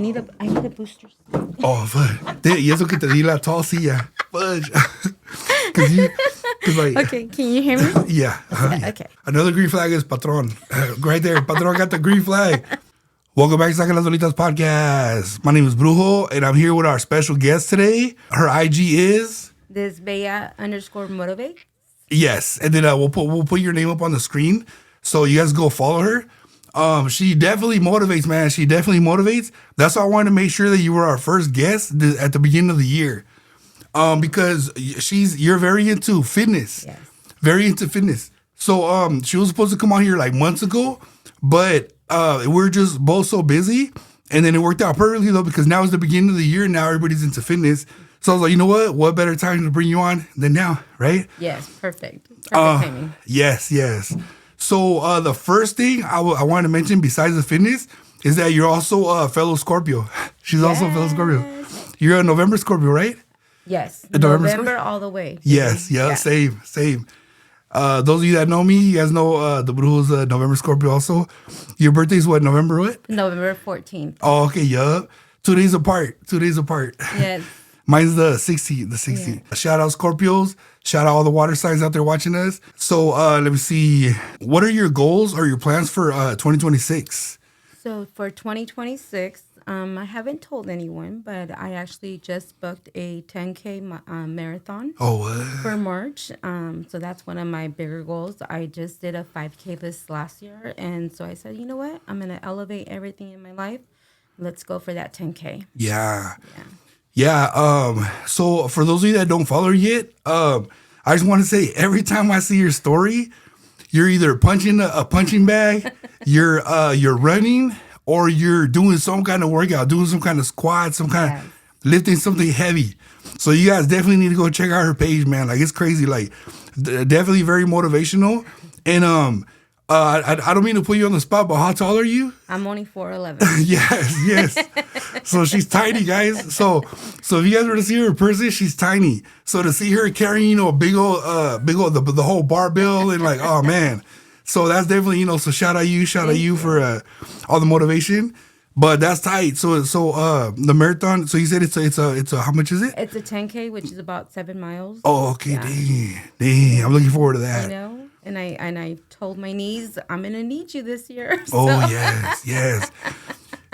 I need a booster. Oh, fuck. Y eso que te di la tosilla. Fudge. Cause like, Okay, can you hear me? yeah. Yeah. Okay. Another green flag is Patron. Right there. Patron got the green flag. Welcome back to Saca las Dolitas podcast. My name is Brujo, and I'm here with our special guest today. Her IG is... This Bella_motivate. Yes, and then we'll put your name up on the screen, so you guys go follow her. She definitely motivates, man. She definitely motivates. That's why I wanted to make sure that you were our first guest at the beginning of the year. Because you're very into fitness. Yes. Very into fitness. So she was supposed to come on here like months ago, but we're just both so busy. And then it worked out perfectly though, because now it's the beginning of the year and now everybody's into fitness. So I was like, you know what? What better time to bring you on than now, right? Yes, perfect. Perfect timing. Yes. So the first thing I wanted to mention besides the fitness is that you're also a fellow Scorpio. She's also a fellow Scorpio. You're a November Scorpio, right? Yes. November all the way. Yes, yeah. Same. Those of you that know me, you guys know the Brujo's November Scorpio also. Your birthday's what, November what? November 14th. Oh, okay, yup. 2 days apart. Yes. Mine's the 16th. Yeah. Shout out Scorpios. Shout out all the water signs out there watching us. So let me see. What are your goals or your plans for 2026? So for 2026, I haven't told anyone, but I actually just booked a 10K marathon for March. So that's one of my bigger goals. I just did a 5K this last year. And so I said, you know what? I'm going to elevate everything in my life. Let's go for that 10K. Yeah. So for those of you that don't follow her yet, I just want to say every time I see your story, you're either punching a punching bag, you're running, or you're doing some kind of workout, doing some kind of squat, some kind of lifting something heavy. So you guys definitely need to go check out her page, man. Like it's crazy. Like definitely very motivational. And I don't mean to put you on the spot, but how tall are you? I'm only 4'11". Yes. So she's tiny, guys. So if you guys were to see her in person, she's tiny. So to see her carrying, a big old the whole barbell and like, oh man. So that's definitely, so shout out you for all the motivation. But that's tight. So the marathon. So you said it's a how much is it? It's a 10K, which is about 7 miles. Oh, okay. Yeah. Dang. I'm looking forward to that. I know. And I told my knees, I'm gonna need you this year. So. Oh yes.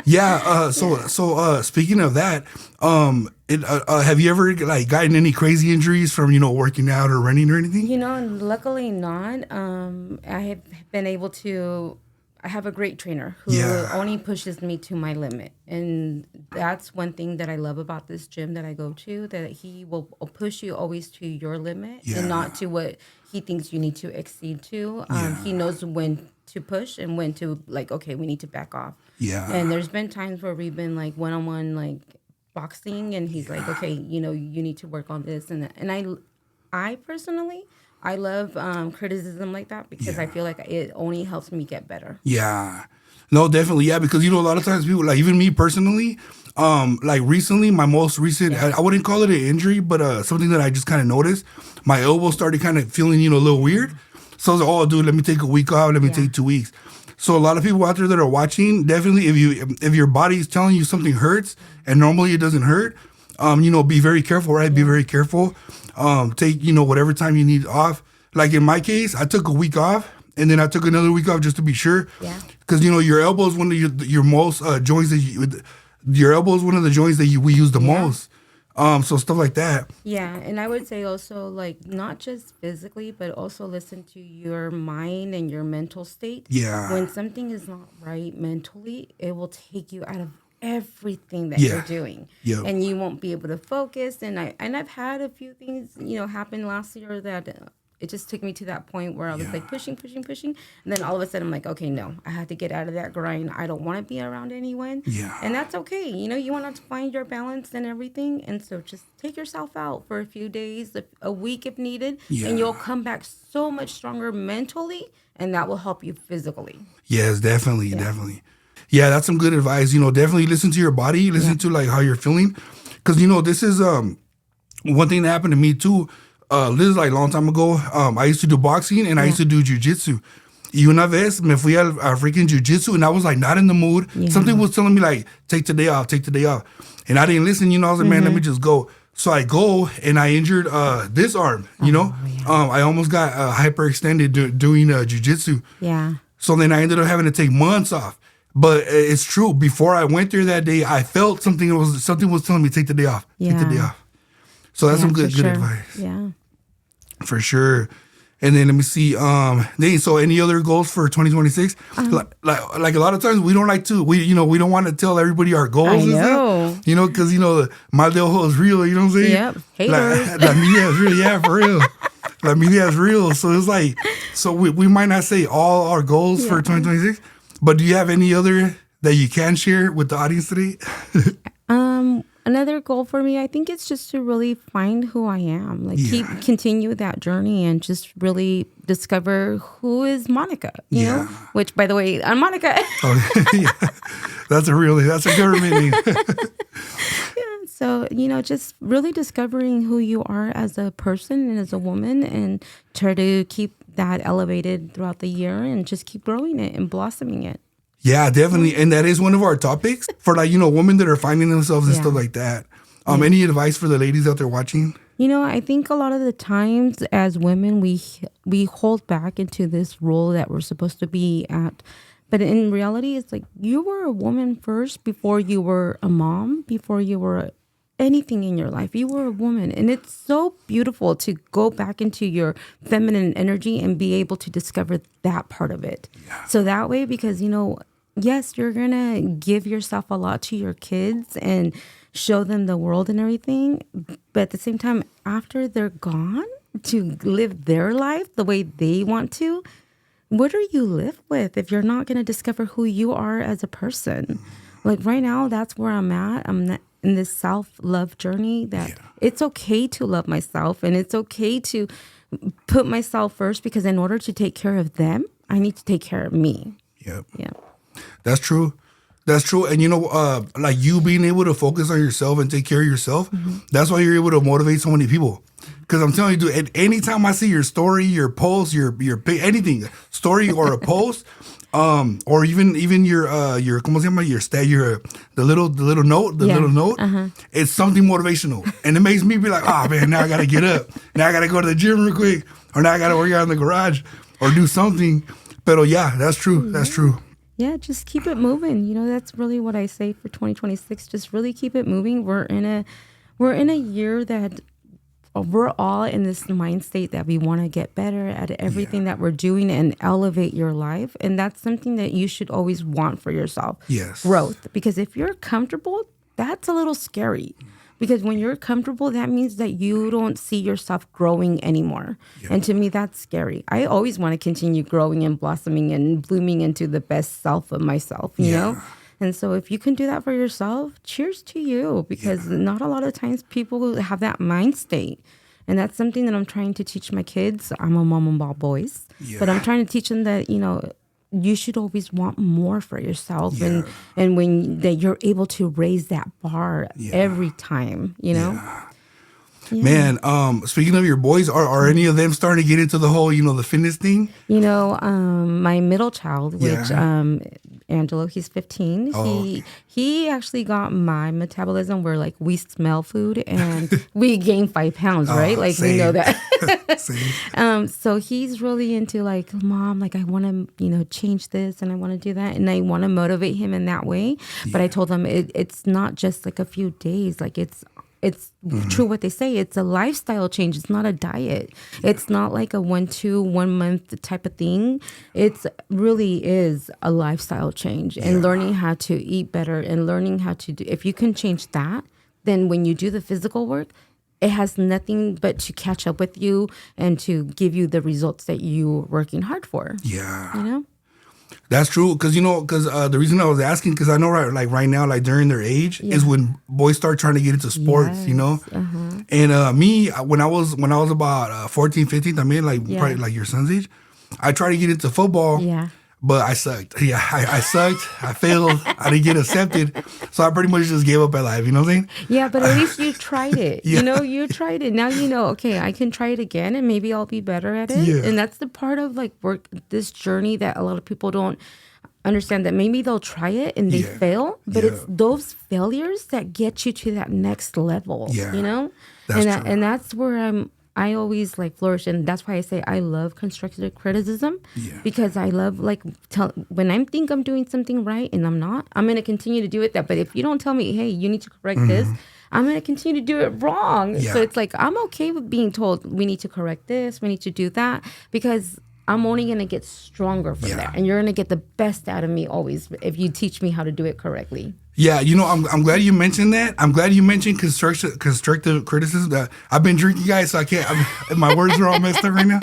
Yeah. So speaking of that, have you ever gotten any crazy injuries from working out or running or anything? Luckily not. I have been able to. I have a great trainer who only pushes me to my limit, and that's one thing that I love about this gym that I go to. That he will push you always to your limit and not to what he thinks you need to exceed to. He knows when to push and when to okay, we need to back off. Yeah. And there's been times where we've been one-on-one boxing, and he's like, okay, you need to work on this and that. And I personally, I love criticism like that because I feel like it only helps me get better. Yeah. No, definitely. Yeah, because, a lot of times people, even me personally, recently, my most recent, I wouldn't call it an injury, but something that I just kind of noticed, my elbow started kind of feeling, a little weird. So I was like, oh, dude, let me take a week off. Let me take 2 weeks. So a lot of people out there that are watching, definitely, if your body is telling you something hurts and normally it doesn't hurt, be very careful, right? Yeah. Be very careful. Take, whatever time you need off. Like in my case, I took a week off and then I took another week off just to be sure. Yeah. Because, your elbow is one of your most joints that your elbow is one of the joints that we use the most. So stuff like that. Yeah. And I would say also not just physically, but also listen to your mind and your mental state. Yeah. When something is not right mentally, it will take you out of everything that you're doing. Yep. And you won't be able to focus. And I've had a few things, happen last year that it just took me to that point where I was pushing. And then all of a sudden I'm like, okay, no, I have to get out of that grind. I don't want to be around anyone. Yeah. And that's okay. You want to find your balance and everything. And so just take yourself out for a few days, a week if needed. Yeah. And you'll come back so much stronger mentally. And that will help you physically. Yes, definitely. Yeah, that's some good advice. Definitely listen to your body. Listen to how you're feeling. Because, this is one thing that happened to me too. This is a long time ago. I used to do boxing and I used to do jiu-jitsu. Y una vez me fui al freaking jiu-jitsu and I was like not in the mood. Yeah. Something was telling me like, take the day off. And I didn't listen, I was like, man, let me just go. So I go and I injured this arm, Yeah. I almost got hyperextended doing jiu-jitsu. Yeah. So then I ended up having to take months off. But it's true. Before I went there that day, I felt something was telling me, take the day off. Yeah. Take the day off. So that's some good advice. Yeah. For sure. And then let me see. So any other goals for 2026? Like a lot of times we don't like to. We don't want to tell everybody our goals. I know. Because mal de ojo is real. You know what I'm saying? Yep. Haters. La media is real. Yeah, for real. La media is real. So it's like, we might not say all our goals for 2026, but do you have any other that you can share with the audience today? Another goal for me, I think it's just to really find who I am. Like continue that journey and just really discover who is Monica, you know? Which, by the way, I'm Monica. Oh, yeah. That's a government name. So, just really discovering who you are as a person and as a woman and try to keep that elevated throughout the year and just keep growing it and blossoming it. Yeah, definitely. And that is one of our topics for women that are finding themselves and stuff like that. Any advice for the ladies out there watching? I think a lot of the times as women, we hold back into this role that we're supposed to be at. But in reality, it's like you were a woman first before you were a mom, before you were anything in your life. You were a woman. And it's so beautiful to go back into your feminine energy and be able to discover that part of it. Yeah. So that way, because, yes, you're going to give yourself a lot to your kids and show them the world and everything. But at the same time, after they're gone to live their life the way they want to, what do you live with if you're not going to discover who you are as a person? Like right now, that's where I'm at. I'm in this self-love journey that it's okay to love myself and it's okay to put myself first because in order to take care of them, I need to take care of me. Yep. Yeah. That's true. And like you being able to focus on yourself and take care of yourself, that's why you're able to motivate so many people. Because I'm telling you, dude, anytime I see your story, your post, your anything, story or a post, or even your ¿cómo se llama? The little note, it's something motivational, and it makes me be like, man, now I gotta get up, now I gotta go to the gym real quick, or now I gotta work out in the garage, or do something. But yeah, that's true. That's true. Yeah, just keep it moving. That's really what I say for 2026. Just really keep it moving. We're in a year that we're all in this mind state that we want to get better at everything that we're doing and elevate your life. And that's something that you should always want for yourself. Yes. Growth. Because if you're comfortable, that's a little scary. Because when you're comfortable, that means that you don't see yourself growing anymore. Yep. And to me, that's scary. I always want to continue growing and blossoming and blooming into the best self of myself, you know? And so if you can do that for yourself, cheers to you. Because not a lot of times people have that mind state. And that's something that I'm trying to teach my kids. I'm a mom and ball boys. Yeah. But I'm trying to teach them that, you should always want more for yourself and when that you're able to raise that bar every time, Yeah. Man, speaking of your boys, are any of them starting to get into the whole, the fitness thing? My middle child, which Angelo, he's 15. He actually got my metabolism where like we smell food and we gain 5 pounds, right? Like we know that. So he's really into like, Mom, like I want to, change this and I want to do that. And I want to motivate him in that way. But I told him it's not just like a few days. Like it's true what they say. It's a lifestyle change. It's not a diet. It's not like a 1 month type of thing. It's really is a lifestyle change and learning how to eat better and learning how to do. If you can change that, then when you do the physical work, it has nothing but to catch up with you and to give you the results that you're working hard for. Yeah. That's true, because the reason I was asking, because I know right now, like during their age is when boys start trying to get into sports, And me, when I was about 14, 15, I mean, probably like your son's age, I tried to get into football. Yeah. But I sucked. Yeah, I sucked. I failed. I didn't get accepted. So I pretty much just gave up at life. You know what I'm saying? Yeah, but at least you tried it. Yeah. You know, you tried it. Now you know, okay, I can try it again and maybe I'll be better at it. Yeah. And that's the part of like this journey that a lot of people don't understand, that maybe they'll try it and they fail, but it's those failures that get you to that next level. Yeah. You know? That's true. And that's where I always like flourish, and that's why I say I love constructive criticism, because I love like when I think I'm doing something right and I'm not, I'm gonna continue to do it. But if you don't tell me, hey, you need to correct this, I'm gonna continue to do it wrong. Yeah. So it's like I'm okay with being told we need to correct this, we need to do that, because I'm only going to get stronger from there. And you're going to get the best out of me always if you teach me how to do it correctly. Yeah, you know, I'm glad you mentioned that. I'm glad you mentioned constructive criticism. I've been drinking, guys, so I can't. My words are all messed up right now.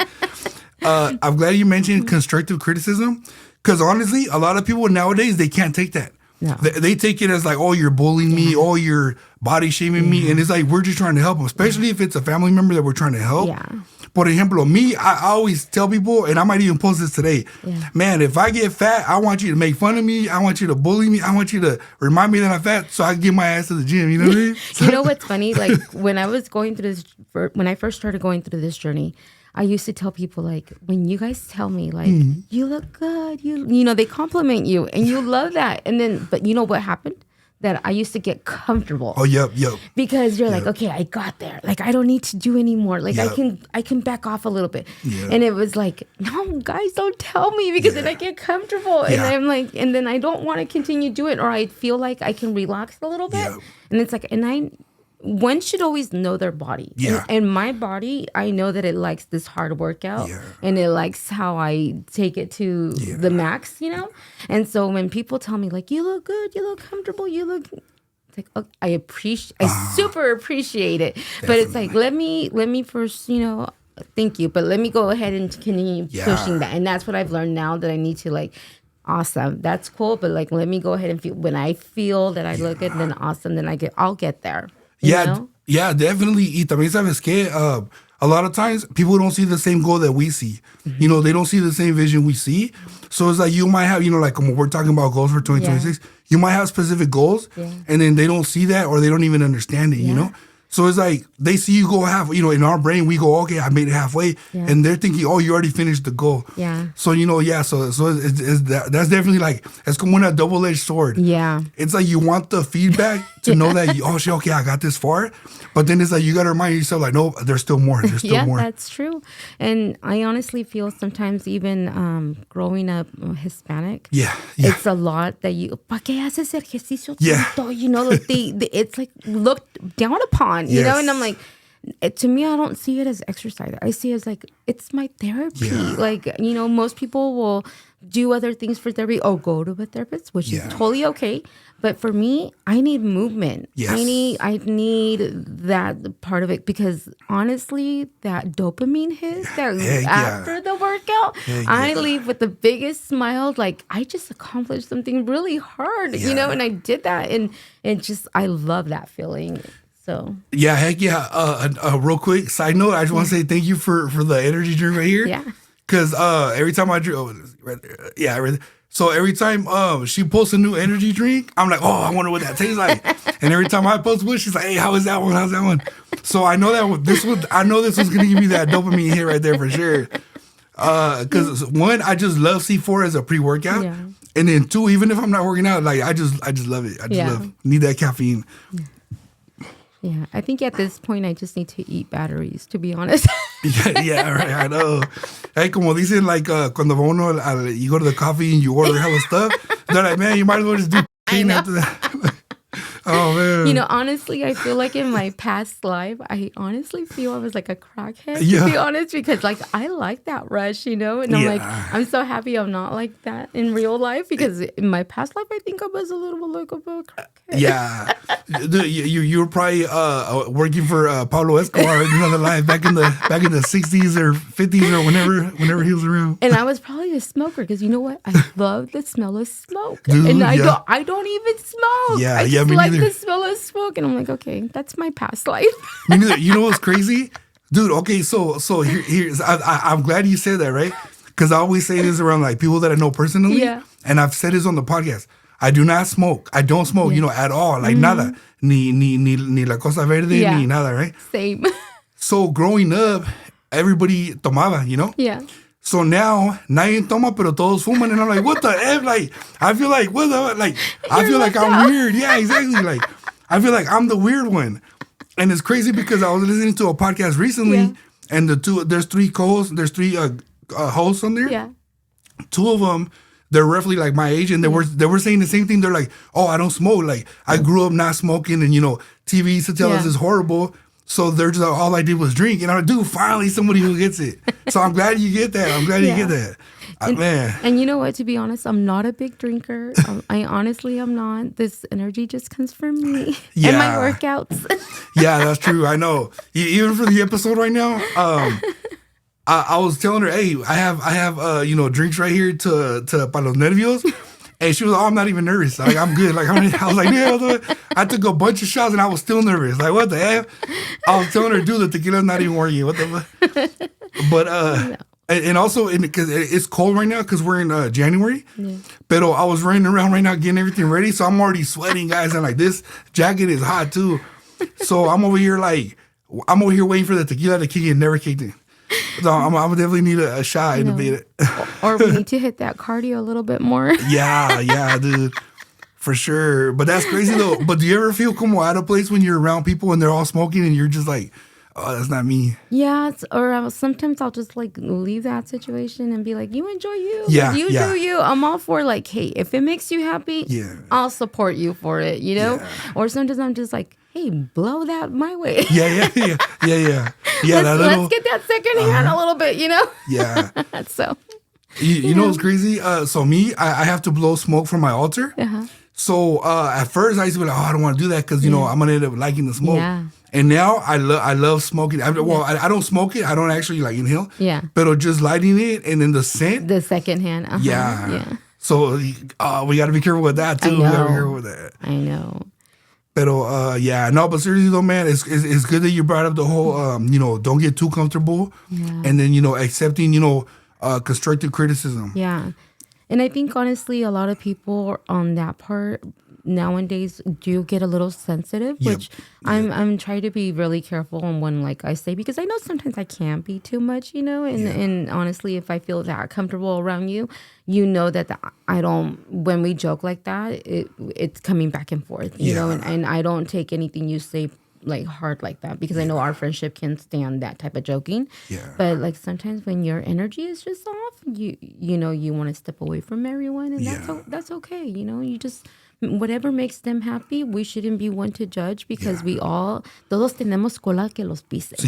I'm glad you mentioned constructive criticism, because honestly, a lot of people nowadays, they can't take that. No. They take it as like, oh, you're bullying me, oh, you're body shaming me. And it's like, we're just trying to help them, especially if it's a family member that we're trying to help. Yeah. Por ejemplo, me, I always tell people, and I might even post this today, man, if I get fat, I want you to make fun of me. I want you to bully me. I want you to remind me that I'm fat so I can get my ass to the gym. You know what I mean? You know what's funny? Like when I was going through this, when I first started going through this journey, I used to tell people, like, when you guys tell me, like, you look good, you know, they compliment you and you love that. And then, but you know what happened? That I used to get comfortable. Oh, yep. Because you're like, okay, I got there. Like, I don't need to do anymore. Like, I can back off a little bit. And it was like, no, guys, don't tell me, because then I get comfortable. And I'm like, and then I don't want to continue doing it, or I feel like I can relax a little bit. And it's like, one should always know their body. And my body, I know that it likes this hard workout and it likes how I take it to the max, you know? And so when people tell me, like, you look good, you look comfortable, you look, it's like, oh, I super appreciate it. Definitely. But it's like, let me first, you know, thank you, but let me go ahead and continue pushing that. And that's what I've learned now, that I need to, like, awesome, that's cool, but like, let me go ahead and feel, when I feel that I look good, then awesome, then I'll get there. Yeah, definitely. Y también sabes que a lot of times people don't see the same goal that we see. You know, they don't see the same vision we see. So it's like you might have, you know, like when we're talking about goals for 2026, you might have specific goals, and then they don't see that, or they don't even understand it, you know? So it's like they see you go half, you know, in our brain, we go, okay, I made it halfway. And they're thinking, oh, you already finished the goal. So, you know, so that's definitely like, it's como una double-edged sword. It's like you want the feedback to know that, oh, shit, okay, I got this far. But then it's like, you got to remind yourself, like, no, there's still more. There's still more. Yeah, that's true. And I honestly feel sometimes even growing up Hispanic, it's a lot that you, ¿pa qué haces ejercicio tanto? You know, like it's like looked down upon. You know, and I'm like, to me, I don't see it as exercise. I see it as like, it's my therapy. Like, you know, most people will do other things for therapy or go to a therapist, which is totally okay. But for me, I need movement. I need that part of it, because honestly, that dopamine hit that after the workout, I leave with the biggest smile. Like, I just accomplished something really hard, you know, and I did that. And just, I love that feeling. So heck yeah. Real quick side note, I just want to say thank you for the energy drink right here. Because every time I drink, right there. So every time she posts a new energy drink, I'm like, oh, I wonder what that tastes like. And every time I post one, she's like, hey, how is that one? How's that one? So I know this was gonna give me that dopamine hit right there for sure. Because one, I just love C4 as a pre-workout. And then two, even if I'm not working out, like I just love it. I just need that caffeine. Yeah, I think at this point I just need to eat batteries, to be honest. Right, I know. Hey, como dicen, like, cuando uno, you go to the coffee and you order hella stuff, they're like, man, you might as well just do after that. Oh, man. You know, honestly, I feel like in my past life, I honestly feel I was like a crackhead, to be honest, because like I like that rush, you know? And I'm like, I'm so happy I'm not like that in real life, because in my past life, I think I was a little bit like a crackhead. Yeah. You were probably working for Pablo Escobar in another life back in the 60s or 50s or whenever he was around. And I was probably a smoker, because you know what? I love the smell of smoke. Dude, and I don't even smoke. I just like the smell of smoke. And I'm like, okay, that's my past life. Me neither. You know what's crazy? Dude, okay, so here's I'm glad you said that, right? because I always say this around like people that I know personally, and I've said this on the podcast. I do not smoke. I don't smoke, at all. Like nada. Ni la cosa verde, ni nada, right? Same. So growing up, everybody tomaba, Yeah. So now, nadie toma, pero todos fuman. And I'm like, what the F? Like, I feel like, what the, like, I feel like I'm weird. Yeah, exactly. Like, I feel like I'm the weird one. And it's crazy because I was listening to a podcast recently, and there's three co-hosts, there's three hosts on there. Yeah. Two of them, they're roughly like my age, and they were saying the same thing. They're like, oh, I don't smoke. Like, I grew up not smoking, and, TV used to tell us it's horrible. So they're just like, all I did was drink. And I'm like, dude, finally somebody who gets it. So I'm glad you get that. I'm glad you get that. Man. And you know what? To be honest, I'm not a big drinker. I honestly am not. This energy just comes from me and my workouts. Yeah, that's true. I know. Even for the episode right now, I was telling her, hey, I have drinks right here to para los nervios. And she was like, oh, I'm not even nervous. Like, I'm good. Like, I was like, yeah. I took a bunch of shots and I was still nervous. Like, what the F? I was telling her, dude, the tequila's not even working. What the fuck? But, no. And also, because it's cold right now because we're in January. Yeah. But I was running around right now getting everything ready. So I'm already sweating, guys. And like, this jacket is hot too. So I'm over here waiting for the tequila to kick in. Never kicked in. So I'm definitely need a shot in a bit. Or we need to hit that cardio a little bit more. Yeah, dude. For sure. But that's crazy though. But do you ever feel como out of place when you're around people and they're all smoking and you're just like, oh, that's not me? Yeah. Sometimes I'll just like leave that situation and be like, you enjoy you. Yeah. Like, you do you. I'm all for like, hey, if it makes you happy, I'll support you for it, Yeah. Or sometimes I'm just like, hey, blow that my way. Yeah. Let's get that second hand a little bit, Yeah. So. You know what's crazy? So me, I have to blow smoke from my altar. Uh-huh. So at first I used to be like, oh, I don't want to do that because, I'm going to end up liking the smoke. Yeah. And now I love smoking. I don't smoke it. I don't actually like inhale. Yeah. But just lighting it and then the scent. The second hand. Uh-huh. Yeah. So we got to be careful with that too. We got to be careful with that. I know. But seriously though, man, it's good that you brought up the whole, don't get too comfortable. Yeah. And then, accepting, constructive criticism. Yeah. And I think honestly, a lot of people on that part nowadays do get a little sensitive, which I'm trying to be really careful on when like I say, because I know sometimes I can be too much, and honestly, if I feel that comfortable around you, that I don't, when we joke like that, it's coming back and forth, you know, and I don't take anything you say like hard like that because I know our friendship can stand that type of joking. Yeah. But like sometimes when your energy is just off, you want to step away from everyone, and that's okay. You just whatever makes them happy. We shouldn't be one to judge because we all todos tenemos cola que los pisen.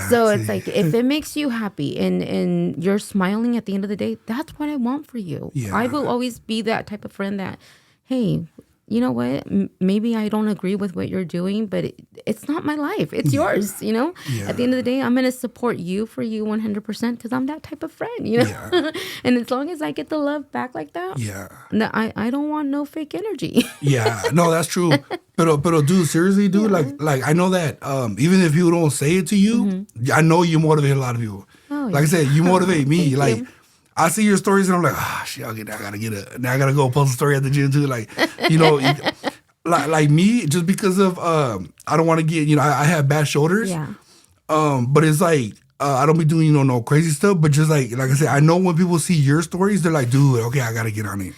So it's like if it makes you happy and you're smiling at the end of the day, that's what I want for you. Yeah. I will always be that type of friend that, hey, you know what? Maybe I don't agree with what you're doing, but it's not my life. It's yours, Yeah. At the end of the day, I'm going to support you for you 100% because I'm that type of friend, Yeah. And as long as I get the love back like that, I don't want no fake energy. Yeah. No, that's true. Pero dude, seriously, dude, like I know that even if people don't say it to you, I know you motivate a lot of people. Oh, like I said, you motivate me. Like you. I see your stories and I'm like, shit, okay, now I gotta go post a story at the gym too. Like, like me, just because of, I don't want to get, I have bad shoulders. Yeah. But it's like, I don't be doing, no crazy stuff, but just like I said, I know when people see your stories, they're like, dude, okay, I gotta get on it.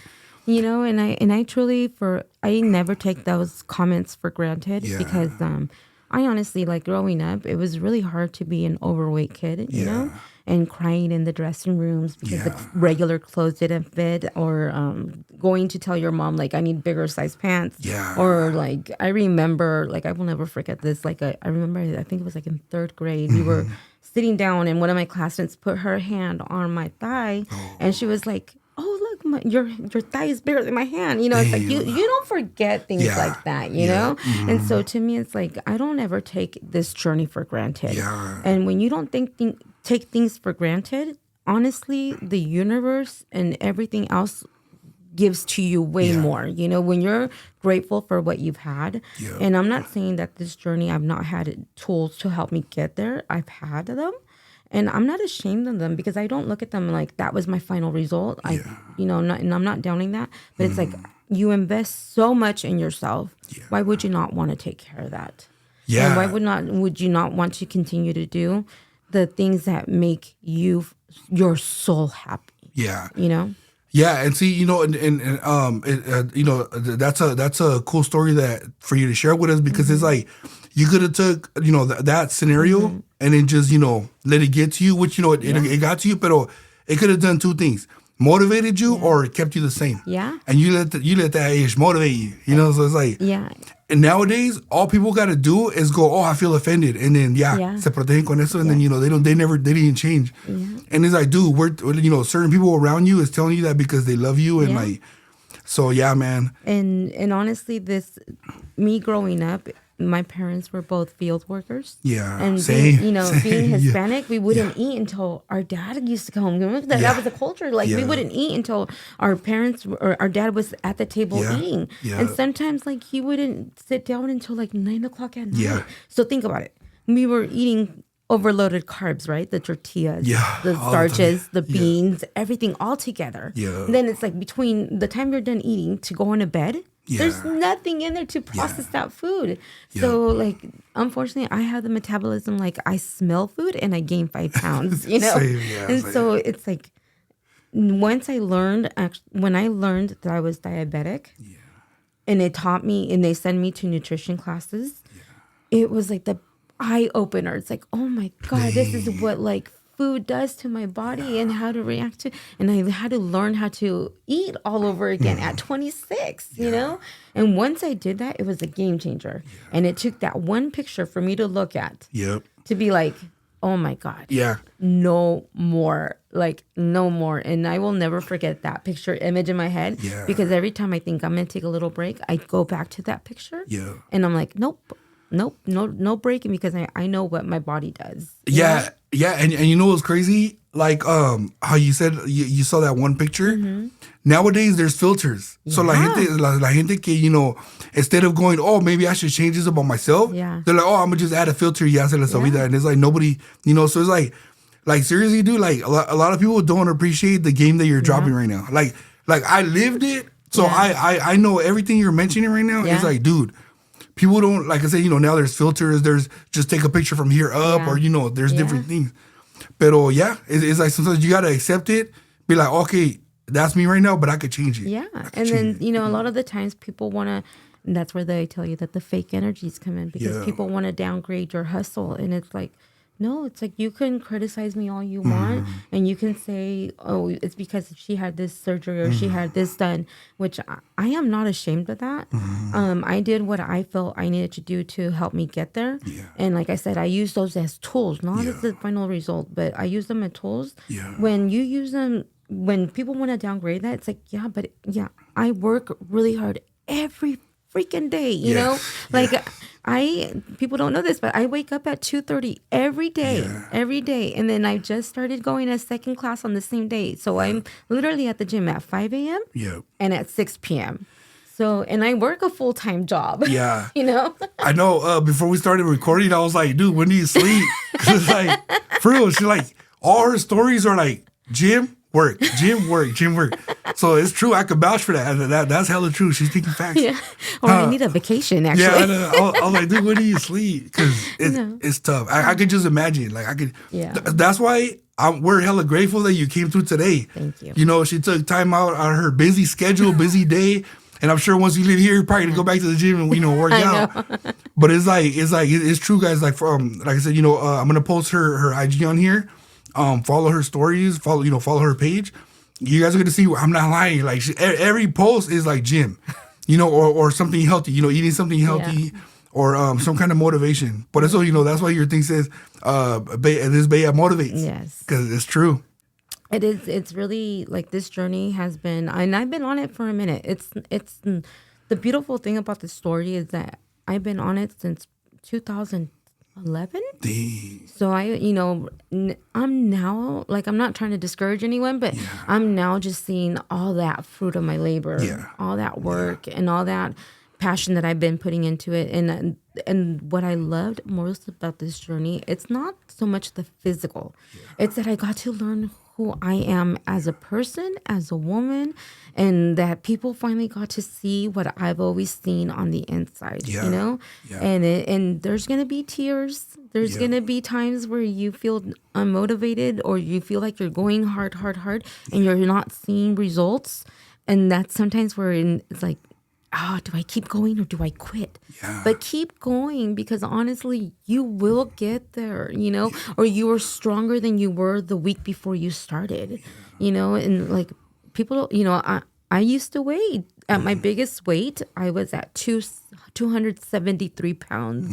And I truly, I never take those comments for granted because, I honestly, like growing up, it was really hard to be an overweight kid, you know? And crying in the dressing rooms because the regular clothes didn't fit, or going to tell your mom, like, I need bigger size pants. Yeah. Or, like, I remember, like, I will never forget this. Like, I remember, I think it was, like, in third grade, we were sitting down, and one of my classmates put her hand on my thigh, and she was like, oh, look, your thigh is bigger than my hand. It's like, you don't forget things like that, you know? Mm-hmm. And so, to me, it's like, I don't ever take this journey for granted. Yeah. And when you don't take things for granted, honestly, the universe and everything else gives to you way more, when you're grateful for what you've had. Yeah. And I'm not saying that this journey, I've not had tools to help me get there. I've had them. And I'm not ashamed of them because I don't look at them like that was my final result. And I'm not downing that, but it's like you invest so much in yourself. Yeah. Why would you not want to take care of that? Yeah. And why would you not want to continue to do the things that make your soul happy? Yeah. Yeah, and see, that's a cool story that for you to share with us because it's like you could have took that scenario and then just let it get to you, which it got to you, but it could have done two things: motivated you or kept you the same. Yeah, and you let that age motivate you. So it's like And nowadays, all people got to do is go, oh, I feel offended, and then se protegen con eso, and then they didn't change. Yeah. And it's like, dude, we're certain people around you is telling you that because they love you, and like, so yeah, man. And honestly, me growing up, my parents were both field workers. Yeah, and same. Being Hispanic, we wouldn't eat until our dad used to come home. That was the culture. Like we wouldn't eat until our parents or our dad was at the table eating. Yeah. And sometimes like he wouldn't sit down until like 9 o'clock at night. Yeah. So think about it. We were eating overloaded carbs, right? The tortillas, the starches, the beans, everything all together. Yeah. And then it's like between the time you're done eating to go into bed. Yeah. There's nothing in there to process that food. Yeah. So, like, unfortunately, I have the metabolism, like, I smell food and I gain 5 pounds, Same. So it's like, when I learned that I was diabetic, and it taught me, and they sent me to nutrition classes, it was like the eye opener. It's like, oh my God, this is what, like, food does to my body and how to react to, and I had to learn how to eat all over again at 26, and once I did that, it was a game changer. And it took that one picture for me to look at to be like, oh my God, no more, and I will never forget that picture image in my head because every time I think I'm gonna take a little break, I go back to that picture and I'm like, nope, no breaking because I know what my body does. Yeah, and you know what's crazy? Like how you said you saw that one picture. Mm-hmm. Nowadays there's filters. Yeah. So la gente que instead of going, oh, maybe I should change this about myself. Yeah. They're like, oh, I'm gonna just add a filter. Ya se les olvida, and it's like nobody, so it's like seriously, dude. Like a lot of people don't appreciate the game that you're dropping right now. Like I lived it, so I know everything you're mentioning right now. Yeah. It's like, dude. People don't, like I said, now there's filters, there's just take a picture from here up, or, there's different things. Pero, it's like sometimes you got to accept it, be like, okay, that's me right now, but I could change it. Yeah, and then, a lot of the times people want to, and that's where they tell you that the fake energies come in because people want to downgrade your hustle. And it's like, no, it's like you can criticize me all you want and you can say, oh, it's because she had this surgery or she had this done, which I am not ashamed of that. I did what I felt I needed to do to help me get there. Yeah. And like I said, I use those as tools, not as the final result, but I use them as tools. Yeah. When you use them, when people want to downgrade that, it's like, I work really hard every freaking day, you know? Like people don't know this, but I wake up at 2:30 every day. And then I just started going a second class on the same day. So I'm literally at the gym at 5 a.m. And at 6 p.m. So, and I work a full-time job. Yeah. I know before we started recording, I was like, dude, when do you sleep? Because like, for real, she like, all her stories are like gym, work. So it's true. I could vouch for that. That's hella true. She's speaking facts. Yeah. Or I need a vacation, actually. Yeah, I was like, dude, when do you sleep? Because it's tough. I could just imagine. Like, I could. Yeah. That's why we're hella grateful that you came through today. Thank you. She took time out on her busy schedule, busy day. And I'm sure once you leave here, you're probably gonna go back to the gym and work out. But it's true, guys. Like like I said, I'm gonna post her IG on here. Follow her stories. Follow her page. You guys are gonna see. I'm not lying. Like every post is like gym, or something healthy. Eating something healthy, or some kind of motivation. But that's that's why your thing says, "This Bella motivates." Yes, because it's true. It is. It's really like this journey has been, and I've been on it for a minute. It's the beautiful thing about this story is that I've been on it since 2011. So I'm now, like, I'm not trying to discourage anyone, but I'm now just seeing all that fruit of my labor, all that work and all that passion that I've been putting into it. And what I loved most about this journey, it's not so much the physical. It's that I got to learn who I am as a person, as a woman, and that people finally got to see what I've always seen on the inside, you know? And there's going to be tears. There's going to be times where you feel unmotivated or you feel like you're going hard, and you're not seeing results. And that's sometimes where it's like, do I keep going or do I quit? But keep going, because honestly, you will get there, you know, or you are stronger than you were the week before you started, you know, and like people, you know, I used to weigh at my biggest weight. I was at 273 pounds,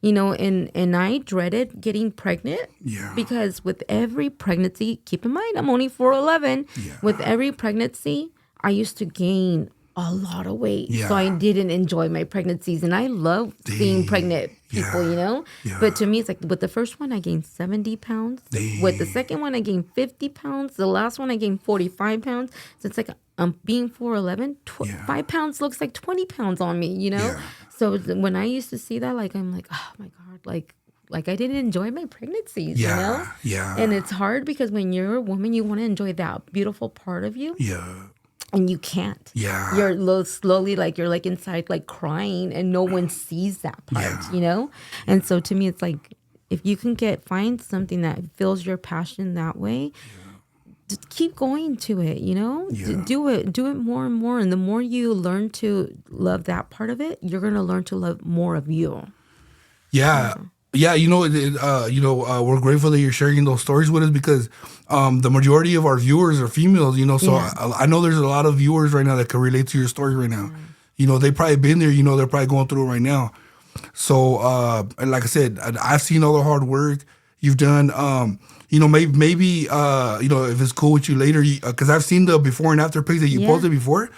you know, and I dreaded getting pregnant because with every pregnancy, keep in mind, I'm only 4'11". With every pregnancy, I used to gain a lot of weight. So I didn't enjoy my pregnancies. And I love seeing pregnant people, you know? But to me, it's like with the first one, I gained 70 pounds. With the second one, I gained 50 pounds. The last one, I gained 45 pounds. So it's like I'm being 4'11", 5 pounds looks like 20 pounds on me, you know? So when I used to see that, like, I'm like, oh my God, like I didn't enjoy my pregnancies, you know? And it's hard because when you're a woman, you want to enjoy that beautiful part of you. And you can't. You're slowly, like, you're like inside, like crying, and no one sees that part, you know? And so to me, it's like, if you can find something that fills your passion that way, just keep going to it, you know? Do it more and more. And the more you learn to love that part of it, you're going to learn to love more of you. Yeah, you know, we're grateful that you're sharing those stories with us, because the majority of our viewers are females, you know, so I know there's a lot of viewers right now that can relate to your story right now. You know, they've probably been there, you know, they're probably going through it right now. So, and like I said, I've seen all the hard work you've done. You know, maybe you know, if it's cool with you later, because I've seen the before and after pics that you posted before.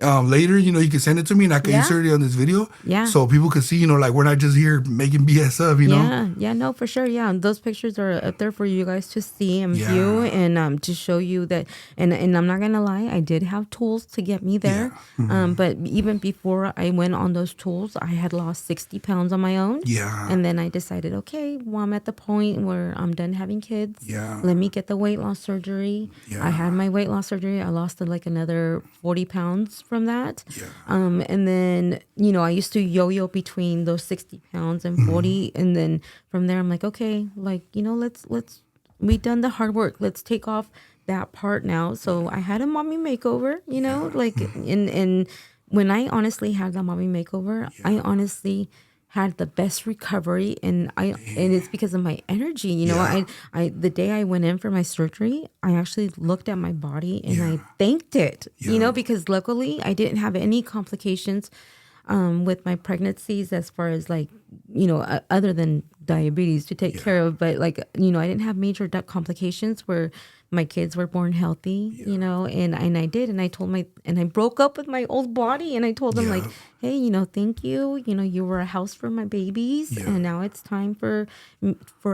Later, you know, you can send it to me and I can insert it on this video. So people can see, you know, like, we're not just here making BS up, you know? No, for sure. And those pictures are up there for you guys to see and view, and to show you that. And I'm not going to lie, I did have tools to get me there. But even before I went on those tools, I had lost 60 pounds on my own. And then I decided, okay, well, I'm at the point where I'm done having kids. Let me get the weight loss surgery. I had my weight loss surgery. I lost like another 40 pounds from that. And then, you know, I used to yo-yo between those 60 pounds and 40. And then from there, I'm like, okay, like, you know, we've done the hard work. Let's take off that part now. So I had a mommy makeover, you know, like, and when I honestly had that mommy makeover, I honestly had the best recovery, and it's because of my energy. You know, I the day I went in for my surgery, I actually looked at my body and I thanked it. You know, because luckily I didn't have any complications with my pregnancies, as far as, like, you know, other than diabetes to take care of. But, like, you know, I didn't have major complications where my kids were born healthy, you know, and I did. And I told and I broke up with my old body, and I told them, like, hey, you know, thank you. You know, you were a house for my babies. And now it's time for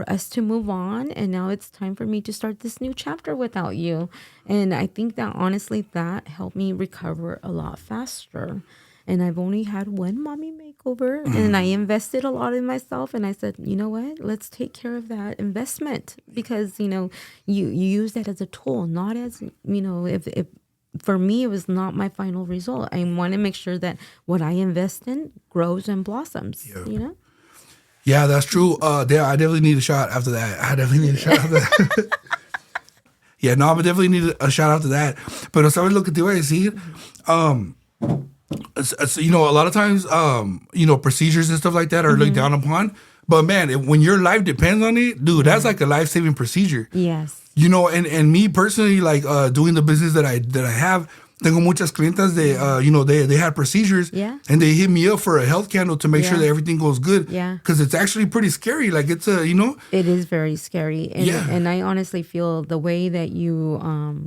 us to move on. And now it's time for me to start this new chapter without you. And I think that honestly, that helped me recover a lot faster. And I've only had one mommy makeover, and I invested a lot in myself. And I said, you know what? Let's take care of that investment, because, you know, you use that as a tool, not as, you know, if for me, it was not my final result. I want to make sure that what I invest in grows and blossoms, you know? Yeah, that's true. I definitely need a shot after that. I definitely need a shot after that. I definitely need a shot after that. Pero sabes lo que te iba a decir? So, you know, a lot of times, you know, procedures and stuff like that are looked down upon. But man, when your life depends on it, dude, that's like a life-saving procedure. You know, and me personally, like, doing the business that I have, tengo muchas clientas that, you know, they had procedures, and they hit me up for a health candle to make sure that everything goes good. Because it's actually pretty scary. Like, it's you know. It is very scary. And I honestly feel the way that you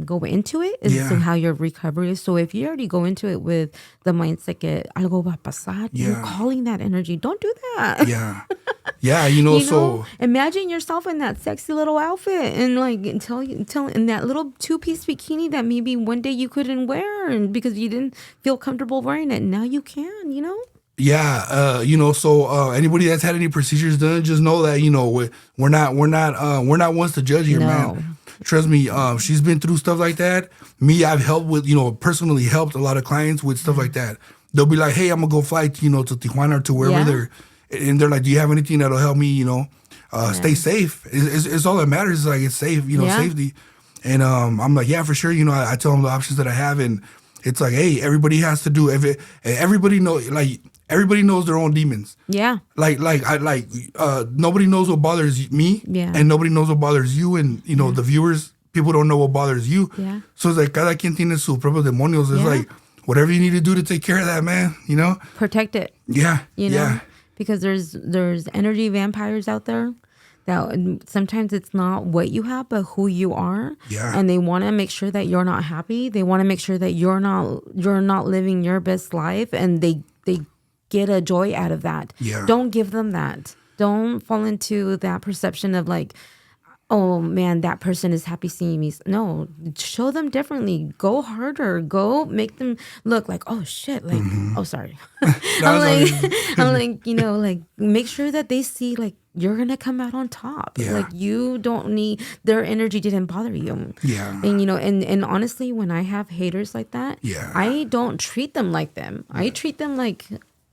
go into it is how your recovery is. So if you already go into it with the mindset que algo va a pasar, you're calling that energy. Don't do that. You know, so imagine yourself in that sexy little outfit, and like tell in that little 2-piece bikini that maybe one day you couldn't wear, and because you didn't feel comfortable wearing it, now you can, you know. Yeah, so anybody that's had any procedures done, just know that we're not ones to judge here, man. Trust me. She's been through stuff like that. Me, I've helped with personally helped a lot of clients with stuff like that. They'll be like, hey, I'm gonna go fly to Tijuana or to wherever they're like, do you have anything that'll help me stay safe? It's all that matters. Is like it's safe, safety. And I'm like, yeah, for sure. I tell them the options that I have, and it's like, hey, everybody has to do everybody knows their own demons. Yeah. Nobody knows what bothers me. Yeah. And nobody knows what bothers you. And, the viewers, people don't know what bothers you. Yeah. So it's like, cada quien tiene sus propios demonios. It's like, whatever you need to do to take care of that, man, Protect it. Yeah. Yeah. Because there's energy vampires out there that sometimes it's not what you have, but who you are. Yeah. And they want to make sure that you're not happy. They want to make sure that you're not living your best life, and they get a joy out of that. Yeah. Don't give them that. Don't fall into that perception of like, oh man, that person is happy seeing me. No, show them differently. Go harder. Go make them look like, oh shit, like, oh sorry. I'm like, make sure that they see like you're gonna come out on top. Yeah. Like you don't need, their energy didn't bother you. Yeah. And and honestly, when I have haters like that, I don't treat them like them. I treat them like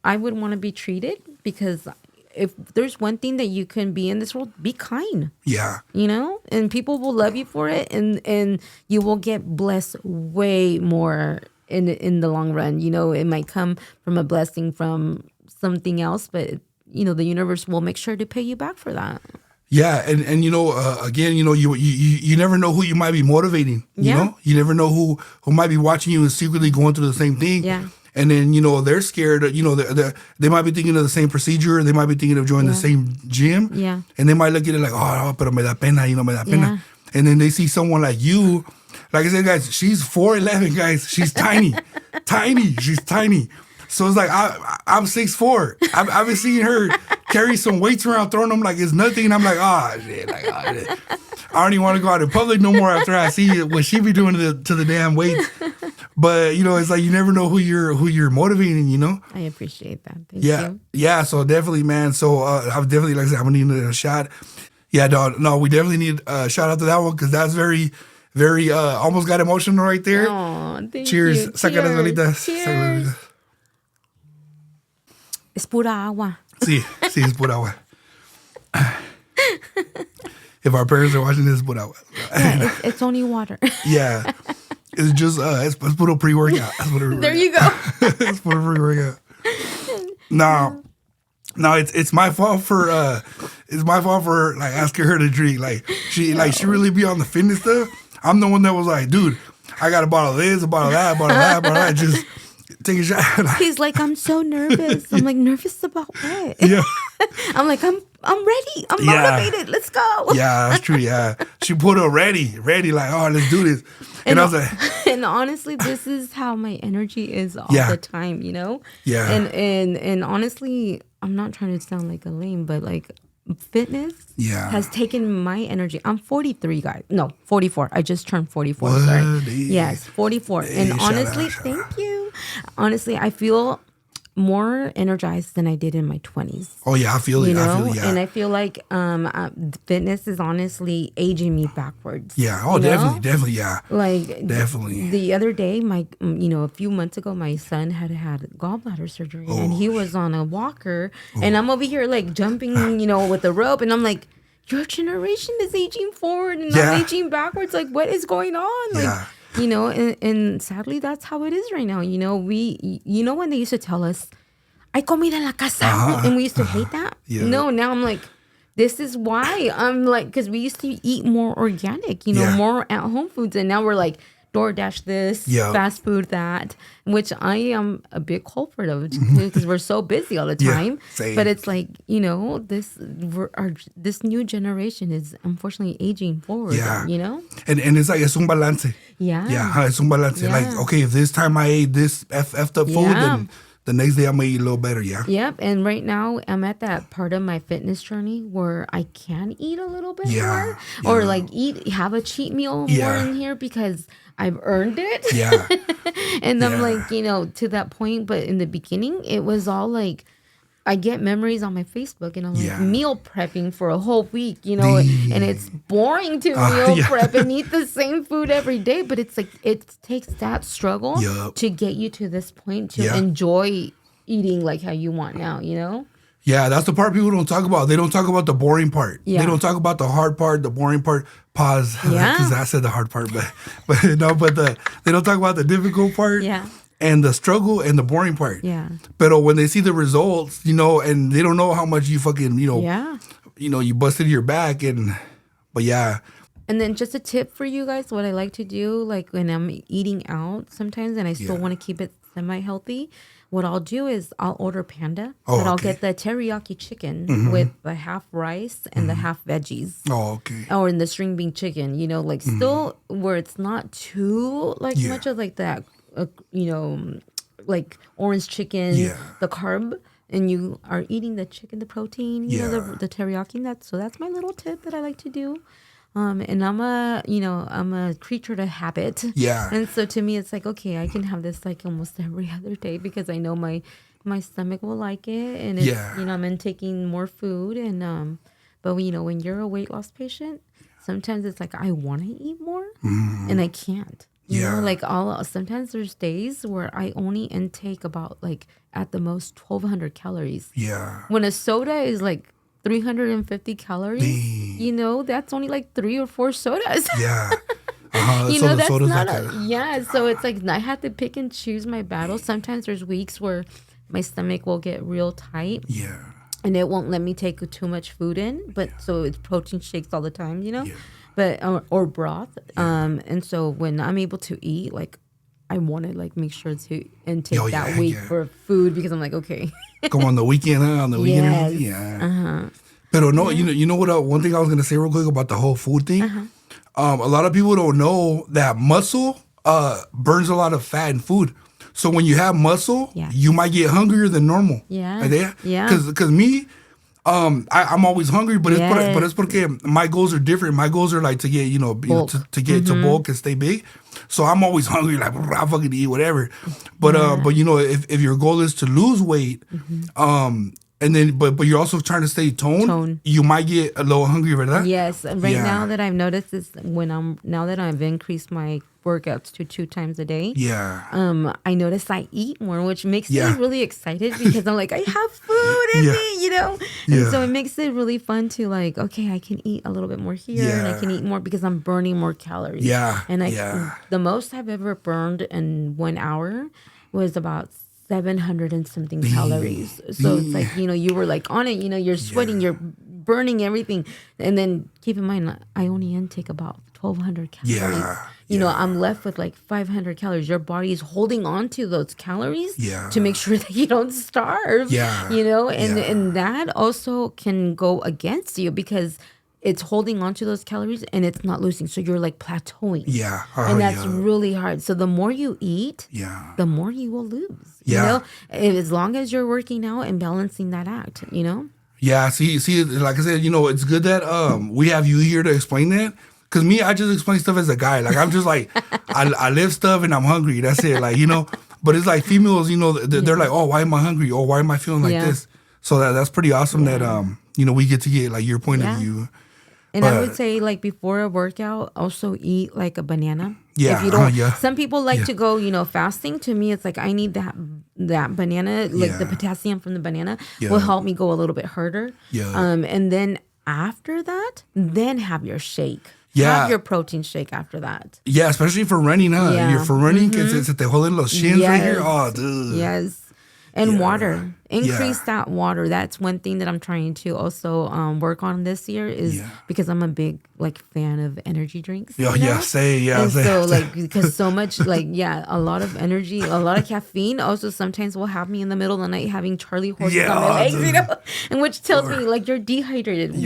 I would want to be treated, because if there's one thing that you can be in this world, be kind. Yeah. And people will love you for it, and you will get blessed way more in the long run. It might come from a blessing from something else, but the universe will make sure to pay you back for that. Yeah, and again, you never know who you might be motivating. You never know who might be watching you and secretly going through the same thing. Yeah. And then, they're scared. They might be thinking of the same procedure. They might be thinking of joining the same gym. Yeah. And they might look at it like, oh, pero me da pena, me da pena. Yeah. And then they see someone like you. Like I said, guys, she's 4'11", guys. She's tiny. Tiny. She's tiny. So it's like, I'm 6'4". I've been seeing her carry some weights around, throwing them like it's nothing. And I'm like, shit. I don't even want to go out in public no more after I see what she be doing to the damn weights. But it's like you never know who you're motivating. I appreciate that. Thank you. Yeah. So definitely, man. So I would definitely, like I said, I'm gonna need a shot. Yeah, no, we definitely need a shout out to that one, because that's very, very almost got emotional right there. Oh, thank Cheers. you. Saca las velitas. Cheers. Es pura agua. Sí, es pura agua. If our parents are watching this, it's pura agua. Yeah, it's only water. Yeah. It's just it's puro pre-workout. There you go. It's puro pre-workout. No, it's my fault for like asking her to drink. Like she really be on the fitness stuff. I'm the one that was like, dude, I got a bottle of this, a bottle of that, a bottle of that, a bottle of that. Just take a shot. He's like, I'm so nervous. I'm like, nervous about what? Yeah. I'm like, I'm ready. I'm motivated. Let's go. Yeah, that's true. Yeah. She put her ready. Like, oh, let's do this. And I was like, and honestly, this is how my energy is all the time, Yeah. And honestly, I'm not trying to sound like a lame, but like fitness has taken my energy. I'm 43, guys. No, 44. I just turned 44. What? Sorry. Yes, 44. Hey, and honestly, thank you. Honestly, I feel more energized than I did in my 20s. Oh yeah, I feel it. And I feel like fitness is honestly aging me backwards. Yeah. Oh, definitely. Yeah. Like definitely. The other day, a few months ago, my son had gallbladder surgery, and he was on a walker, and I'm over here like jumping, with the rope, and I'm like, your generation is aging forward and not aging backwards. Like, what is going on? Like, and sadly, that's how it is right now. When they used to tell us, "Hay comida en la casa," and we used to hate that. Yeah. No, now I'm like, this is why I'm like, because we used to eat more organic, more at home foods, and now we're like, DoorDash this, fast food that, which I am a big culprit of, because we're so busy all the time. Same. But it's like, this new generation is unfortunately aging forward. And it's like, it's un balance. Yeah. Yeah, it's un balance. Yeah. Like, okay, if this time I ate this effed up food, the next day I'm gonna eat a little better. Yeah. Yep. And right now I'm at that part of my fitness journey where I can eat a little bit more, or like have a cheat meal more in here because I've earned it. Yeah. And I'm like, to that point. But in the beginning, it was all like, I get memories on my Facebook and I'm like meal prepping for a whole week, and it's boring to meal prep and eat the same food every day. But it's like, it takes that struggle to get you to this point to enjoy eating like how you want now, Yeah, that's the part people don't talk about. They don't talk about the boring part. Yeah. They don't talk about the hard part, the boring part. Pause, because I said the hard part, but they don't talk about the difficult part. Yeah. And the struggle and the boring part. Yeah. But when they see the results, and they don't know how much you fucking, you busted your back but yeah. And then just a tip for you guys, what I like to do, like when I'm eating out sometimes and I still want to keep it semi-healthy, what I'll do is I'll order Panda, but I'll get the teriyaki chicken with the half rice and the half veggies. Oh, okay. Or in the string bean chicken, like still where it's not too much of like that, like orange chicken, the carb, and you are eating the chicken, the protein, the teriyaki. That's my little tip that I like to do. And I'm a creature to habit. Yeah. And so to me, it's like, okay, I can have this like almost every other day because I know my stomach will like it, and it's, I'm intaking more food, and but when you're a weight loss patient, sometimes it's like I want to eat more, and I can't. You know, like sometimes there's days where I only intake about like at the most 1,200 calories. Yeah. When a soda is like 350 calories, that's only like 3 or 4 sodas. Yeah. That's not so it's like I have to pick and choose my battles. Sometimes there's weeks where my stomach will get real tight. Yeah. And it won't let me take too much food in, but so it's protein shakes all the time, Yeah. But or broth. And so when I'm able to eat, like I want to like make sure to intake that week for food because I'm like, okay. Go on the weekend, on the weekend. Yes. Yeah. But no, you know what? One thing I was gonna say real quick about the whole food thing. A lot of people don't know that muscle burns a lot of fat in food. So when you have muscle, you might get hungrier than normal. Yeah. Because me, I'm always hungry, but it's porque my goals are different. My goals are like to get to get to bulk and stay big. So I'm always hungry, like I fucking eat whatever. But if your goal is to lose weight, and then but you're also trying to stay toned. You might get a little hungry, ¿verdad? Yes. Now that I've noticed is now that I've increased my workouts to 2 times a day. Yeah. I notice I eat more, which makes me really excited because I'm like, I have food in me, And so it makes it really fun to like, okay, I can eat a little bit more here and I can eat more because I'm burning more calories. Yeah. And the most I've ever burned in 1 hour was about 700 and something calories. So it's like, you were like on it, you're sweating, you're burning everything. And then keep in mind, I only intake about 1,200 calories. I'm left with like 500 calories. Your body is holding on to those calories to make sure that you don't starve. And that also can go against you because it's holding on to those calories and it's not losing. So you're like plateauing. Yeah. And that's really hard. So the more you eat, the more you will lose. As long as you're working out and balancing that act, Yeah. See, like I said, it's good that we have you here to explain that. Because me, I just explain stuff as a guy. Like, I'm just like, I live stuff and I'm hungry. That's it. Like, but it's like females, they're like, oh, why am I hungry? Or why am I feeling like this? So that's pretty awesome that, we get to get like your point of view. And I would say, like, before a workout, also eat, like, a banana. Yeah. If you don't, some people like to go, fasting. To me, it's like I need that banana, like the potassium from the banana will help me go a little bit harder. Yeah. And then after that, then have your shake. Yeah. Have your protein shake after that. Yeah, especially for running, huh? Yeah. You're for running, because it's the whole little shins right here. Oh, dude. Yes. And water. Increase that water. That's one thing that I'm trying to also work on this year is because I'm a big fan of energy drinks. So because so much a lot of energy, a lot of caffeine also sometimes will have me in the middle of the night having Charlie horses on my legs, and which tells me you're dehydrated,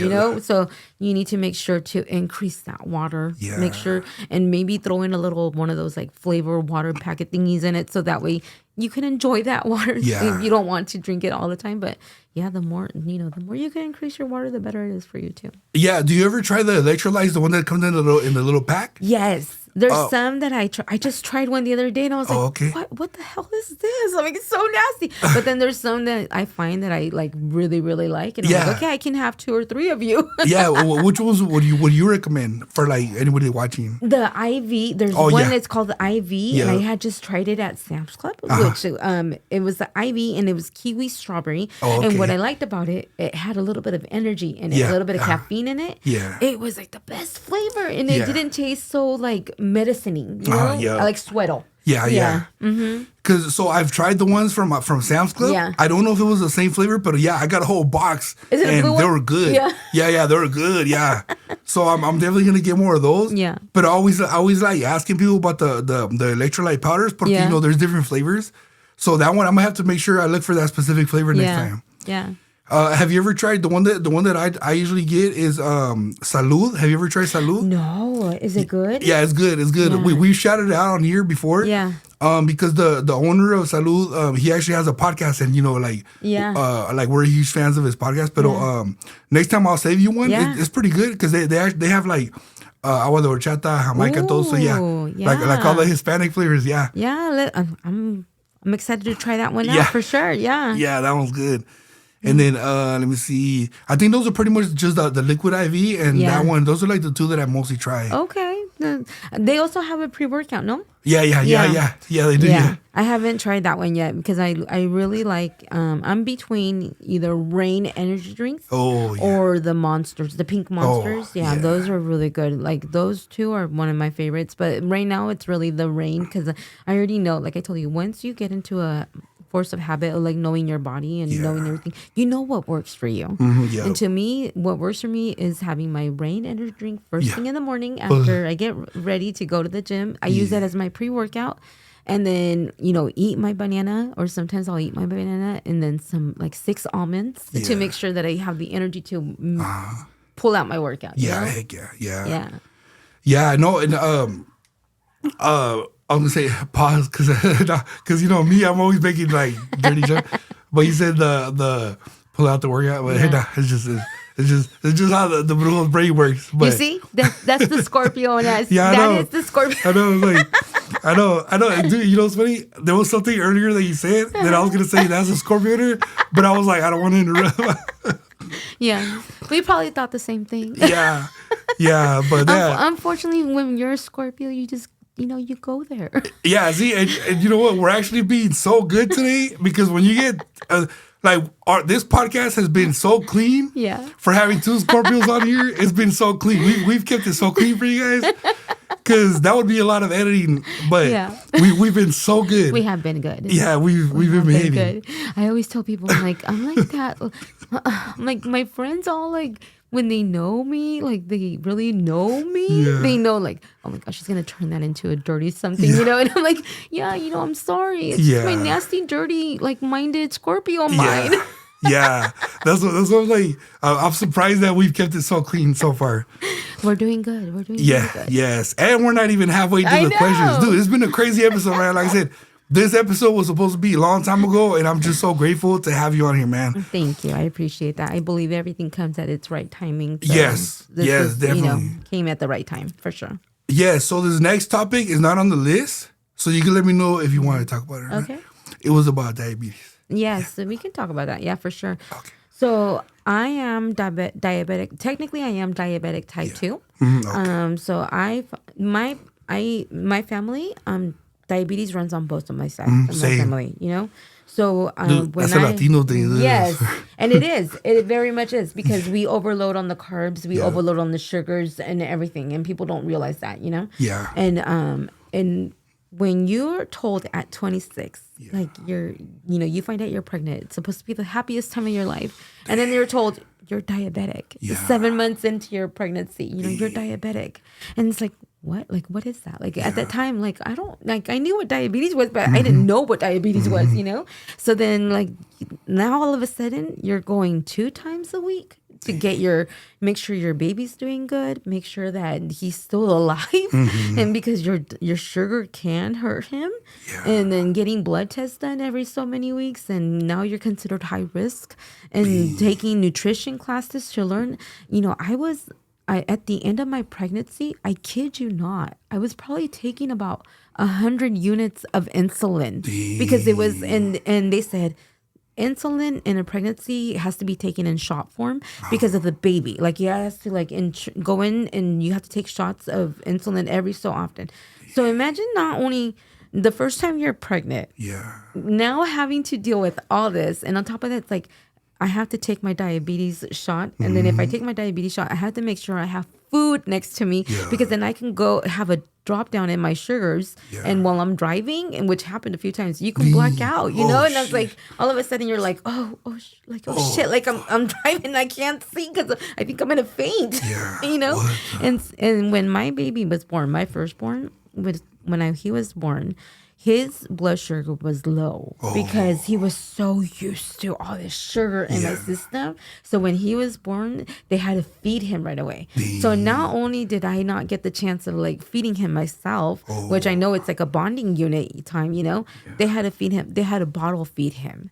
So you need to make sure to increase that water. Make sure and maybe throw in a little one of those flavor water packet thingies in it so that way you can enjoy that water Yeah. if you don't want to drink it all the time. But yeah, the more you can increase your water, the better it is for you too. Yeah. Do you ever try the electrolytes, the one that comes in the little pack? Yes. There's some that I just tried one the other day and I was like, okay. what the hell is this? I'm like, it's so nasty. But then there's some that I find that I like really, really like. And I'm like, okay, I can have 2 or 3 of you. Yeah. Which ones would you recommend for like anybody watching? The IV, there's one that's called the IV, and I had just tried it at Sam's Club, which it was the IV and it was kiwi strawberry. And what I liked about it, it had a little bit of energy in it, a little bit of caffeine in it. Yeah. It was like the best flavor, and it didn't taste so like medicine-y, you know? Like Sweeto. Yeah. Because so I've tried the ones from Sam's Club. Yeah. I don't know if it was the same flavor, but yeah, I got a whole box. Is it a blue they one? were good. Yeah. They were good. Yeah. So I'm definitely gonna get more of those. Yeah. But I always like asking people about the electrolyte powders, because you know there's different flavors. So that one I'm gonna have to make sure I look for that specific flavor next time. Yeah. Have you ever tried the one that I usually get is Salud? Have you ever tried Salud? No, is it good? Yeah, it's good. It's good. Yeah. We shouted it out on here before. Yeah. Because the owner of Salud, he actually has a podcast, and like we're huge fans of his podcast. But next time I'll save you one. Yeah. It's pretty good because they have like agua de horchata, jamaica, todo. So yeah, like all the Hispanic flavors. Yeah. Yeah, I'm excited to try that one out for sure. Yeah. Yeah, that one's good. And then let me see. I think those are pretty much just the liquid IV and that one. Those are like the 2 that I mostly try. Okay. They also have a pre-workout, no? Yeah, they do. Yeah. I haven't tried that one yet because I really like. I'm between either Rain energy drinks or the Monsters, the pink Monsters. Those are really good. Like those 2 are one of my favorites. But right now it's really the Rain because I already know. Like I told you, once you get into a force of habit of like knowing your body and knowing everything, you know what works for you. And to me, what works for me is having my Rain energy drink first thing in the morning after I get ready to go to the gym. I use that as my pre-workout, and then eat my banana, or sometimes I'll eat my banana and then some like 6 almonds to make sure that I have the energy to pull out my workout. Heck yeah. No, and I'm gonna say pause because me, I'm always making like dirty jokes. But he said the pull out the workout. But it's just how the Brujo's brain works. But you see, that's the Scorpio in us. That is the Scorpio. I know. Dude, you know what's funny? There was something earlier that you said that I was gonna say that's a Scorpio, but I was like, I don't want to interrupt. Yeah, we probably thought the same thing. Yeah, but unfortunately, when you're a Scorpio, you just you go there. Yeah, see, and you know what? We're actually being so good today because when you get this podcast has been so clean. Yeah. For having 2 Scorpios on here, it's been so clean. We've kept it so clean for you guys because that would be a lot of editing. But we've been so good. We have been good. Yeah, we've been behaving. Good. I always tell people I'm like that. I'm like my friends all like. When they know me, like they really know me, they know like, oh my gosh, she's gonna turn that into a dirty something, And I'm like, I'm sorry, it's just my nasty, dirty, like minded Scorpio mind. Yeah, that's what I'm like. I'm surprised that we've kept it so clean so far. We're doing good. Good. Yes, and we're not even halfway through the questions, dude. It's been a crazy episode, man. Like I said. This episode was supposed to be a long time ago, and I'm just so grateful to have you on here, man. Thank you. I appreciate that. I believe everything comes at its right timing. So yes, definitely. Came at the right time, for sure. Yes, so this next topic is not on the list, so you can let me know if you want to talk about it. Okay. It was about diabetes. Yes, so we can talk about that. Yeah, for sure. Okay. So I am diabetic. Technically, I am diabetic type 2. Okay. So my family, diabetes runs on both of my sides of my family, So dude, when that's a Latino thing. Yes, and it is. It very much is because we overload on the carbs, we overload on the sugars and everything, and people don't realize that, Yeah. And when you're told at 26, like you find out you're pregnant, it's supposed to be the happiest time of your life, and then you're told you're diabetic. 7 months into your pregnancy, you're diabetic, and it's like. What? Like, what is that? Like, at that time, like, I knew what diabetes was, but I didn't know what diabetes was, So then, like, now all of a sudden, you're going 2 times a week to make sure your baby's doing good, make sure that he's still alive, and because your sugar can hurt him, and then getting blood tests done every so many weeks, and now you're considered high risk, and taking nutrition classes to learn. I at the end of my pregnancy, I kid you not, I was probably taking about 100 units of insulin because it was, and they said insulin in a pregnancy has to be taken in shot form because of the baby. Like you have to go in and you have to take shots of insulin every so often. So imagine not only the first time you're pregnant, now having to deal with all this, and on top of that, it's like I have to take my diabetes shot. And then if I take my diabetes shot, I have to make sure I have food next to me because then I can go have a drop down in my sugars. And while I'm driving, and which happened a few times, you can black out, you know? And I was like, all of a sudden you're like, shit. Like I'm driving, I can't see because I think I'm going to faint, you know? And when my baby was born, my firstborn, he was born, his blood sugar was low because he was so used to all this sugar in his system. So when he was born, they had to feed him right away. So not only did I not get the chance of like feeding him myself, which I know it's like a bonding unit time, you know, they had to feed him. They had to bottle feed him.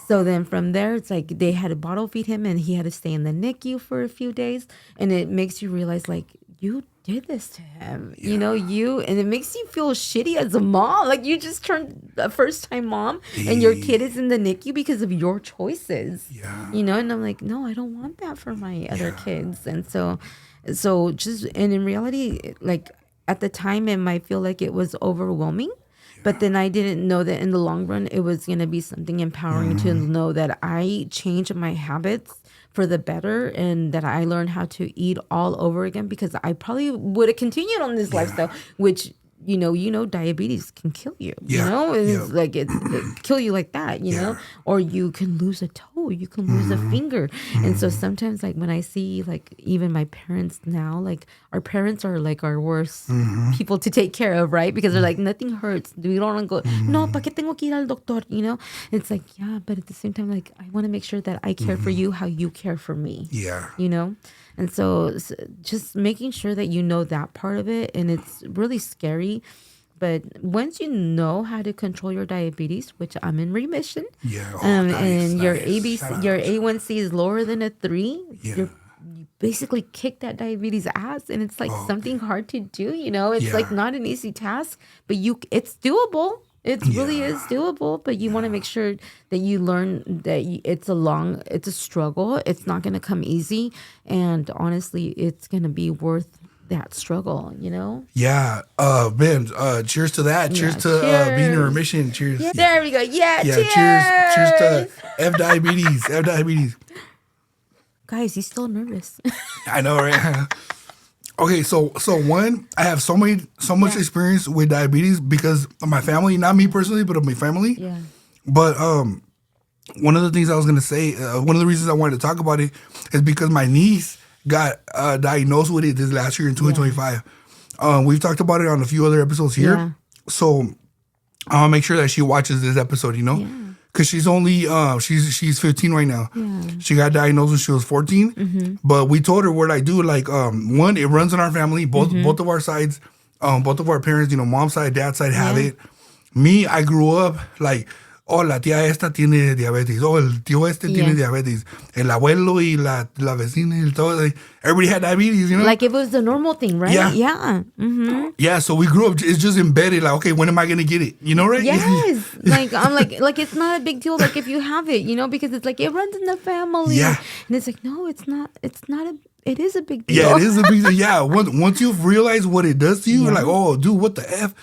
So then from there, it's like they had to bottle feed him and he had to stay in the NICU for a few days. And it makes you realize like, you did this to him, you know, and it makes you feel shitty as a mom. Like you just turned a first time mom and your kid is in the NICU because of your choices, you know? And I'm like, no, I don't want that for my other kids. And so and in reality, like at the time, it might feel like it was overwhelming. But then I didn't know that in the long run, it was going to be something empowering to know that I changed my habits for the better and that I learned how to eat all over again because I probably would have continued on this lifestyle, which, you know, diabetes can kill you, you know, it's like it kill you like that, you know, or you can lose a toe, you can lose a finger. And so sometimes like when I see like even my parents now, like our parents are like our worst people to take care of, right? Because they're like, nothing hurts. We don't want to go, no, ¿pa qué tengo que ir al doctor? You know, it's like, yeah, but at the same time, like I want to make sure that I care for you how you care for me. You know? And so just making sure that you know that part of it, and it's really scary. But once you know how to control your diabetes, which I'm in remission, and your A1C is lower than a 3, you basically kick that diabetes ass, and it's like something hard to do. You know, it's like not an easy task, but it's doable. It really is doable, but you want to make sure that you learn that it's a struggle. It's not going to come easy. And honestly, it's going to be worth that struggle, you know? Yeah. Man, cheers to that. Cheers to being in remission. Cheers. Yeah. There we go. Yeah. Cheers. Cheers to F diabetes. Guys, he's still nervous. I know, right? Okay, so one, I have so much experience with diabetes because of my family, not me personally, but of my family. Yeah. But one of the things I was gonna say, one of the reasons I wanted to talk about it is because my niece got diagnosed with it this last year in 2025. We've talked about it on a few other episodes here, so I'll make sure that she watches this episode. You know. Yeah. Cause she's only she's 15 right now. Yeah. She got diagnosed when she was 14. But we told her we're like, dude, like one, it runs in our family, both of our sides, both of our parents, you know, mom's side, dad's side have it. Me, I grew up like, oh, la tía esta tiene diabetes. Oh, el tío este tiene diabetes. El abuelo y la vecina y todo. Like, everybody had diabetes, you know? Like it was the normal thing, right? Yeah. Yeah, so we grew up, it's just embedded. Like, okay, when am I going to get it? You know, right? Yes. Like, I'm like, it's not a big deal. Like if you have it, you know, because it's like, it runs in the family. Yeah. And it's like, no, it is a big deal. Yeah, it is a big deal. Yeah. Once you've realized what it does to you, you're like, oh, dude, what the F?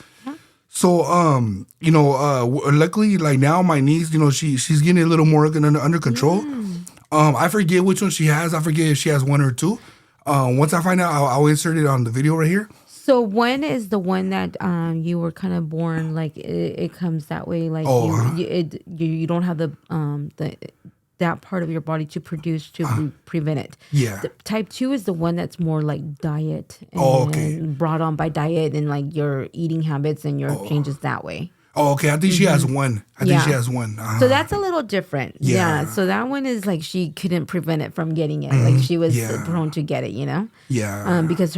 So, you know, luckily, like now my niece, you know, she's getting a little more under control. I forget which one she has. I forget if she has 1 or 2. Once I find out, I'll insert it on the video right here. So when is the one that you were kind of born, like it comes that way? Like you don't have the that part of your body to produce to prevent it. Yeah. Type 2 is the one that's more like diet and brought on by diet and like your eating habits and your changes that way. Oh, okay. I think she has one. I think she has one. So that's a little different. Yeah. So that one is like she couldn't prevent it from getting it. Like she was prone to get it, you know? Yeah. Because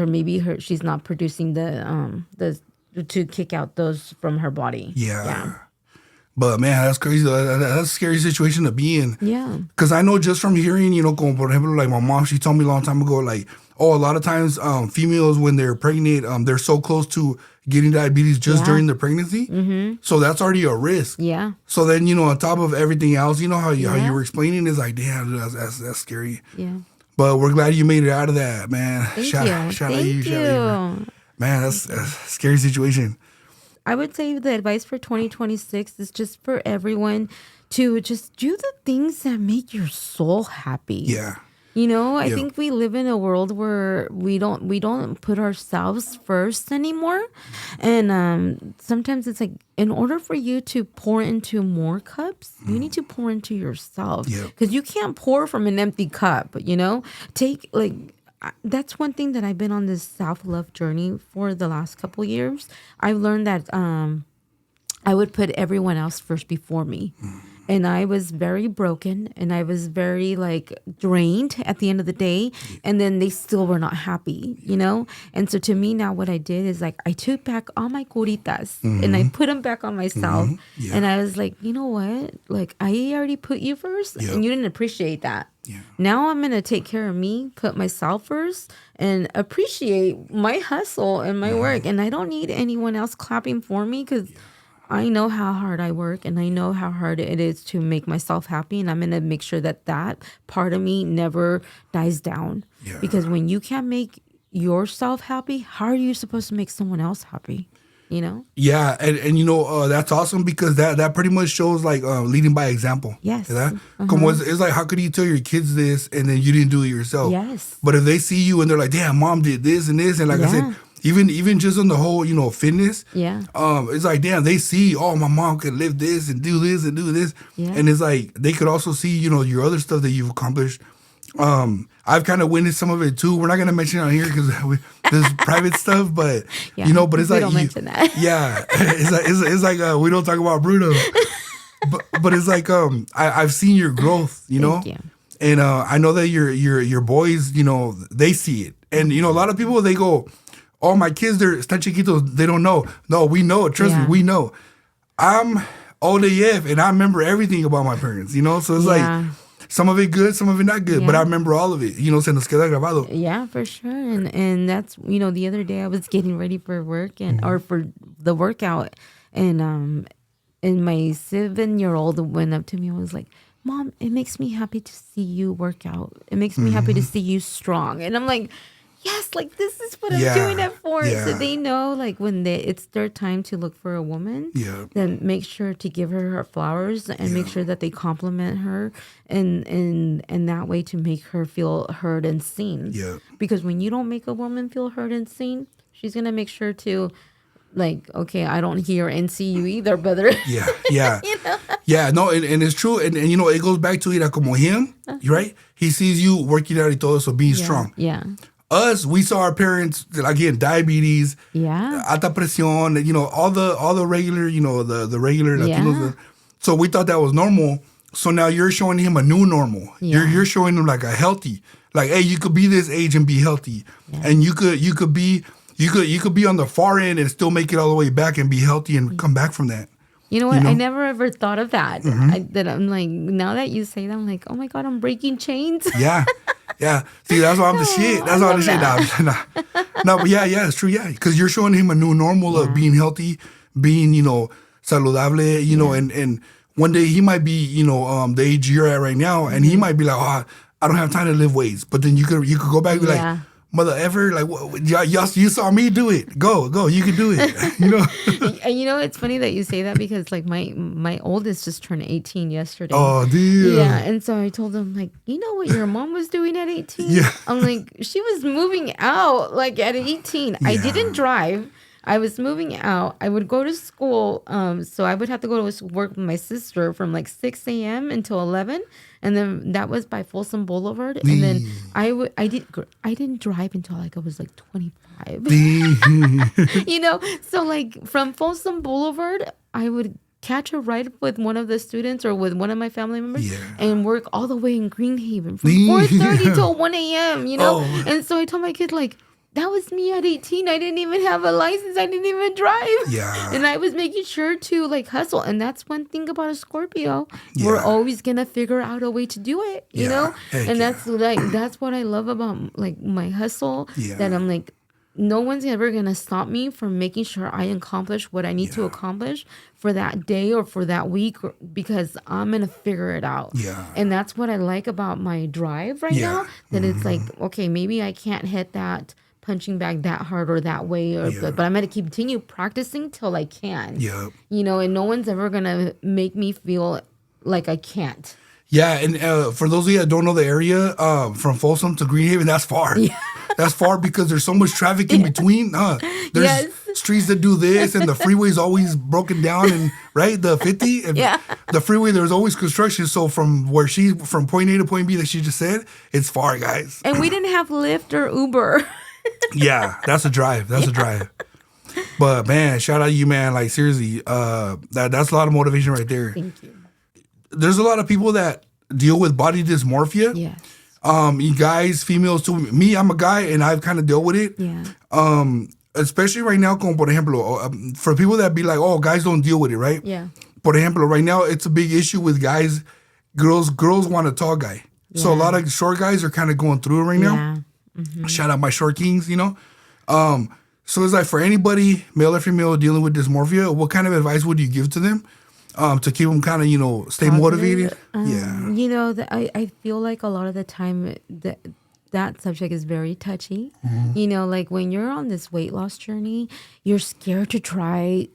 she's not producing the to kick out those from her body. Yeah. But man, that's crazy. That's a scary situation to be in. Yeah. Because I know just from hearing, you know, como por ejemplo, like my mom, she told me a long time ago, like, a lot of times females, when they're pregnant, they're so close to getting diabetes just during the pregnancy. Mm-hmm. So that's already a risk. Yeah. So then, you know, on top of everything else, you know, how you were explaining is like, damn, that's scary. Yeah. But we're glad you made it out of that, man. Shout out you. Thank you. Man, that's a scary situation. I would say the advice for 2026 is just for everyone to just do the things that make your soul happy. Yeah. You know, I think we live in a world where we don't put ourselves first anymore. And sometimes it's like, in order for you to pour into more cups, you need to pour into yourself. Because you can't pour from an empty cup, you know? That's one thing that I've been on this self-love journey for the last couple years. I've learned that I would put everyone else first before me. And I was very broken and I was very drained at the end of the day. And then they still were not happy, you know? And so to me now what I did is I took back all my curitas and I put them back on myself. And I was like, you know what? I already put you first and you didn't appreciate that. Now I'm going to take care of me, put myself first, and appreciate my hustle and my work. And I don't need anyone else clapping for me because I know how hard I work and I know how hard it is to make myself happy. And I'm going to make sure that part of me never dies down. Because when you can't make yourself happy, how are you supposed to make someone else happy? You know? Yeah, and you know, that's awesome because that pretty much shows leading by example. Yes. It's like, how could you tell your kids this and then you didn't do it yourself? Yes. But if they see you and they're like, damn, mom did this and this, and like I said, even just on the whole, you know, fitness, it's like, damn, they see, oh, my mom could lift this and do this and do this. And it's like, they could also see, you know, your other stuff that you've accomplished. I've kind of witnessed some of it too. We're not gonna mention it on here because there's private stuff, but you know, but it's like don't mention that. Yeah, it's like we don't talk about Brujo, but it's like I've seen your growth, you know, and I know that your boys, you know, they see it, and you know, a lot of people they go, oh, my kids, they're están chiquitos, they don't know. No, we know. Trust me, we know. I'm old AF, and I remember everything about my parents, you know, so it's like. Some of it good, some of it not good, but I remember all of it. You know, se nos queda grabado. Yeah, for sure. And that's, you know, the other day I was getting ready for work or for the workout, and my 7-year-old went up to me and was like, Mom, it makes me happy to see you work out. It makes me happy to see you strong. And I'm like, yes, this is what I'm doing it for. So they know, when it's their time to look for a woman, then make sure to give her flowers and make sure that they compliment her and that way to make her feel heard and seen. Because when you don't make a woman feel heard and seen, she's going to make sure to, okay, I don't hear and see you either, brother. You know? Yeah, no, and it's true. And you know, it goes back to it, como him, right? He sees you working out y todo, so being strong. Yeah. Us, we saw our parents, again, diabetes, alta presión, you know, all the regular, you know, the regular Latinos. So we thought that was normal. So now you're showing him a new normal. You're showing him a healthy, hey, you could be this age and be healthy, and you could be on the far end and still make it all the way back and be healthy and come back from that. You know what? I never ever thought of that. I'm like, now that you say that, I'm like, oh my God, I'm breaking chains. Yeah. See, that's why I'm the shit. That's why I'm the shit. No, but yeah, it's true. Yeah, because you're showing him a new normal of being healthy, being, you know, saludable, you know, and one day he might be, you know, the age you're at right now, and he might be like, oh, I don't have time to lift weights. But then you could go back and be like, mother ever, you saw me do it. Go, you can do it. You know. And you know, it's funny that you say that because my oldest just turned 18 yesterday. Oh, dear. Yeah, and so I told him you know what your mom was doing at 18? Yeah. I'm like, she was moving out at 18. I didn't drive. I was moving out. I would go to school. So I would have to go to work with my sister from like 6 a.m. until 11. And then that was by Folsom Boulevard. And then I didn't drive until like I was like 25. You know, so like from Folsom Boulevard, I would catch a ride with one of the students or with one of my family members and work all the way in Greenhaven from 4:30 till 1 a.m., you know? Oh. And so I told my kid, like, that was me at 18. I didn't even have a license. I didn't even drive. Yeah. And I was making sure to like hustle. And that's one thing about a Scorpio. Yeah. We're always going to figure out a way to do it, you know? And that's what I love about like my hustle. Yeah. That I'm like, no one's ever going to stop me from making sure I accomplish what I need to accomplish for that day or for that week because I'm going to figure it out. Yeah. And that's what I like about my drive right now. That it's like, okay, maybe I can't hit that punching bag that hard or that way, but I'm going to continue practicing till I can. Yeah. You know, and no one's ever going to make me feel like I can't. Yeah, and for those of you that don't know the area, from Folsom to Greenhaven, that's far. Yeah. That's far because there's so much traffic in between. There's streets that do this, and the freeway's always broken down, and right, the 50, and the freeway, there's always construction. So from point A to point B, like she just said, it's far, guys. And we didn't have Lyft or Uber. Yeah, that's a drive. That's a drive. But man, shout out to you, man. Like seriously, that's a lot of motivation right there. Thank you. There's a lot of people that deal with body dysmorphia. Yeah. You guys, females too. Me, I'm a guy, and I've kind of dealt with it. Yeah. Especially right now, como por ejemplo, for people that be like, oh, guys don't deal with it, right? Yeah. Por ejemplo, right now, it's a big issue with guys. Girls want a tall guy. Yeah. So a lot of short guys are kind of going through it right now. Yeah. Mm-hmm. Shout out my short kings, you know? So it's like for anybody, male or female, dealing with dysmorphia, what kind of advice would you give to them? To keep them kind of, you know, stay motivated. Yeah. You know, I feel like a lot of the time that subject is very touchy. Mm-hmm. You know, like when you're on this weight loss journey, you're scared to try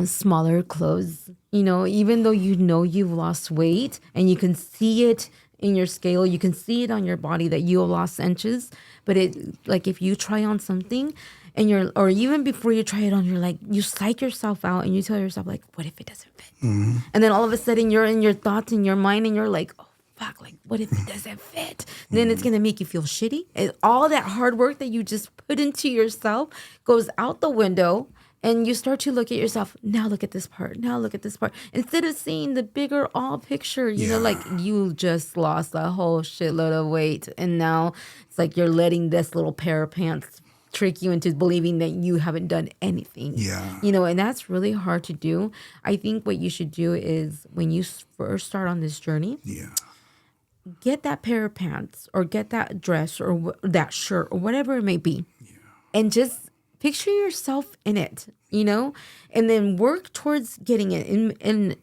smaller clothes. You know, even though you know you've lost weight and you can see it in your scale, you can see it on your body that you have lost inches. But it, like if you try on something and or even before you try it on, you're like, you psych yourself out and you tell yourself like, what if it doesn't fit? Mm-hmm. And then all of a sudden you're in your thoughts in your mind and you're like, oh fuck, like what if it doesn't fit? Mm-hmm. Then it's going to make you feel shitty. And all that hard work that you just put into yourself goes out the window. And you start to look at yourself, now look at this part, now look at this part. Instead of seeing the bigger all picture, you know, like you just lost a whole shitload of weight. And now it's like you're letting this little pair of pants trick you into believing that you haven't done anything. Yeah. You know, and that's really hard to do. I think what you should do is when you first start on this journey, get that pair of pants or get that dress or that shirt or whatever it may be. Yeah. And just picture yourself in it, you know, and then work towards getting it. And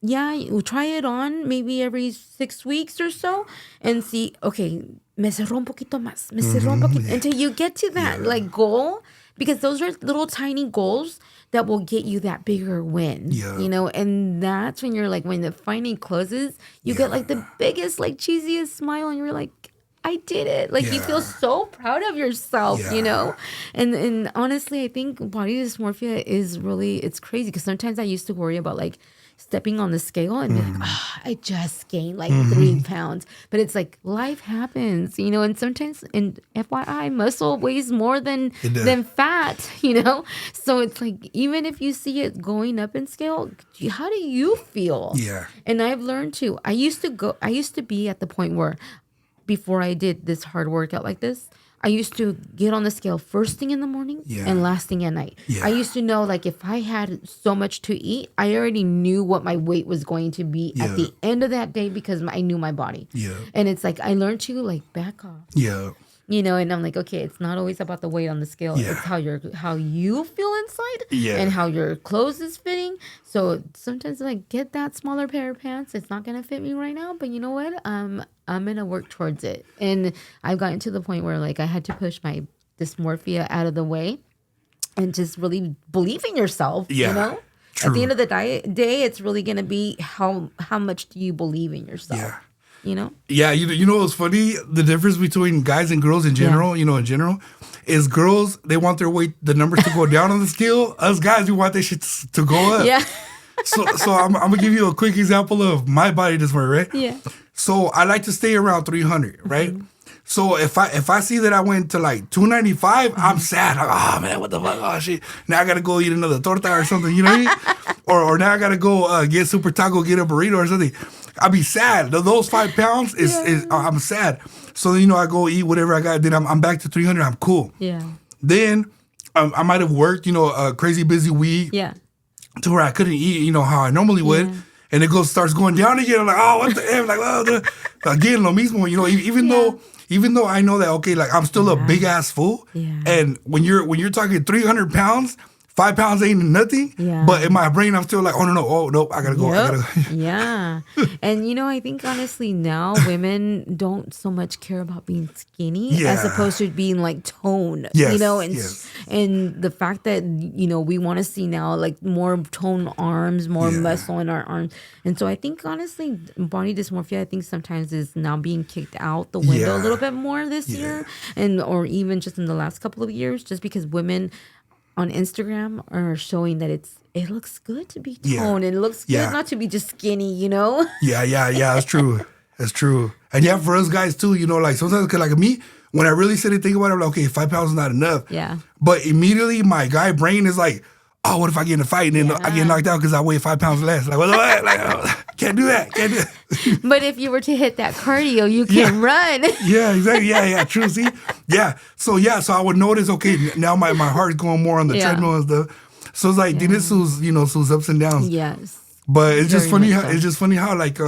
you try it on maybe every 6 weeks or so and see, okay, me cerró un poquito más, me cerró un poquito, until you get to that like goal, because those are little tiny goals that will get you that bigger win, you know, and that's when you're like, when the finding closes, you get like the biggest, like cheesiest smile and you're like, I did it. Like you feel so proud of yourself, you know? And honestly, I think body dysmorphia is really, it's crazy because sometimes I used to worry about like stepping on the scale and be like, oh, I just gained like 3 pounds. But it's like life happens, you know, and sometimes, and FYI, muscle weighs more than fat, you know? So it's like, even if you see it going up in scale, how do you feel? Yeah. And I've learned to, I used to be at the point where before I did this hard workout like this, I used to get on the scale first thing in the morning and last thing at night. Yeah. I used to know, like, if I had so much to eat, I already knew what my weight was going to be at the end of that day because I knew my body. Yeah. And it's like, I learned to, like, back off. Yeah. You know, and I'm like, okay, it's not always about the weight on the scale. Yeah. It's how you feel inside and how your clothes is fitting. So sometimes, like, get that smaller pair of pants. It's not going to fit me right now, but you know what? I'm going to work towards it. And I've gotten to the point where, like, I had to push my dysmorphia out of the way and just really believe in yourself, you know? True. At the end of the day, it's really going to be how much do you believe in yourself? Yeah. Yeah, you know what's funny? The difference between guys and girls in general, is girls, they want their weight, the numbers to go down on the scale. Us guys, we want that shit to go up. Yeah. So I'm gonna give you a quick example of my body dysmorphia, right? Yeah. So I like to stay around 300, right? Mm-hmm. So if I see that I went to like 295, I'm sad. Like, oh man, what the fuck? Oh shit. Now I gotta go eat another torta or something, you know what I mean? or now I gotta go get Super Taco, get a burrito or something. I'll be sad. Those 5 pounds is I'm sad. So I go eat whatever I got. Then I'm back to 300. I'm cool. Yeah. Then I might have worked, a crazy busy week. Yeah. To where I couldn't eat, how I normally would. And it starts going down again. I'm like, oh, what the F? Like, oh, again, lo mismo. Even though I know that, okay, like I'm still a big ass fool. Yeah. And when you're talking 300 pounds, 5 pounds ain't nothing. Yeah. But in my brain, I'm still like, oh, no. Oh, nope. I got to go. Yep. I got to go. Yeah. And, I think honestly now women don't so much care about being skinny as opposed to being like toned, Yes, and the fact that, we want to see now like more toned arms, more muscle in our arms. And so I think honestly, body dysmorphia, I think sometimes is now being kicked out the window a little bit more this year or even just in the last couple of years, just because women on Instagram are showing that it looks good to be toned and it looks good not to be just skinny, Yeah, that's true. That's true. And for us guys too, like sometimes like me, when I really sit and think about it, I'm like, okay, 5 pounds is not enough. Yeah. But immediately my guy brain is like, oh, what if I get in a fight and then I get knocked out because I weigh 5 pounds less? Like, what? Like, can't do that. But if you were to hit that cardio, you can run. Yeah, exactly. Yeah, true. See? Yeah. So I would notice, okay, now my heart's going more on the treadmill and stuff. So it's like, then it's Sue's ups and downs. Yes. But it's just funny how like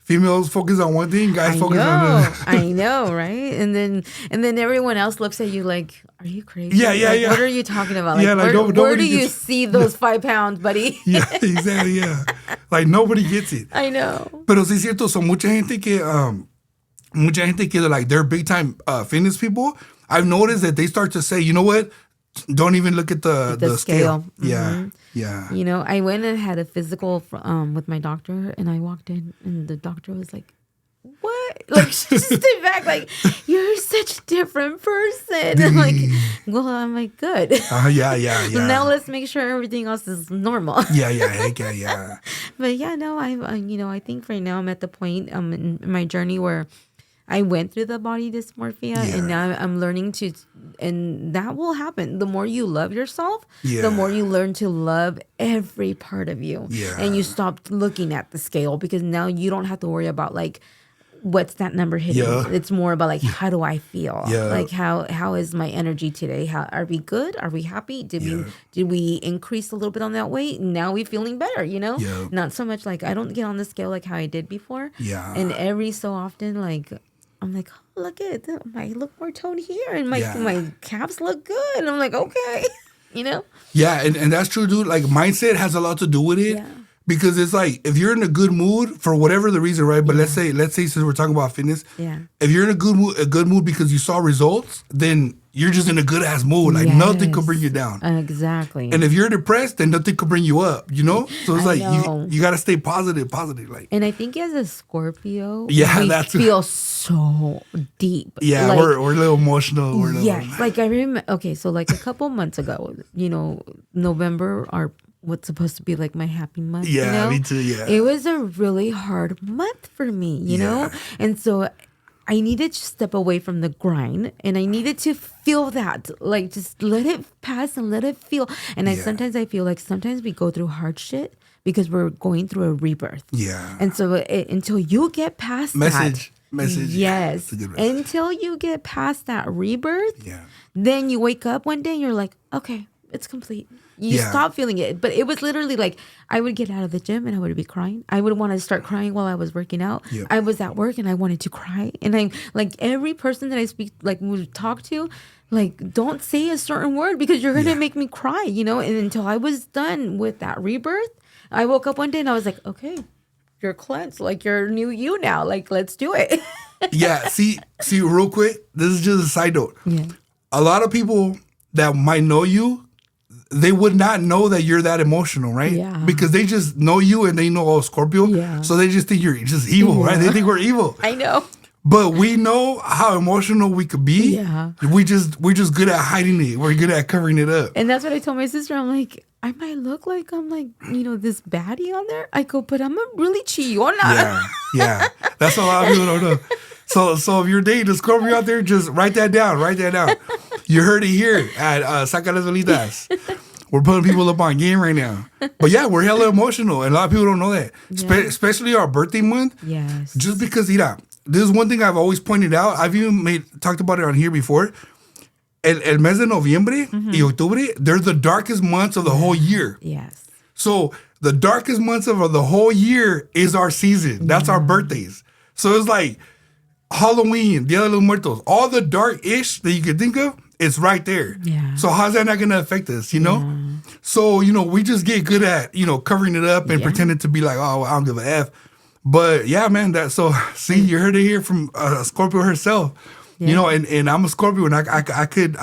females focus on one thing, guys focus on another. I know, right? And then everyone else looks at you like, are you crazy? Yeah. What are you talking about? Like, where do you see those 5 pounds, buddy? Yeah, exactly, yeah. Like, nobody gets it. I know. Pero sí es cierto, so mucha gente que like, they're big time fitness people, I've noticed that they start to say, you know what? Don't even look at the scale. Mm-hmm. Yeah. I went and had a physical with my doctor, and I walked in, and the doctor was like, what? Like, she just stood back, like, you're such a different person. I'm like, good. Yeah. Now let's make sure everything else is normal. Yeah. But I think right now I'm at the point in my journey where I went through the body dysmorphia and now I'm learning and that will happen. The more you love yourself, the more you learn to love every part of you. Yeah. And you stop looking at the scale because now you don't have to worry about like, what's that number hitting? Yeah. It's more about like, how do I feel? Yeah. Like how is my energy today? Are we good? Are we happy? Did we increase a little bit on that weight? Now we feeling better, Yeah. Not so much like I don't get on the scale like how I did before. Yeah. And every so often like I'm like, oh, look at it. I look more toned here and my calves look good. And I'm like, okay. Yeah, and that's true, dude. Like mindset has a lot to do with it. Yeah. Because it's like if you're in a good mood for whatever the reason, right? But let's say since we're talking about fitness, if you're in a good mood because you saw results, then you're just in a good ass mood. Like nothing could bring you down. Exactly. And if you're depressed, then nothing could bring you up. So it's like you got to stay positive. Like. And I think as a Scorpio, we feel so deep. Yeah, like, we're a little emotional. Like I remember. Okay, so like a couple months ago, November what's supposed to be like my happy month. Yeah, me too. Yeah, it was a really hard month for me. You know, and so I needed to step away from the grind, and I needed to feel that, like just let it pass and let it feel. And sometimes I feel like sometimes we go through hard shit because we're going through a rebirth. Yeah, and so until you get past message. Yes. Until you get past that rebirth, then you wake up one day and you're like, okay, it's complete. You stop feeling it. But it was literally like I would get out of the gym and I would be crying. I would want to start crying while I was working out. Yep. I was at work and I wanted to cry. And I like every person that I would talk to, like, don't say a certain word because you're going to make me cry, And until I was done with that rebirth, I woke up one day and I was like, okay, you're cleansed. Like, you're new you now. Like, let's do it. See, real quick, this is just a side note. Yeah. A lot of people that might know you, they would not know that you're that emotional, right? Yeah. Because they just know you and they know, Scorpio. Yeah. So they just think you're just evil, right? They think we're evil. I know. But we know how emotional we could be. Yeah. We're just good at hiding it. We're good at covering it up. And that's what I told my sister. I'm like, I might look like I'm like, this baddie on there. I go, but I'm a really chillona. Yeah. That's a lot of people don't know. So if you're dating a Scorpio out there, just write that down. You heard it here at Saca las Velitas. We're putting people up on game right now. But yeah, we're hella emotional. And a lot of people don't know that. Especially our birthday month. Yes. Just because, this is one thing I've always pointed out. I've even talked about it on here before. El mes de noviembre y octubre, they're the darkest months of the whole year. Yes. So the darkest months of the whole year is our season. That's our birthdays. So it's like Halloween, Dia de los Muertos, all the dark-ish that you could think of, it's right there. Yeah. So how's that not going to affect us, So, we just get good at, covering it up and pretending to be like, oh, I don't give a F. But yeah, man, see, you heard it here from Scorpio herself. Yeah. And I'm a Scorpio, and I could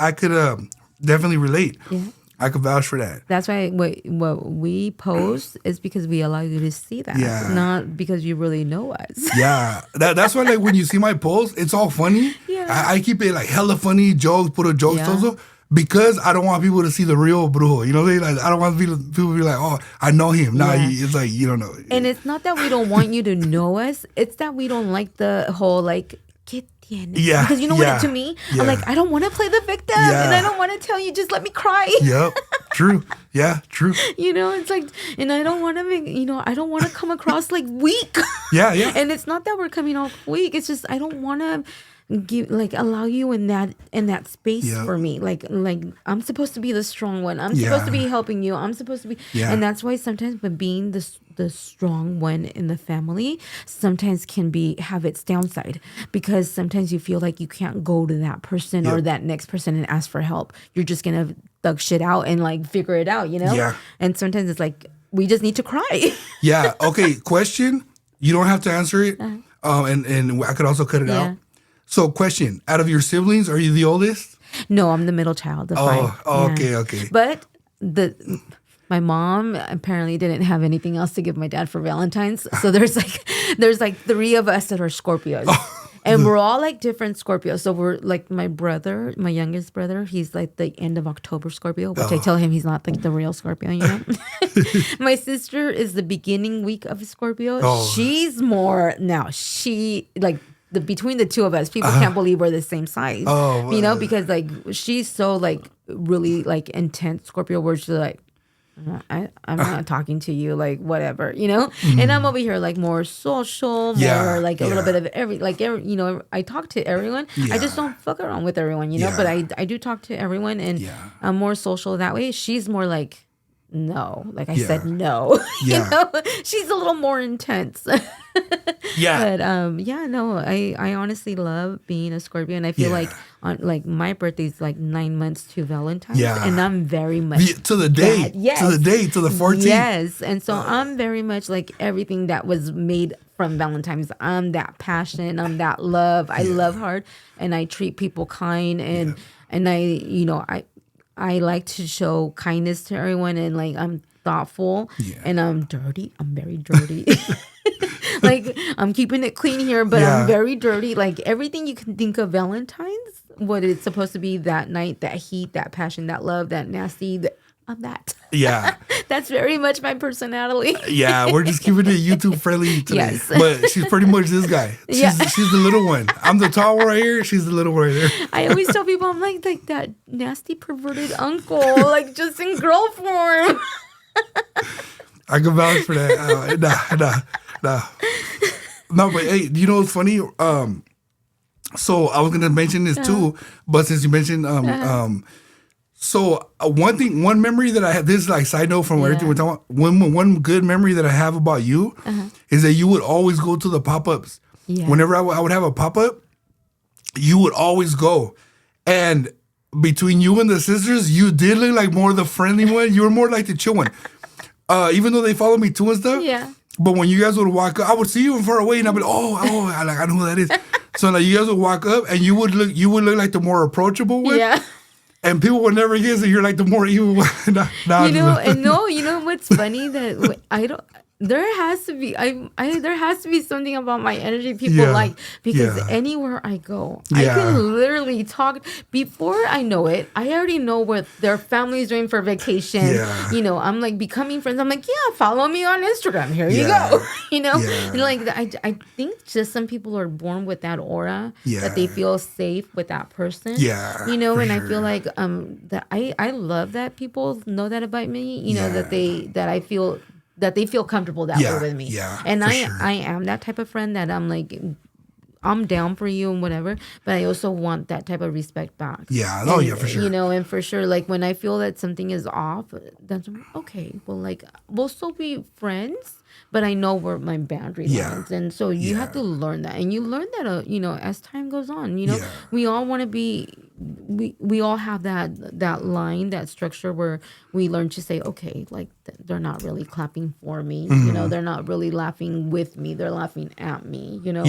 definitely relate. Yeah. I could vouch for that. That's why what we post is because we allow you to see that. Yeah. Not because you really know us. Yeah. That's why, like, when you see my posts, it's all funny. Yeah. I keep it, like, hella funny, jokes, put a jokes Yeah. also, because I don't want people to see the real Brujo. Like, I don't want people to be like, oh, I know him. Nah, Yeah. it's like, you don't know. And it's not that we don't want you to know us. It's that we don't like the whole, like, ¿qué tienes? Yeah, Because you know yeah, what, to me, yeah. I'm like, I don't want to play the victim. Yeah. And I don't want to tell you, just let me cry. Yep. True. Yeah, true. It's like, and I don't want to make, I don't want to come across like weak. Yeah, yeah. And it's not that we're coming off weak. It's just, I don't want to allow you in that space Yeah. for me. Like I'm supposed to be the strong one. I'm supposed to be helping you. I'm supposed to be, and that's why sometimes when being the strong one in the family sometimes can have its downside, because sometimes you feel like you can't go to that person or that next person and ask for help. You're just gonna thug shit out and like figure it out, Yeah. And sometimes it's like we just need to cry. Yeah. Okay. Question. You don't have to answer it. And I could also cut it out. So, question: out of your siblings, are you the oldest? No, I'm the middle child. The five. Okay. But my mom apparently didn't have anything else to give my dad for Valentine's. So there's like three of us that are Scorpios. And we're all like different Scorpios. So we're like my youngest brother, he's like the end of October Scorpio, which I tell him he's not like the real Scorpio, My sister is the beginning week of Scorpio. She's more, now she like, between the two of us, people can't believe we're the same size. Because like she's so like really like intense Scorpio, where she's like, I'm not talking to you, like whatever, And I'm over here like more social, more like a little bit of every, I talk to everyone. I just don't fuck around with everyone, But I do talk to everyone, and I'm more social that way. She's more like, no, like I said, no. She's a little more intense. Yeah. But I honestly love being a Scorpio, and I feel like on my birthday's like 9 months to Valentine's, and I'm very much to the day, that. Yes. to the day, to the 14th. Yes, and so I'm very much like everything that was made from Valentine's. I'm that passion, I'm that love. I love hard, and I treat people kind, and I like to show kindness to everyone, and like I'm thoughtful, and I'm dirty. I'm very dirty. Like I'm keeping it clean here, but I'm very dirty. Like everything you can think of Valentine's, what it's supposed to be that night, that heat, that passion, that love, that nasty. I'm that. Yeah. That's very much my personality. Yeah, we're just keeping it YouTube friendly today. Yes. But she's pretty much this guy. She's the little one. I'm the tall one right here. She's the little one right there. I always tell people I'm like that nasty perverted uncle, like just in girl form. I can vouch for that. Nah. No, but hey, you know what's funny? So I was gonna mention this too, but since you mentioned so one memory that I have, this is like side note from everything we're talking about. One good memory that I have about you is that you would always go to the pop-ups. Yeah. Whenever I would have a pop-up, you would always go. And between you and the sisters, you did look like more the friendly one. You were more like the chill one. Even though they follow me too and stuff. Yeah. But when you guys would walk up, I would see you from far away, and I'd be like, I know who that is. So like you guys would walk up, and you would look like the more approachable one. Yeah. And people will never guess that you're like the more evil one. You know what's funny that I don't. There has to be there has to be something about my energy people like, because anywhere I go, I can literally talk before I know it. I already know what their family's doing for vacation. You know, I'm like becoming friends. I'm like, yeah, follow me on Instagram. Here you go. You know, and like I think just some people are born with that aura that they feel safe with that person. You know, and I feel like that I love that people know that about me. You know, that they feel comfortable that way with me. And I am that type of friend that I'm like, I'm down for you and whatever, but I also want that type of respect back. For sure. You know, and for sure, like when I feel that something is off, that's okay. Well, like we'll still be friends, but I know where my boundary lines. And so you have to learn that. And you learn that, you know, as time goes on. You know, we all want to be, we all have that line, that structure where we learn to say, okay, like they're not really clapping for me. You know, they're not really laughing with me. They're laughing at me, you know.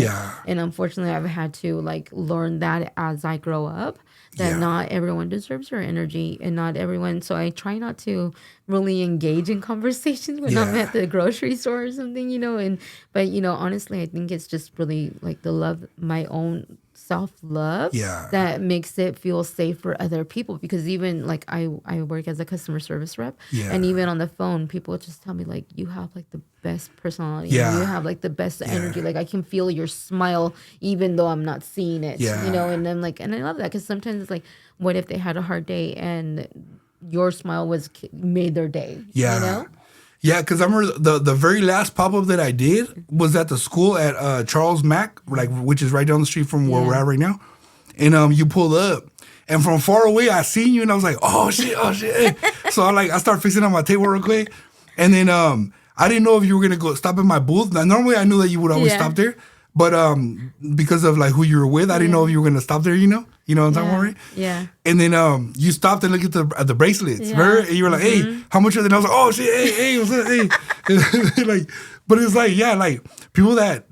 And unfortunately, I've had to like learn that as I grow up, that not everyone deserves your energy and not everyone. So I try not to really engage in conversations when I'm at the grocery store or something, you know. But you know, honestly, I think it's just really like the love, my own self-love that makes it feel safe for other people. Because even like I work as a customer service rep, and even on the phone, people just tell me like, you have like the best personality, you have like the best energy, like I can feel your smile even though I'm not seeing it, you know. And then like, and I love that, because sometimes it's like, what if they had a hard day and your smile made their day, you know? Yeah, because I remember the very last pop-up that I did was at the school at Charles Mack, like, which is right down the street from where we're at right now. And you pulled up, and from far away, I seen you, and I was like, oh, shit. So I start fixing up my table real quick. And then I didn't know if you were going to go stop at my booth. Now, normally, I knew that you would always stop there. But because of like who you were with, I didn't know if you were going to stop there, you know? You know what I'm talking about, right? Yeah. And then you stopped and looked at the bracelets, right? And you were like, hey, how much are they? And I was like, oh, shit, hey, what's up, hey? Like, but it's like, like, people that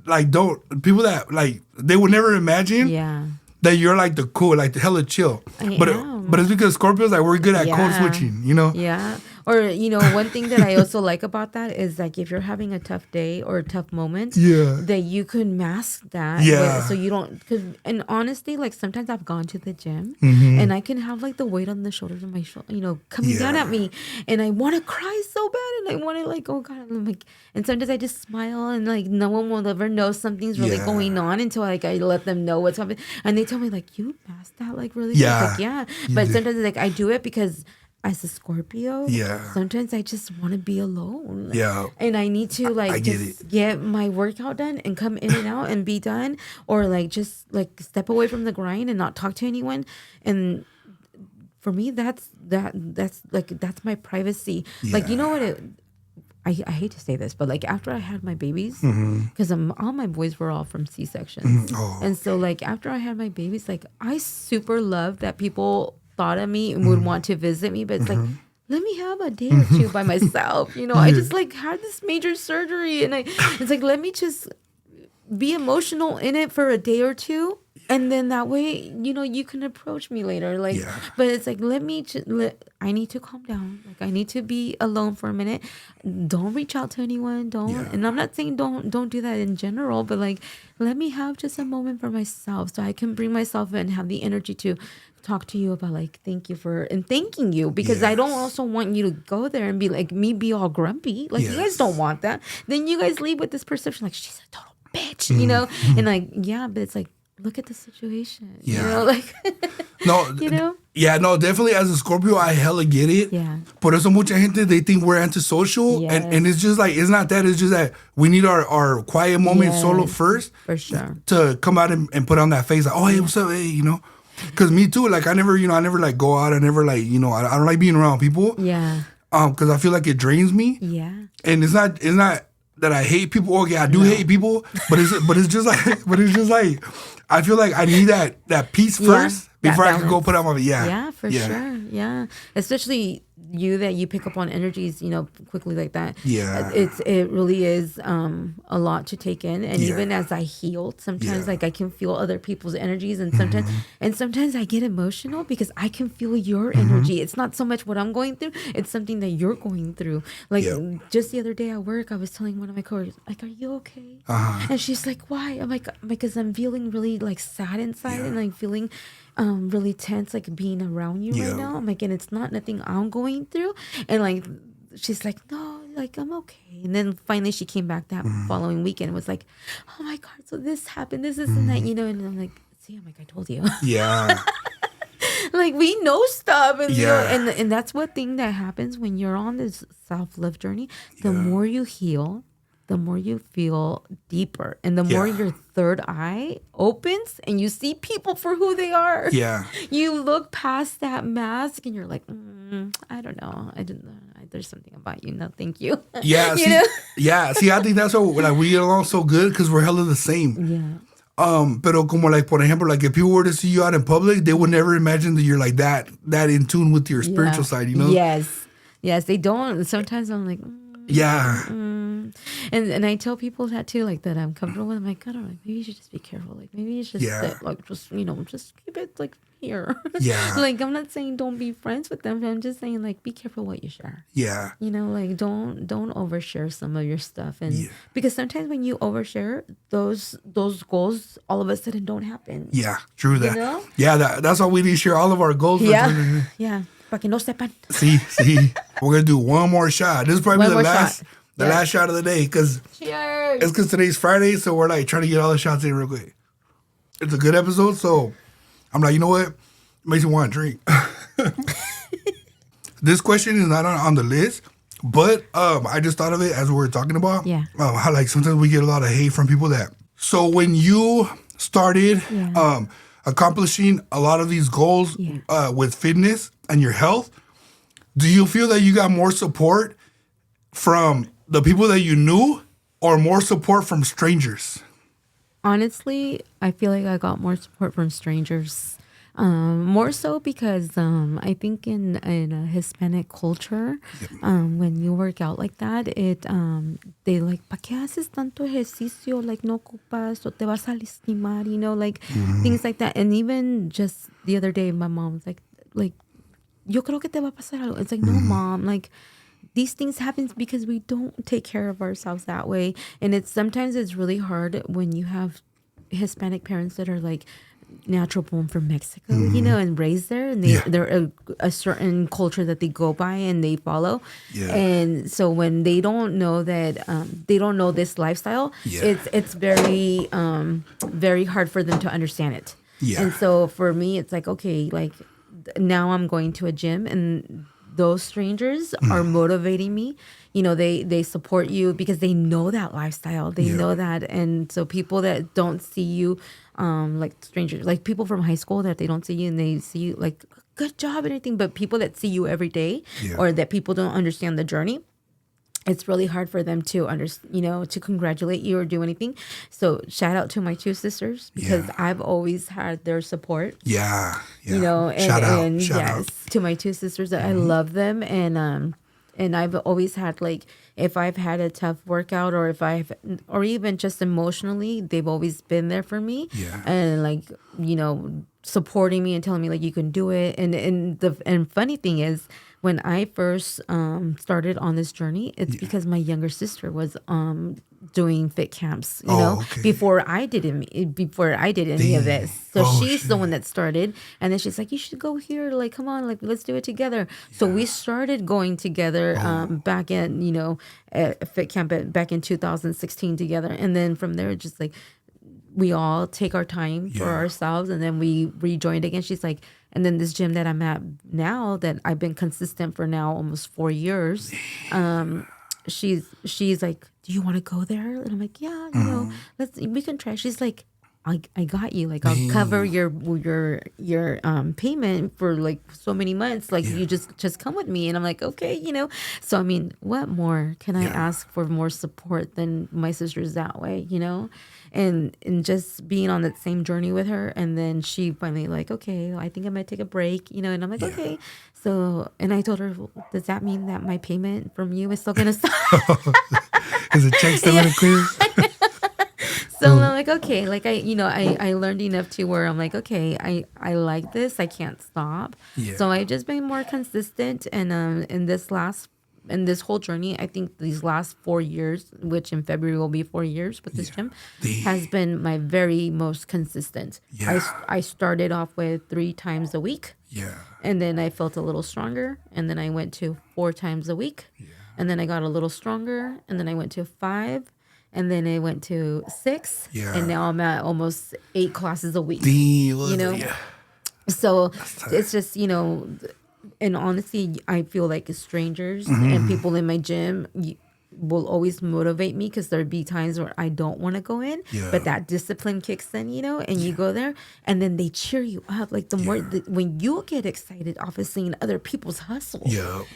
like, they would never imagine that you're like the cool, like the hella chill. But it's because Scorpios, like, we're good at code switching, you know? Yeah. Or, you know, one thing that I also like about that is like, if you're having a tough day or a tough moment, that you can mask that. So you don't, and honestly, like sometimes I've gone to the gym and I can have like the weight on the shoulders of my shoulder, you know, coming down at me, and I want to cry so bad, and I want to like, oh God, I'm like, and sometimes I just smile, and like no one will ever know something's really going on until like I let them know what's happening. And they tell me like, you masked that like really good. Like, but sometimes like I do it because as a Scorpio, sometimes I just want to be alone. And I need to like just get my workout done and come in and out and be done, or like just like step away from the grind and not talk to anyone. And for me, that's my privacy. Like, you know what? I hate to say this, but like after I had my babies, because all my boys were all from C-sections, and so like after I had my babies, like I super love that people thought of me and would want to visit me, but it's like, let me have a day or two by myself, you know. I just like had this major surgery, and it's like, let me just be emotional in it for a day or two, and then that way, you know, you can approach me later, like. But it's like, I need to calm down, like I need to be alone for a minute. Don't reach out to anyone, and I'm not saying don't do that in general, but like, let me have just a moment for myself so I can bring myself in and have the energy to talk to you about like, thanking you, because I don't also want you to go there and be like, be all grumpy, like you guys don't want that. Then you guys leave with this perception like, she's a total bitch, you know. And like, but it's like, look at the situation, you know, like. No, you know. No, definitely as a Scorpio, I hella get it. Por eso mucha gente, they think we're antisocial, and it's just like, it's not that. It's just that we need our quiet moment solo first, for sure, to come out and put on that face like, oh, hey, what's up, hey, you know. Because me too, like I never like go out. I never like, you know, I don't like being around people. Because I feel like it drains me. And it's not that I hate people. Okay, I do hate people, but it's just like I feel like I need that peace first before I can go put out my for sure. Especially that you pick up on energies, quickly like that. Yeah. It really is a lot to take in. And even as I healed, sometimes like I can feel other people's energies, and sometimes I get emotional because I can feel your energy. It's not so much what I'm going through, it's something that you're going through. Like just the other day at work, I was telling one of my coworkers, like, are you okay? And she's like, why? I'm like, because I'm feeling really like sad inside, and like feeling really tense, like being around you right now. I'm like, and it's not nothing I'm going through. And like, she's like, no, like I'm okay. And then finally she came back that following weekend and was like, oh my God, so this happened, this and that, and I'm like, see, I'm like, I told you. Yeah. Like we know stuff, and and that's what thing that happens when you're on this self-love journey. The more you heal, the more you feel deeper, and the more your third eye opens and you see people for who they are. Yeah. You look past that mask and you're like, I don't know. There's something about you. No, thank you. Yeah. You see, know? yeah. See, I think that's why like we get along so good, because we're hella the same. Yeah. Pero como like, por ejemplo, like if people were to see you out in public, they would never imagine that you're like that in tune with your spiritual side, Yes, they don't. Sometimes I'm like, And I tell people that too, like that I'm comfortable with. I'm like, I don't know, maybe you should just be careful. Like maybe you should like just just keep it like here. Yeah. Like I'm not saying don't be friends with them. I'm just saying like be careful what you share. Yeah. Like don't overshare some of your stuff, and because sometimes when you overshare, those goals all of a sudden don't happen. Yeah, true that. You know? Yeah, that's why we need to share all of our goals. Yeah. Para que no sepan. See, we're gonna do one more shot. This is probably the last shot of the day, because it's because today's Friday, so we're like trying to get all the shots in real quick. It's a good episode, so I'm like, you know what? It makes me want to drink. This question is not on the list, but I just thought of it as we were talking about. Yeah. How like sometimes we get a lot of hate from people that. So when you started accomplishing a lot of these goals with fitness and your health, do you feel that you got more support from the people that you knew, or more support from strangers? Honestly, I feel like I got more support from strangers. More so because I think in a Hispanic culture, when you work out like that, they like, ¿pa qué haces tanto ejercicio? Like, no ocupas, o te vas a lastimar, like things like that. And even just the other day, my mom was like, yo creo que te va a pasar algo. It's like, no, Mom, like, these things happen because we don't take care of ourselves that way. And sometimes it's really hard when you have Hispanic parents that are like natural born from Mexico, and raised there, and they're a certain culture that they go by and they follow. Yeah. And so when they don't know that, they don't know this lifestyle, it's very, very hard for them to understand it. Yeah. And so for me, it's like, okay, like now I'm going to a gym, and those strangers are motivating me. They support you because they know that lifestyle. They know that. And so people that don't see you, like strangers, like people from high school that they don't see you and they see you like, good job and everything. But people that see you every day, or that people don't understand the journey, it's really hard for them to to congratulate you or do anything. So shout out to my two sisters, because I've always had their support. Yeah. And shout out to my two sisters. I love them, and I've always had, like, if I've had a tough workout, or even just emotionally, they've always been there for me. Yeah. And like, supporting me and telling me like, you can do it. And funny thing is, when I first started on this journey, it's because my younger sister was doing fit camps, before I did any of this. So she's the one that started, and then she's like, you should go here, like, come on, like, let's do it together. So we started going together back in, at fit camp back in 2016 together. And then from there, just like, we all take our time for ourselves, and then we rejoined again. She's like, and then this gym that I'm at now, that I've been consistent for now almost 4 years, she's like, do you want to go there? And I'm like, yeah, we can try. She's like, I got you. Like, I'll cover your payment for like so many months. Like, you just come with me. And I'm like, okay, So I mean, what more can I ask for more support than my sister's that way, And just being on that same journey with her, and then she finally like, okay, I think I might take a break, And I'm like, okay. So, and I told her, well, does that mean that my payment from you is still gonna stop? Is the check still gonna clear? So I'm like, okay, like I learned enough to where I'm like, okay, I like this, I can't stop. Yeah. So I've just been more consistent, and in this whole journey, I think these last 4 years, which in February will be 4 years with this gym, has been my very most consistent. Yeah. I started off with 3 times a week. Yeah. And then I felt a little stronger, and then I went to 4 times a week. Yeah. And then I got a little stronger, and then I went to 5. And then I went to 6, and now I'm at almost 8 classes a week. Yeah. So it's just, and honestly, I feel like strangers and people in my gym will always motivate me, because there'd be times where I don't want to go in, but that discipline kicks in, and you go there, and then they cheer you up. Like the more when you get excited off of seeing other people's hustle,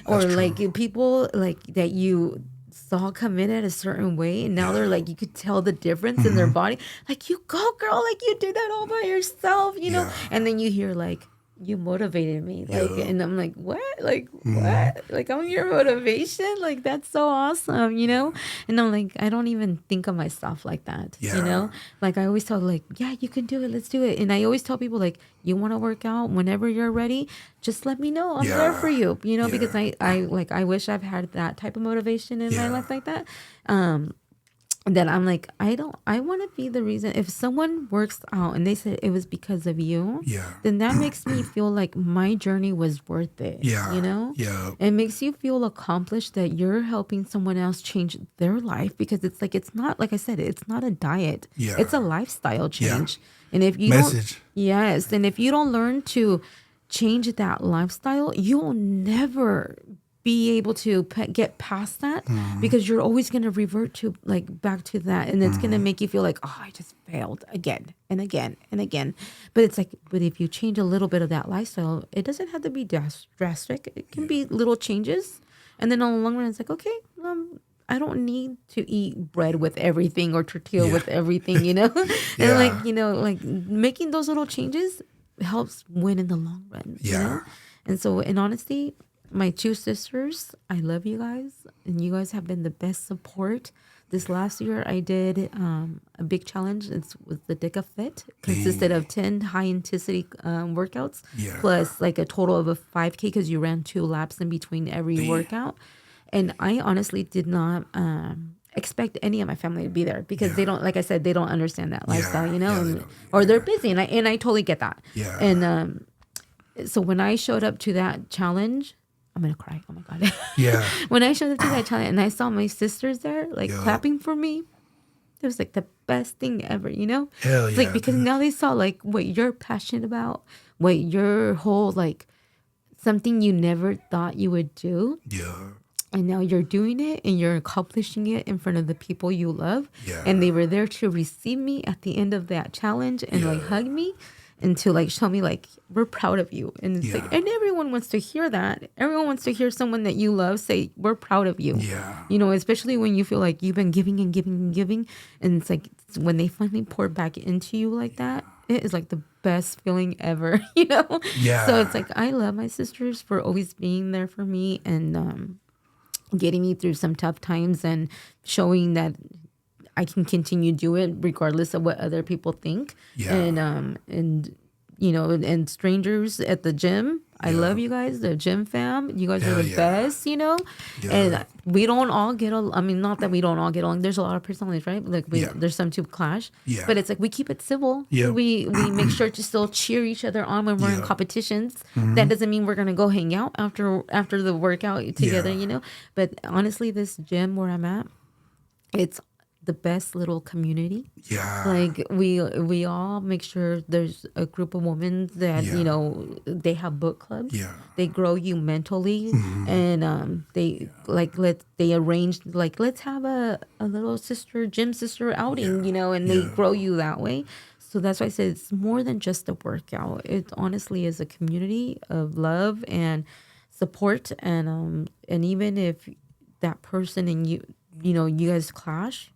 or like people like that you saw come in at a certain way, and now they're like, you could tell the difference in their body. Like, you go, girl, like you do that all by yourself, and then you hear like, you motivated me, like, and I'm like, what? Like, what? Like, I'm your motivation? Like, that's so awesome, And I'm like, I don't even think of myself like that, Like, I always tell, like, yeah, you can do it, let's do it. And I always tell people, like, you want to work out, whenever you're ready, just let me know. I'm there for you, because I wish I've had that type of motivation in my life like that. That I'm like, I want to be the reason. If someone works out and they said it was because of you, then that makes me feel like my journey was worth it. It makes you feel accomplished that you're helping someone else change their life, because it's like, it's not, like I said, it's not a diet. It's a lifestyle change. And if you and if you don't learn to change that lifestyle, you'll never be able to get past that, because you're always going to revert to like back to that, and it's going to make you feel like, oh, I just failed again and again and again. But it's like, but if you change a little bit of that lifestyle, it doesn't have to be drastic. It can be little changes, and then on the long run, it's like, okay, I don't need to eat bread with everything or tortilla with everything, and like, like making those little changes helps win in the long run. And so, in honesty, my 2 sisters, I love you guys, and you guys have been the best support. This last year, I did a big challenge. It was the Dick of Fit. Consisted of 10 high-intensity workouts, plus like a total of a 5K, because you ran 2 laps in between every workout. And I honestly did not expect any of my family to be there, because they don't, like I said, they don't understand that lifestyle, or they're busy, and I totally get that. And so when I showed up to that challenge, I'm gonna cry. Oh my God. When I showed up to that challenge and I saw my sisters there, like clapping for me, it was like the best thing ever, Hell it's like, because now they saw like what you're passionate about, what your whole, like, something you never thought you would do. And now you're doing it, and you're accomplishing it in front of the people you love. And they were there to receive me at the end of that challenge and like hug me, and to like show me like, we're proud of you. And it's like, and everyone wants to hear that. Everyone wants to hear someone that you love say, we're proud of you. Especially when you feel like you've been giving and giving and giving. And it's like, when they finally pour back into you like that, it is like the best feeling ever, So it's like, I love my sisters for always being there for me, and getting me through some tough times, and showing that I can continue to do it regardless of what other people think. And strangers at the gym, I love you guys, the gym fam. You guys are the best, And we don't all get along. I mean, not that we don't all get along. There's a lot of personalities, right? Like there's some to clash. But it's like, we keep it civil. We make sure to still cheer each other on when we're in competitions. That doesn't mean we're gonna go hang out after the workout together, But honestly, this gym where I'm at, it's the best little community. Like we all make sure there's a group of women that they have book clubs. They grow you mentally, and they arrange like, let's have a little gym sister outing, and they grow you that way. So that's why I said it's more than just a workout. It honestly is a community of love and support, and even if that person and you guys clash,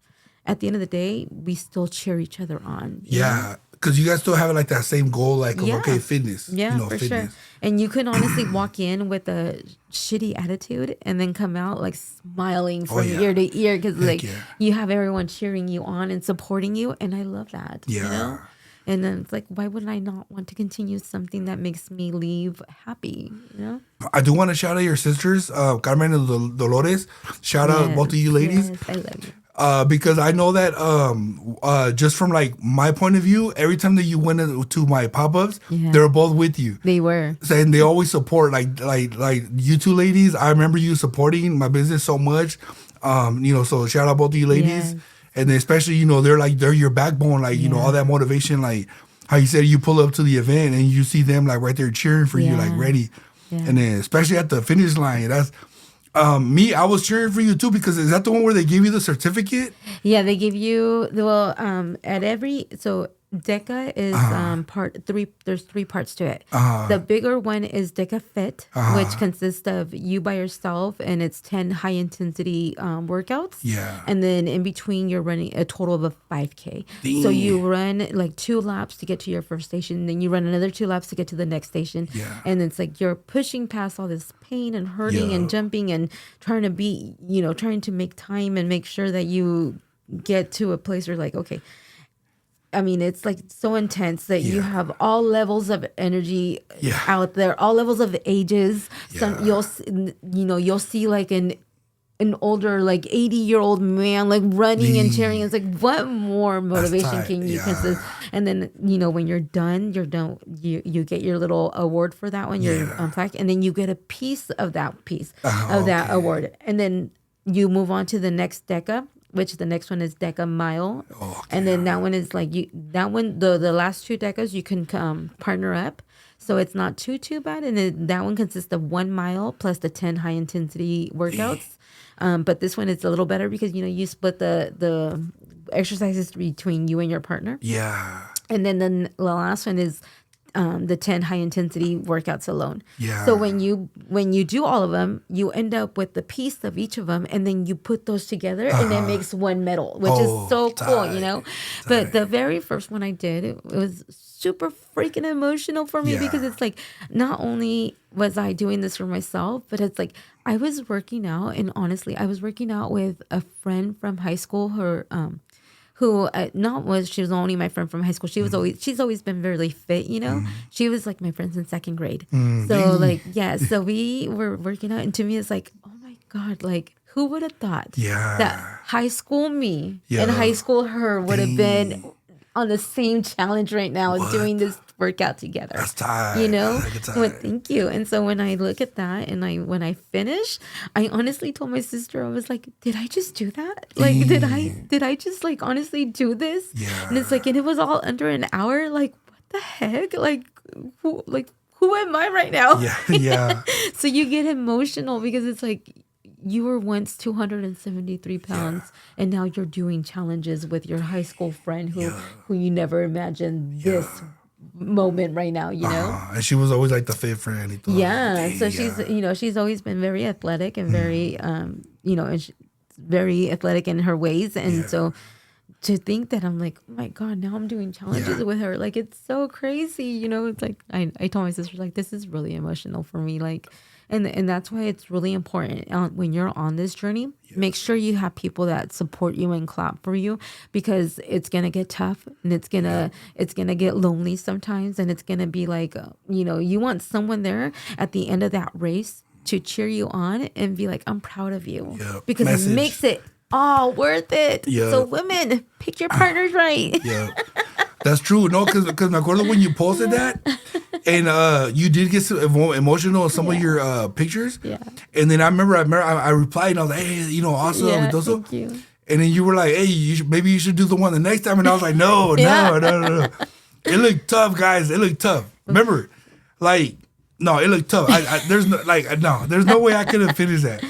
at the end of the day, we still cheer each other on. Yeah, because you guys still have like that same goal, like fitness. Yeah, for fitness. sure. And you can honestly walk in with a shitty attitude and then come out like smiling from ear to ear because you have everyone cheering you on and supporting you, and I love that. Yeah. And then it's like, why would I not want to continue something that makes me leave happy? I do want to shout out your sisters, Carmen and Dolores. Shout out both of you ladies. Yes, I love you. Because I know that just from like my point of view, every time that you went to my pop-ups, they were both with you. They were. And they always support like you two ladies. I remember you supporting my business so much. So shout out both of you ladies. Yes. And then especially, they're your backbone, like, all that motivation, like how you said you pull up to the event and you see them like right there cheering for you, like ready. Yeah. And then especially at the finish line, that's me, I was cheering for you too, because is that the one where they give you the certificate? Yeah, they give you DECA is part 3. There's 3 parts to it. The bigger one is DECA Fit, which consists of you by yourself, and it's 10 high intensity workouts. Yeah. And then in between, you're running a total of a 5K. Damn. So you run like 2 laps to get to your first station, then you run another 2 laps to get to the next station. Yeah. And it's like you're pushing past all this pain and hurting and jumping and trying to make time and make sure that you get to a place where like, okay, I mean, it's like so intense that you have all levels of energy out there, all levels of ages. Some you'll see like an older, like 80-year-old man like running and cheering. It's like, what more motivation can you consist? And then when you're done, you get your little award for that one, your plaque, and then you get a piece of that that award, and then you move on to the next DECA, which the next one is DECA Mile. And then that one is like the last 2 DECAs you can partner up. So it's not too bad. And then that one consists of 1 mile plus the 10 high intensity workouts. But this one is a little better because, you split the exercises between you and your partner. Yeah. And then the last one is the 10 high intensity workouts alone. Yeah. So when you do all of them, you end up with the piece of each of them, and then you put those together, and it makes one medal, which is so cool, But the very first one I did, it was super freaking emotional for me because it's like, not only was I doing this for myself, but it's like I was working out, and honestly, I was working out with a friend from high school. She was only my friend from high school. She's always been very fit, She was like my friend in 2nd grade. So we were working out, and to me it's like, oh my God, like who would have thought that high school me and high school her would have been on the same challenge right now as doing this workout together. That's tight. Well, thank you. And so when I look at that and when I finish, I honestly told my sister, I was like, did I just do that? Like, did I just like honestly do this? Yeah. And it's like, and it was all under an hour. Like, what the heck? Like, who am I right now? Yeah. Yeah. So you get emotional because it's like, you were once 273 pounds, and now you're doing challenges with your high school friend who you never imagined this moment right now, And she was always like the fit friend. So she's always been very athletic and very, and very athletic in her ways. And so to think that I'm like, oh my God, now I'm doing challenges with her. Like, it's so crazy, It's like, I told my sister, like, this is really emotional for me. Like, and that's why it's really important when you're on this journey, make sure you have people that support you and clap for you, because it's going to get tough, and it's going to get lonely sometimes. And it's going to be like, you want someone there at the end of that race to cheer you on and be like, I'm proud of you, because it makes it all worth it. So women, pick your partners right. That's true. No, because me acuerdo when you posted that, and you did get emotional in some of your pictures. Yeah. And then I remember I replied, and I was like, hey, awesome. Yeah, thank you. And then you were like, hey, maybe you should do the one the next time. And I was like, no. It looked tough, guys. It looked tough. Remember, like, no, it looked tough. There's no way I could have finished that.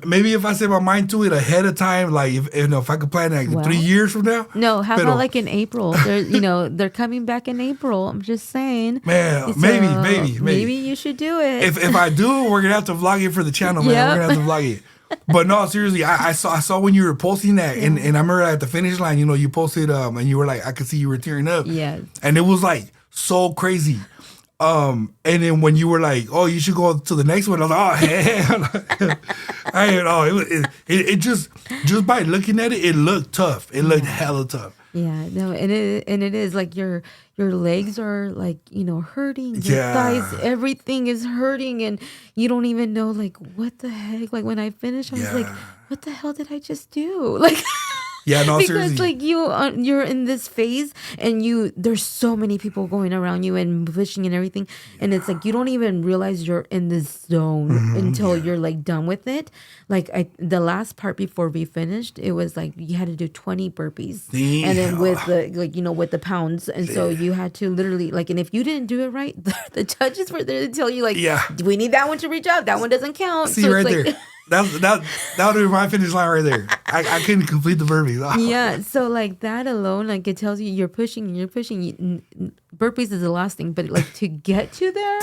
maybe if I set my mind to it ahead of time, like if I could plan like 3 years from now. No, how about like in April? They're coming back in April. I'm just saying. Man, So maybe you should do it. If I do, we're gonna have to vlog it for the channel, man. We're gonna have to vlog it. But no, seriously, I saw when you were posting that, and I remember at the finish line, you posted and you were like, I could see you were tearing up. Yes. And it was like so crazy. And then when you were like, oh, you should go to the next one, I was like, oh, hell. I didn't know. It just by looking at it, it looked tough. It looked hella tough. Yeah, no, and it is like your legs are like, hurting. Your thighs, everything is hurting, and you don't even know like what the heck. Like when I finished, I was like, what the hell did I just do? Like. Yeah, no, because seriously. like you're in this phase, and there's so many people going around you and pushing and everything, and it's like you don't even realize you're in this zone until you're like done with it. Like the last part before we finished, it was like you had to do 20 burpees, and then with the with the pounds, and so you had to literally like, and if you didn't do it right, the judges were there to tell you like, we need that one to reach up, that one doesn't count. See, so right it's like, there. That would be my finish line right there. I couldn't complete the burpees. Oh. Yeah, so like that alone, like it tells you you're pushing and you're pushing. Burpees is the last thing, but like to get to there,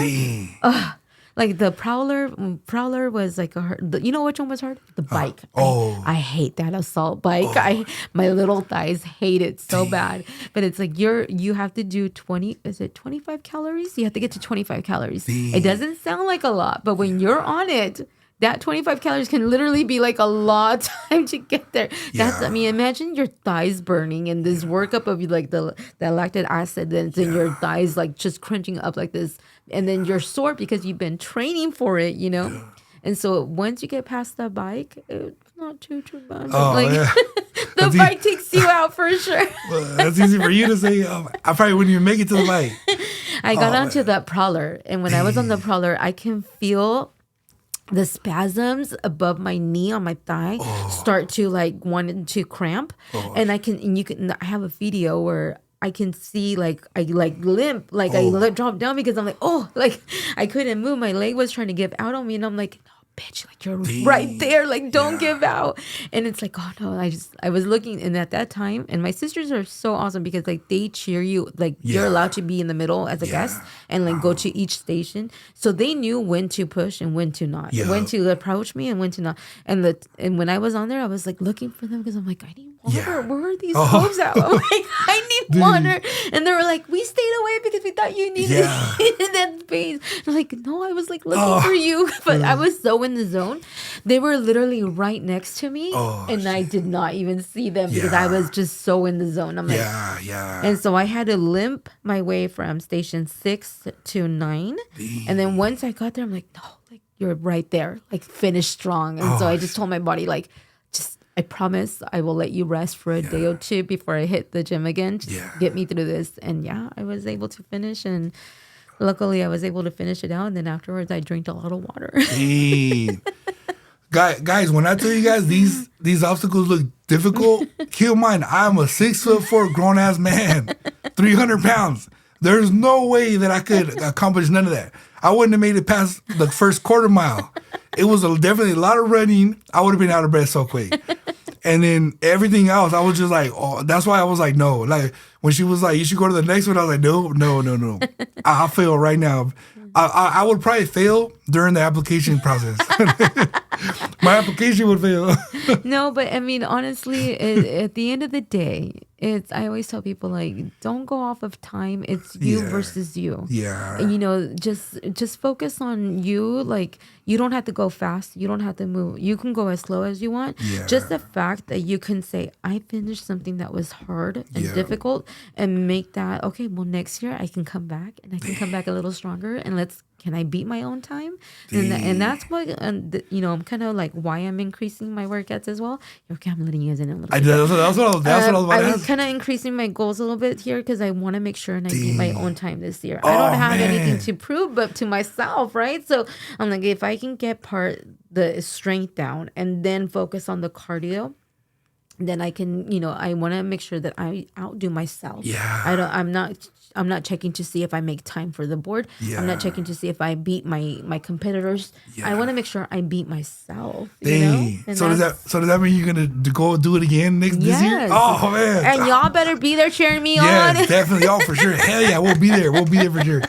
like the prowler was like you know which one was hard? The bike. I hate that assault bike. My little thighs hate it so bad. But it's like you have to do 25 calories? You have to get to 25 calories. It doesn't sound like a lot, but when you're on it, that 25 calories can literally be like a lot of time to get there. I mean, imagine your thighs burning and this workup of like the lactic acid that's in your thighs, like just crunching up like this. And then you're sore because you've been training for it, Yeah. And so once you get past the bike, it's not too bad. The bike takes you out for sure. Well, that's easy for you to say. I probably wouldn't even make it to the bike. I got onto that prowler. And when I was on the prowler, I can feel the spasms above my knee on my thigh start to like wanting to cramp. And I have a video where I can see like I like limp, like I drop down because I'm like, like I couldn't move. My leg was trying to give out on me, and I'm like, no, bitch, like you're right there, like don't give out. And it's like, oh no, I was looking, and at that time, and my sisters are so awesome because like they cheer you, like you're allowed to be in the middle as a guest and like go to each station, so they knew when to push and when to not, when to approach me and when to not. And when I was on there, I was like looking for them because I'm like, I need water. Where are these folks at? I'm like, I need water. And they were like, we stayed away because we thought you needed that space. I'm like, no, I was like looking for you, but I was so in the zone. They were literally right next to me, and I did not even see them because I was just so in the zone. I'm like, and so I had to limp my way from station 6 to 9, and then once I got there, I'm like, no, like you're right there, like finish strong. And so I just told my body, like, I promise I will let you rest for a day or two before I hit the gym again. Just get me through this. And I was able to finish, and luckily I was able to finish it out. And then afterwards I drank a lot of water. Guys, when I tell you guys these obstacles look difficult, keep in mind I'm a 6'4" grown ass man, 300 pounds. There's no way that I could accomplish none of that. I wouldn't have made it past the first quarter mile. It was definitely a lot of running. I would have been out of breath so quick. And then everything else, I was just like, that's why I was like, no. Like when she was like, you should go to the next one, I was like, no. I'll fail right now. I would probably fail during the application process. My application would fail. No, but I mean, honestly, at the end of the day, I always tell people, like, don't go off of time. It's you versus you. Yeah. And, just focus on you. Like, you don't have to go fast. You don't have to move. You can go as slow as you want. Yeah. Just the fact that you can say, I finished something that was hard and difficult, and make that, okay, well, next year I can come back, and I can come back a little stronger, and can I beat my own time? And that's what, I'm kind of like why I'm increasing my workouts as well. Okay, I'm letting you guys in a little bit. That's what I was about I was kind of increasing my goals a little bit here because I want to make sure and I beat my own time this year. I don't have anything to prove but to myself, right? So I'm like, if I can get the strength down and then focus on the cardio, then I can, I want to make sure that I outdo myself. Yeah. I'm not checking to see if I make time for the board. I'm not checking to see if I beat my competitors. I want to make sure I beat myself. You know? And so does that mean you're gonna go do it again this year? Oh man! And y'all better be there cheering me on. Yeah, definitely. Oh, for sure. Hell yeah, we'll be there. We'll be there for sure.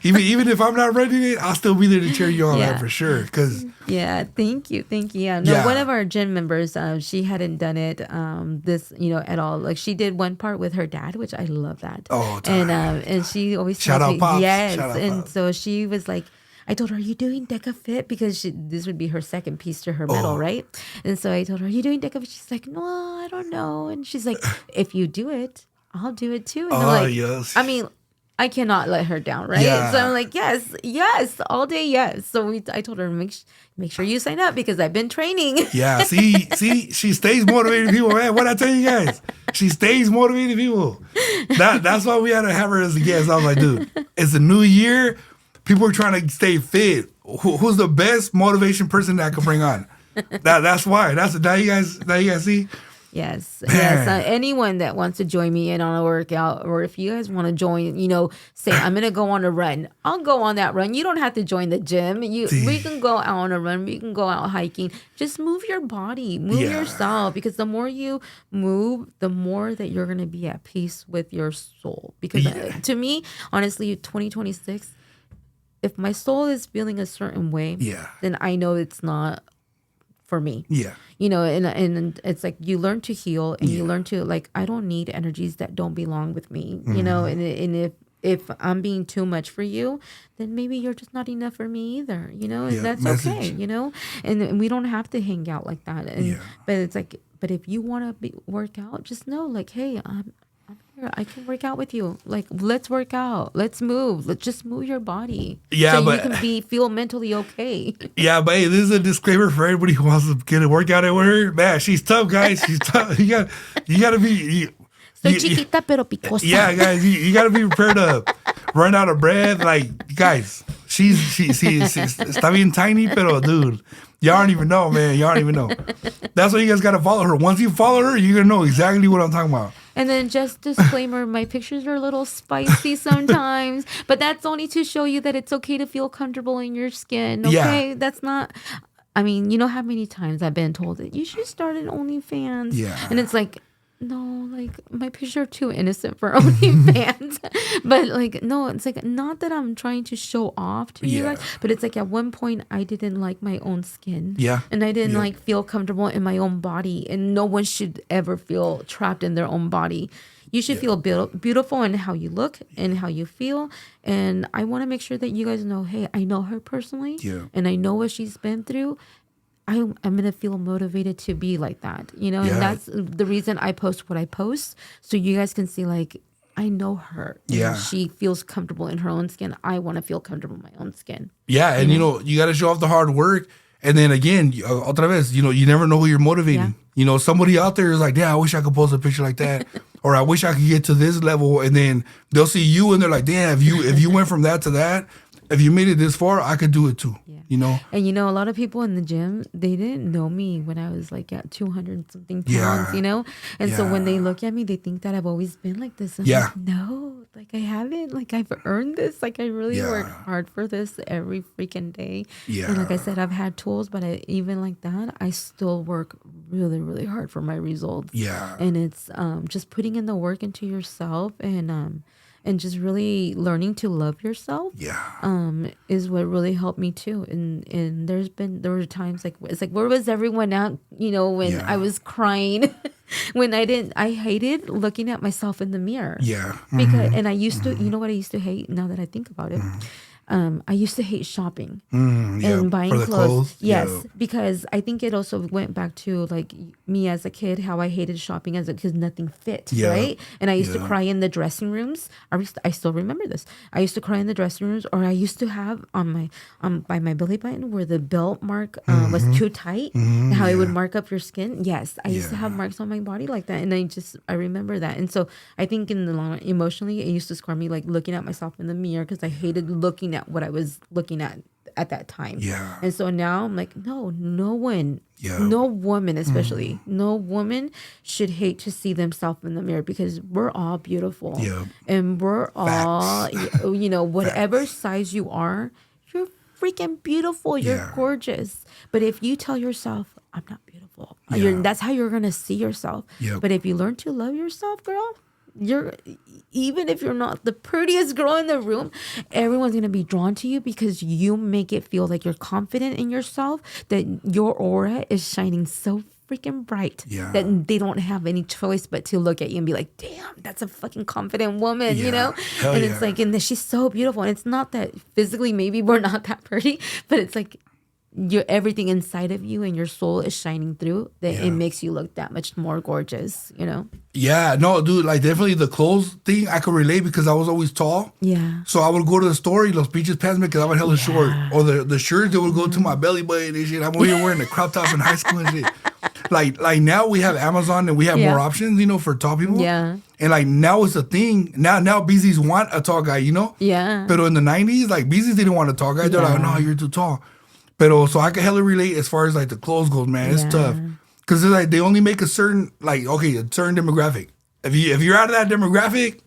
Even if I'm not running it, I'll still be there to cheer you on, man, for sure. Yeah, thank you. Yeah, no, one of our gym members, she hadn't done it this, at all. Like she did one part with her dad, which I love that. Oh, and she always shout tells out me, Pops. yes, Shout out and Pops. so she was like. I told her, are you doing Deca Fit? Because this would be her second piece to her medal, right? And so I told her, are you doing Deca Fit? She's like, no, I don't know. And she's like, if you do it, I'll do it too. And I'm like, yes. I mean, I cannot let her down, right? Yeah. So I'm like, yes, all day, yes. So I told her, make sure you sign up because I've been training. Yeah, see, she stays motivating people, man. What I tell you guys, she stays motivating people. That's why we had to have her as a guest. I was like, dude, it's a new year. People are trying to stay fit. Who's the best motivation person that I could bring on? That's why. Now you guys see. Yes. Anyone that wants to join me in on a workout, or if you guys want to join, say I'm gonna go on a run. I'll go on that run. You don't have to join the gym. We can go out on a run. We can go out hiking. Just move your body, move yourself, because the more you move, the more that you're gonna be at peace with your soul. Because to me, honestly, 2026. If my soul is feeling a certain way, then I know it's not for me. Yeah. And it's like you learn to heal and you learn to I don't need energies that don't belong with me. And if I'm being too much for you, then maybe you're just not enough for me either. And that's okay. And we don't have to hang out like that. But it's like, but if you want to work out, just know hey, I'm here. I can work out with you. Let's work out. Let's move. Let's just move your body. Yeah, so but you can feel mentally okay. Yeah, but hey, this is a disclaimer for everybody who wants to get a workout in with her. Man, she's tough, guys. She's tough. You gotta be. Soy chiquita pero picosa. Yeah, guys, you gotta be prepared to run out of breath. Guys, she's está bien tiny, pero dude. Y'all don't even know, man. Y'all don't even know. That's why you guys got to follow her. Once you follow her, you're going to know exactly what I'm talking about. And then just disclaimer, my pictures are a little spicy sometimes, but that's only to show you that it's okay to feel comfortable in your skin, okay? Yeah. That's not... I mean, you know how many times I've been told that you should start an OnlyFans? Yeah. And it's like... No, my pictures are too innocent for OnlyFans. But no, it's not that I'm trying to show off to you guys, but it's at one point I didn't like my own skin. Yeah. And I didn't feel comfortable in my own body. And no one should ever feel trapped in their own body. You should feel beautiful in how you look and how you feel. And I want to make sure that you guys know, hey, I know her personally. Yeah. And I know what she's been through. I'm going to feel motivated to be like that, and that's the reason I post what I post. So you guys can see, I know her. Yeah. She feels comfortable in her own skin. I want to feel comfortable in my own skin. Yeah. And, you got to show off the hard work. And then again, otra vez, you never know who you're motivating. Yeah. Somebody out there is like, yeah, I wish I could post a picture like that. Or I wish I could get to this level. And then they'll see you and they're like, damn, if you went from that to that, if you made it this far, I could do it too. Yeah. And a lot of people in the gym, they didn't know me when I was at 200 something pounds, And so when they look at me, they think that I've always been like this. I'm like, no, I haven't. I've earned this. I really work hard for this every freaking day. Yeah. And like I said, I've had tools, but even like that, I still work really, really hard for my results. Yeah. And it's just putting in the work into yourself and just really learning to love yourself is what really helped me too. And there were times it's where was everyone at, when I was crying when I hated looking at myself in the mirror. Yeah. Because and I used to, you know what I used to hate now that I think about it? I used to hate shopping and buying clothes. Yes, because I think it also went back to me as a kid, how I hated shopping because nothing fit, right? And I used to cry in the dressing rooms. I still remember this. I used to cry in the dressing rooms, or I used to have on by my belly button where the belt mark was too tight, how it would mark up your skin. Yes, I used to have marks on my body like that, and I remember that. And so I think in the long run, emotionally, it used to scar me looking at myself in the mirror because I hated looking at what I was looking at at that time. Yeah. And so now I'm like, no one, Yeah. no woman especially, no woman should hate to see themselves in the mirror, because we're all beautiful. Yeah. And we're all, Facts. whatever size you are, you're freaking beautiful. You're Yeah. gorgeous. But if you tell yourself, I'm not beautiful, Yeah. that's how you're going to see yourself. Yep. But if you learn to love yourself, girl, you're, even if you're not the prettiest girl in the room, everyone's going to be drawn to you because you make it feel like you're confident in yourself, that your aura is shining so freaking bright Yeah. that they don't have any choice but to look at you and be like, damn, that's a fucking confident woman, you Yeah. know? Hell And yeah. it's like, and she's so beautiful. And it's not that physically maybe we're not that pretty, but it's like everything inside of you and your soul is shining through, that Yeah. it makes you look that much more gorgeous, you know? Yeah, no, dude, like definitely the clothes thing I could relate because I was always tall. Yeah. So I would go to the store, los pinches pants because I was hella short. Or the shirts that would go to my belly button and shit. I'm over here wearing a crop top in high school and shit. Like now we have Amazon and we have Yeah. more options, for tall people. Yeah. And like now it's a thing. Now BZs want a tall guy, Yeah. But in the 90s, like BZs didn't want a tall guy. They're like, no, you're too tall. Pero so I can hella relate as far as like the clothes goes, man. It's Yeah. tough. Cause it's like they only make a certain a certain demographic. If you're out of that demographic,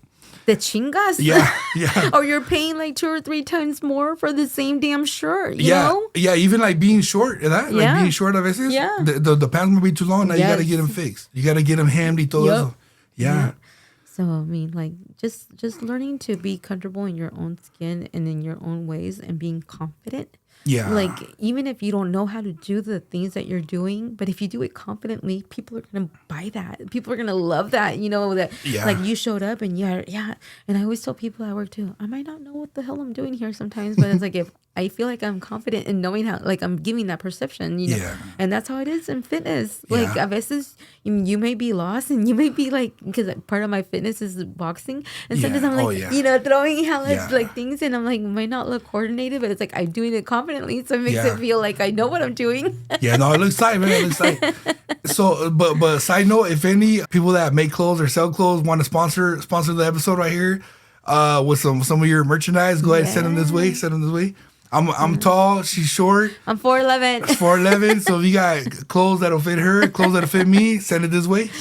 The chingas. yeah. Or you're paying like 2 or 3 times more for the same damn shirt, you Yeah, know? yeah, even like being short, like Yeah. being short a veces, Yeah. the pants might be too long. Now you gotta Yes. get them fixed. You gotta get them hemmed y todo Yep. eso. Yeah. So I mean, like just learning to be comfortable in your own skin and in your own ways and being confident. Yeah. Like, even if you don't know how to do the things that you're doing, but if you do it confidently, people are going to buy that. People are going to love that, that Yeah. like you showed up and yeah. And I always tell people at work too, I might not know what the hell I'm doing here sometimes, but it's like, if I feel like I'm confident in knowing how, like I'm giving that perception, Yeah. and that's how it is in fitness. Like, Yeah. a veces you may be lost and you may be like, because part of my fitness is boxing. And sometimes Yeah. I'm like, Oh, yeah. throwing hella Yeah. like things, and I'm like, might not look coordinated, but it's like I'm doing it confidently, so it makes Yeah. it feel like I know what I'm doing. Yeah, no, it looks tight, man. It looks tight. So, but side note, if any people that make clothes or sell clothes want to sponsor the episode right here, with some of your merchandise, go ahead, send them this way. Send them this way. I'm tall, she's short. I'm 4'11". 4'11". So if you got clothes that'll fit her, clothes that'll fit me, send it this way.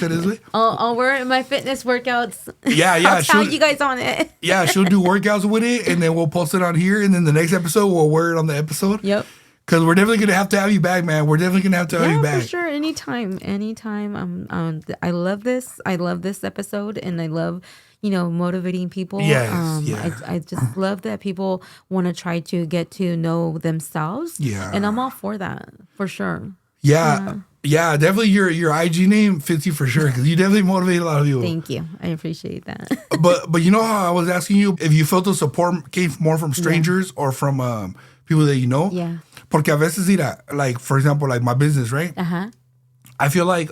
I'll wear it in my fitness workouts. Yeah. I'll tag you guys on it. Yeah, she'll do workouts with it, and then we'll post it on here, and then the next episode we'll wear it on the episode. Yep. Because we're definitely gonna have to have you back, man. We're definitely gonna have to have you back. For sure. Anytime. I love this. I love this episode, and I love, motivating people. Yes, yeah. I just love that people want to try to get to know themselves. Yeah. And I'm all for that, for sure. Yeah, definitely your IG name fits you for sure, because you definitely motivate a lot of people. Thank you. I appreciate that. But you know how I was asking you if you felt the support came more from strangers or from people that you know? Yeah. Porque a veces, like, for example, like my business, right? Uh-huh. I feel like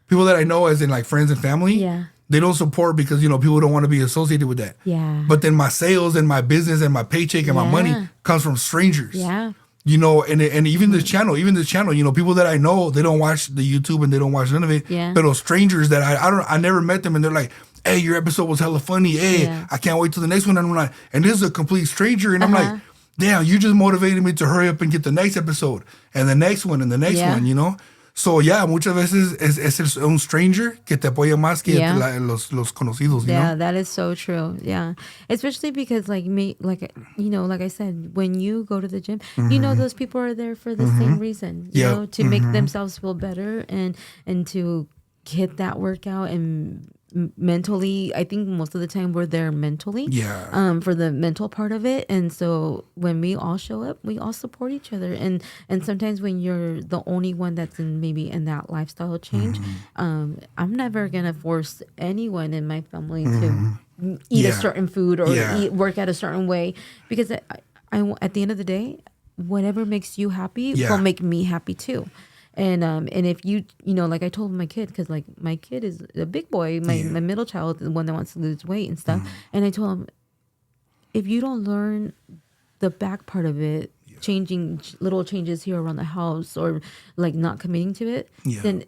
people that I know, as in like friends and family, Yeah. they don't support because, people don't want to be associated with that. Yeah. But then my sales and my business and my paycheck and my money comes from strangers. Yeah. And even this channel, people that I know, they don't watch the YouTube and they don't watch none of it. Yeah. But strangers that I never met them, and they're like, hey, your episode was hella funny. Hey, Yeah. I can't wait till the next one. And I'm like, and this is a complete stranger. And I'm like, damn, you just motivated me to hurry up and get the next episode and the next one and the next one, So, yeah, muchas veces es un stranger que te apoya más que los conocidos, Yeah, that is so true. Yeah. Especially because like I said, when you go to the gym, those people are there for the same reason, to make themselves feel better and to get that workout. And mentally, I think most of the time we're there mentally, for the mental part of it. And so when we all show up, we all support each other. And sometimes when you're the only one that's maybe in that lifestyle change, I'm never gonna force anyone in my family to eat a certain food or work out a certain way, because I at the end of the day, whatever makes you happy will make me happy too. And if you like I told my kid, because like my kid is a big boy, my middle child, the one that wants to lose weight and stuff, and I told him, if you don't learn the back part of it, changing little changes here around the house or like not committing to it, then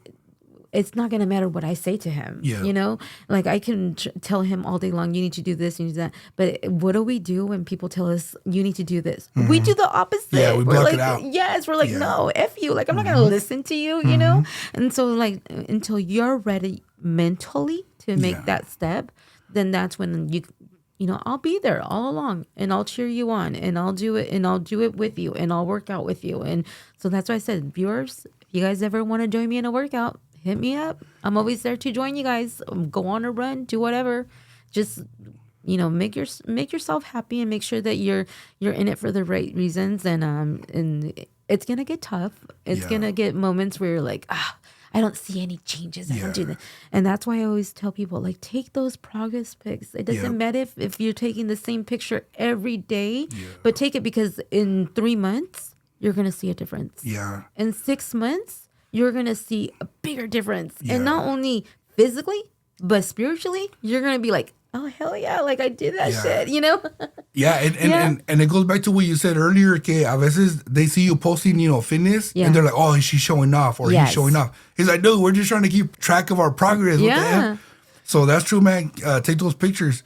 it's not going to matter what I say to him. Yeah. You know, like I can tell him all day long, you need to do this, you need to do that. But what do we do when people tell us you need to do this? We do the opposite. Yeah, we we're block like, it out. yes, we're like, no, F you. Like, I'm not going to listen to you, you know? And so like, until you're ready mentally to make that step, then that's when you know, I'll be there all along and I'll cheer you on and I'll do it with you and I'll work out with you. And so that's why I said, viewers, if you guys ever want to join me in a workout, hit me up. I'm always there to join you guys. Go on a run, do whatever. Just, you know, make yourself happy and make sure that you're in it for the right reasons. And it's going to get tough. It's going to get moments where you're like, I don't see any changes. I don't do that. And that's why I always tell people, like, take those progress pics. It doesn't matter if you're taking the same picture every day, but take it because in 3 months, you're going to see a difference. Yeah. In 6 months, you're going to see a bigger difference. And not only physically, but spiritually, you're going to be like, oh, hell yeah, like I did that shit, you know? And it goes back to what you said earlier, que a veces they see you posting, you know, fitness, and they're like, oh, she's showing off, or he's showing off. He's like, dude, we're just trying to keep track of our progress. What the hell? So that's true, man. Take those pictures.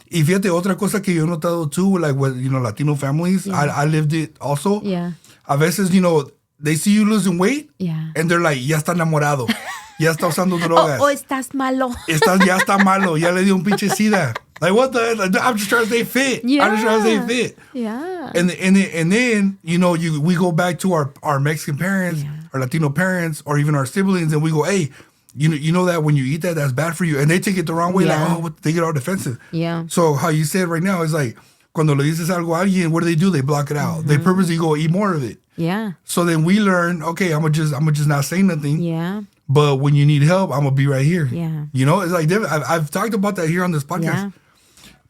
Y fíjate, otra cosa que yo he notado too, like with, you know, Latino families, I lived it also. Yeah. A veces, you know, they see you losing weight, Yeah. and they're like, ya está enamorado. Ya está usando drogas. Oh, estás malo. Ya está malo. Ya le dio un pinche sida. Like, what the? I'm just trying to stay fit. Yeah. I'm just trying to stay fit. Yeah. And then, you know, we go back to our Mexican parents, our Latino parents, or even our siblings, and we go, hey, you know that when you eat that, that's bad for you. And they take it the wrong way. Like, oh, what? They get all defensive. Yeah. So how you said right now is like, cuando le dices algo a alguien, what do? They block it out. They purposely go eat more of it. Yeah. So then we learn, okay, I'm gonna just not say nothing. Yeah. But when you need help, I'm gonna be right here. Yeah. You know, it's like I've talked about that here on this podcast. Yeah.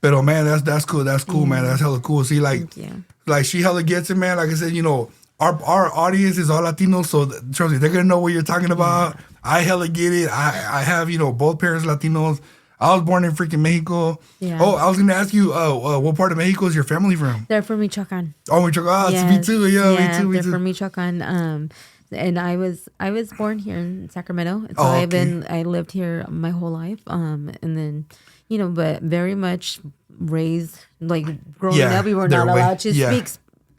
But man, that's cool. That's cool, man. That's hella cool. See, like she hella gets it, man. Like I said, you know, our audience is all Latino, so trust me, they're gonna know what you're talking about. I hella get it. I have, you know, both parents Latinos. I was born in freaking Mexico. Yeah. Oh, I was gonna ask you, what part of Mexico is your family from? They're from Michoacan. Oh, Michoacan. Yes. Me too. Yeah, me too. They're from Michoacan. And I was born here in Sacramento. So I lived here my whole life. And then, you know, but very much raised, like growing up, we were not allowed to speak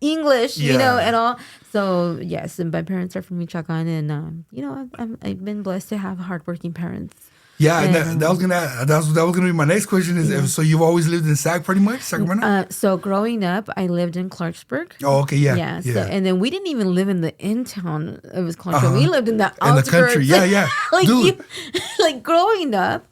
English, you know, at all. So yes, and my parents are from Michoacan, and you know, I've been blessed to have hardworking parents. Yeah, and that was gonna be my next question. Is so you've always lived in Sac, pretty much, Sacramento? So growing up, I lived in Clarksburg. Oh, okay, yeah. So, and then we didn't even live in the in-town of Clarksburg. We lived in the outskirts. In the country, yeah. Like dude. Like growing up,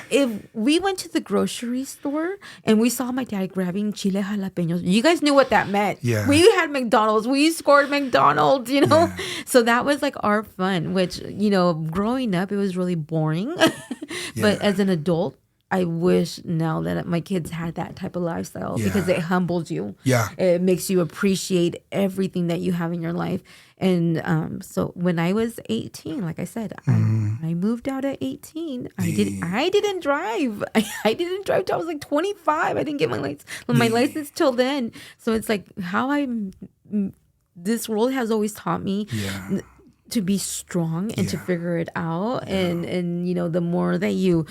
if we went to the grocery store and we saw my dad grabbing chile jalapenos, you guys knew what that meant. Yeah. We had McDonald's. We scored McDonald's, you know? Yeah. So that was like our fun, which, you know, growing up, it was really boring. But as an adult, I wish now that my kids had that type of lifestyle because it humbles you. Yeah. It makes you appreciate everything that you have in your life. And so when I was 18, like I said, I moved out at 18. I didn't drive. I didn't drive till I was like 25. I didn't get my license till then. So it's like this world has always taught me to be strong and to figure it out. And you know, the more that you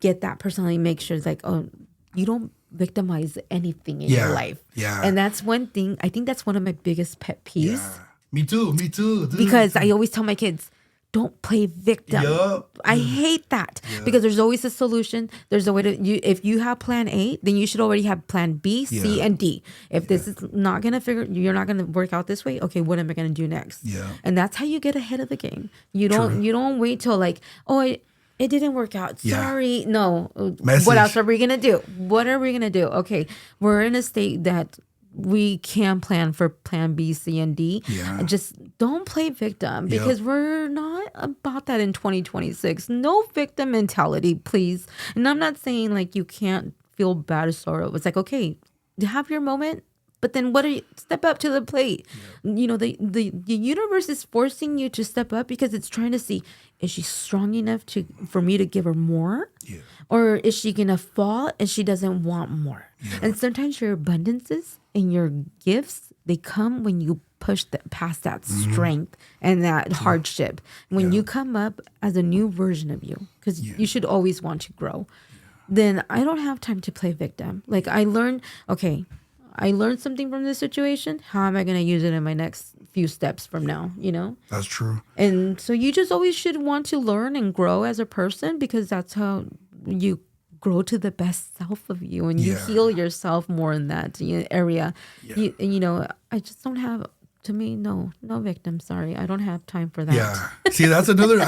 get that personality, make sure it's like, oh, you don't victimize anything in your life. Yeah. And that's one thing. I think that's one of my biggest pet peeves. Yeah. Me too. Dude. Because I always tell my kids, don't play victim. Yep. I hate that because there's always a solution. There's a way to if you have plan A, then you should already have plan B, C, and D. If this is not gonna you're not gonna work out this way. Okay, what am I gonna do next? Yeah, and that's how you get ahead of the game. You don't wait till like, oh, it didn't work out. Sorry, no. Message. What else are we gonna do? Okay, we're in a state that we can plan for plan B, C, and D. Yeah. Just don't play victim because we're not about that in 2026. No victim mentality, please. And I'm not saying like you can't feel bad or sorrow. It's like, okay, have your moment, But then step up to the plate. You know, the universe is forcing you to step up because it's trying to see, is she strong enough for me to give her more? Yeah. Or is she going to fall and she doesn't want more? Yeah. And sometimes your abundances and your gifts, they come when you push past that strength and that hardship. When you come up as a new version of you, because you should always want to grow, then I don't have time to play victim. Like I learned something from this situation. How am I going to use it in my next few steps from now, you know? That's true. And so you just always should want to learn and grow as a person, because that's how you grow to the best self of you, and you heal yourself more in that area. Yeah. You know, I just don't have, to me, no victim. Sorry, I don't have time for that. Yeah. See, I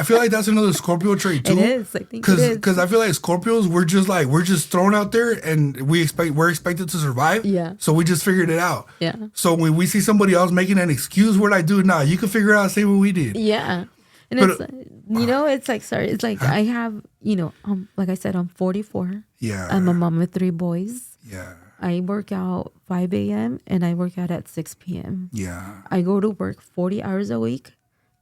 feel like that's another Scorpio trait too. It is, I think it is. Because I feel like Scorpios, we're just thrown out there and we're expected to survive. Yeah. So we just figured it out. Yeah. So when we see somebody else making an excuse, we're like, dude, nah, you can figure it out, say what we did. Yeah. And it's, you know, it's like, sorry, it's like I have, you know, like I said, I'm 44. Yeah. I'm a mom of 3 boys. Yeah. I work out 5 a.m. and I work out at 6 p.m. Yeah. I go to work 40 hours a week.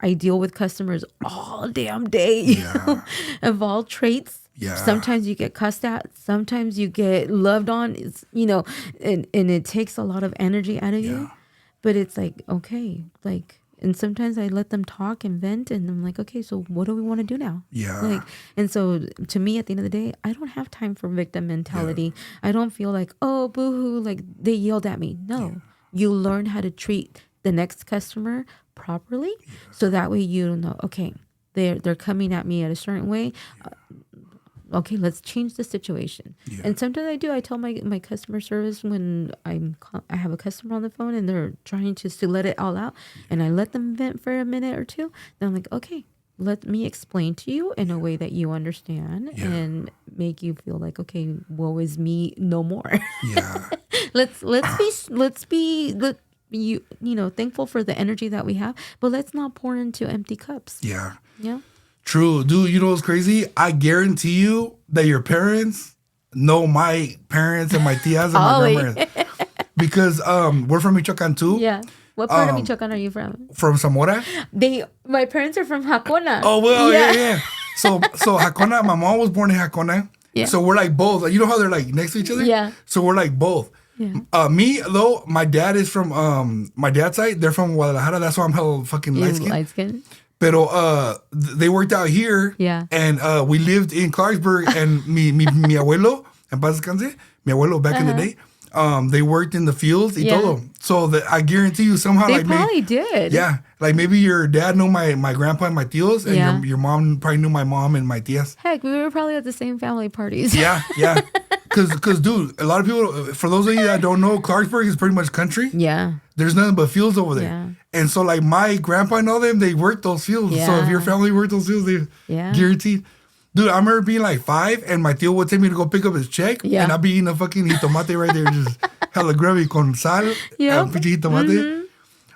I deal with customers all damn day. Yeah. Of all traits. Yeah. Sometimes you get cussed at. Sometimes you get loved on. It's, you know, and it takes a lot of energy out of you. But it's like, okay, like, and sometimes I let them talk and vent, and I'm like, okay, so what do we want to do now? Yeah. Like, and so to me, at the end of the day, I don't have time for victim mentality. Yeah. I don't feel like, oh, boo-hoo, like they yelled at me. No, you learn how to treat the next customer properly, so that way you know, okay, they're coming at me at a certain way. Okay, let's change the situation. Yeah. And sometimes I do. I tell my customer service when I have a customer on the phone and they're trying to let it all out, and I let them vent for a minute or two. Then I'm like, okay, let me explain to you in a way that you understand and make you feel like, okay, woe is me, no more. Yeah. let's be you know, thankful for the energy that we have, but let's not pour into empty cups. Yeah. Yeah. True. Dude, you know what's crazy? I guarantee you that your parents know my parents and my tias and my grandparents. Because we're from Michoacan too. Yeah. What part of Michoacan are you from? From Zamora. My parents are from Jacona. Oh, well, yeah. So Jacona, my mom was born in Jacona. Yeah. So we're like both. You know how they're like next to each other? Yeah. So we're like both. Yeah. Me, though, my dad is from, my dad's side, they're from Guadalajara. That's why I'm hella fucking light skinned. Pero they worked out here, and we lived in Clarksburg, and mi abuelo, en paz descanse, mi abuelo back in the day, they worked in the fields y todo. So I guarantee you somehow they probably did. Yeah, like maybe your dad knew my grandpa and my tios, and your mom probably knew my mom and my tias. Heck, we were probably at the same family parties. Yeah. Because, dude, a lot of people, for those of you that don't know, Clarksburg is pretty much country. Yeah. There's nothing but fields over there. Yeah. And so, like, my grandpa and all them, they worked those fields. Yeah. So if your family worked those fields, they guaranteed. Dude, I remember being like 5, and my tío would take me to go pick up his check, and I'd be eating a fucking jitomate right there, just hella gravy con sal, and pinche jitomate. Mm-hmm.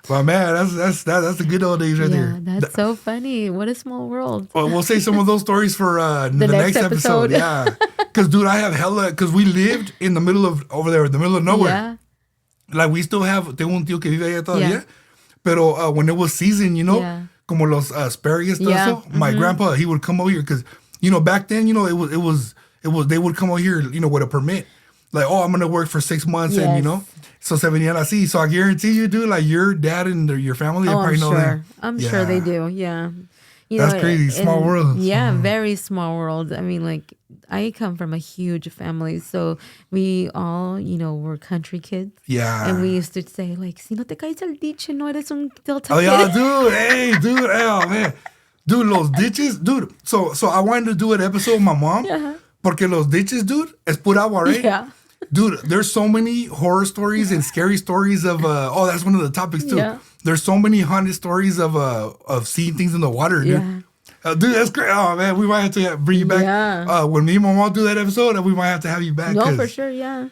Well, man, that's the good old days right there. That's so funny. What a small world. Well, we'll say some of those stories for the next episode. Yeah. Because, dude, I have hella, because we lived in the middle of, over there, in the middle of nowhere. Yeah. Like, we still have, tengo un tío que vive allá todavía. Yeah. Pero when it was season, you know, como los asparagus, my grandpa, he would come over here because, you know, back then, you know, it was they would come over here, you know, with a permit. Like, oh, I'm going to work for 6 months and, you know. So se venían así. So I guarantee you, dude, like your dad and your family, they probably know that. I'm sure they do. Yeah. You That's crazy. Small world. Yeah, very small world. I mean, like, I come from a huge family. So we all, you know, were country kids. Yeah. And we used to say, like, si no te caes al dicho, no eres un delta kid. Yeah, dude. Hey, oh, man. Dude, los ditches, dude. So I wanted to do an episode with my mom. Yeah. Porque los ditches, dude, es pura agua, right? Yeah. Dude, there's so many horror stories and scary stories of that's one of the topics too. Yeah. There's so many haunted stories of seeing things in the water, dude. Yeah. Dude, that's great. Oh man, we might have to bring you back. Yeah. When me and my mom do that episode, we might have to have you back. No, for sure, yeah.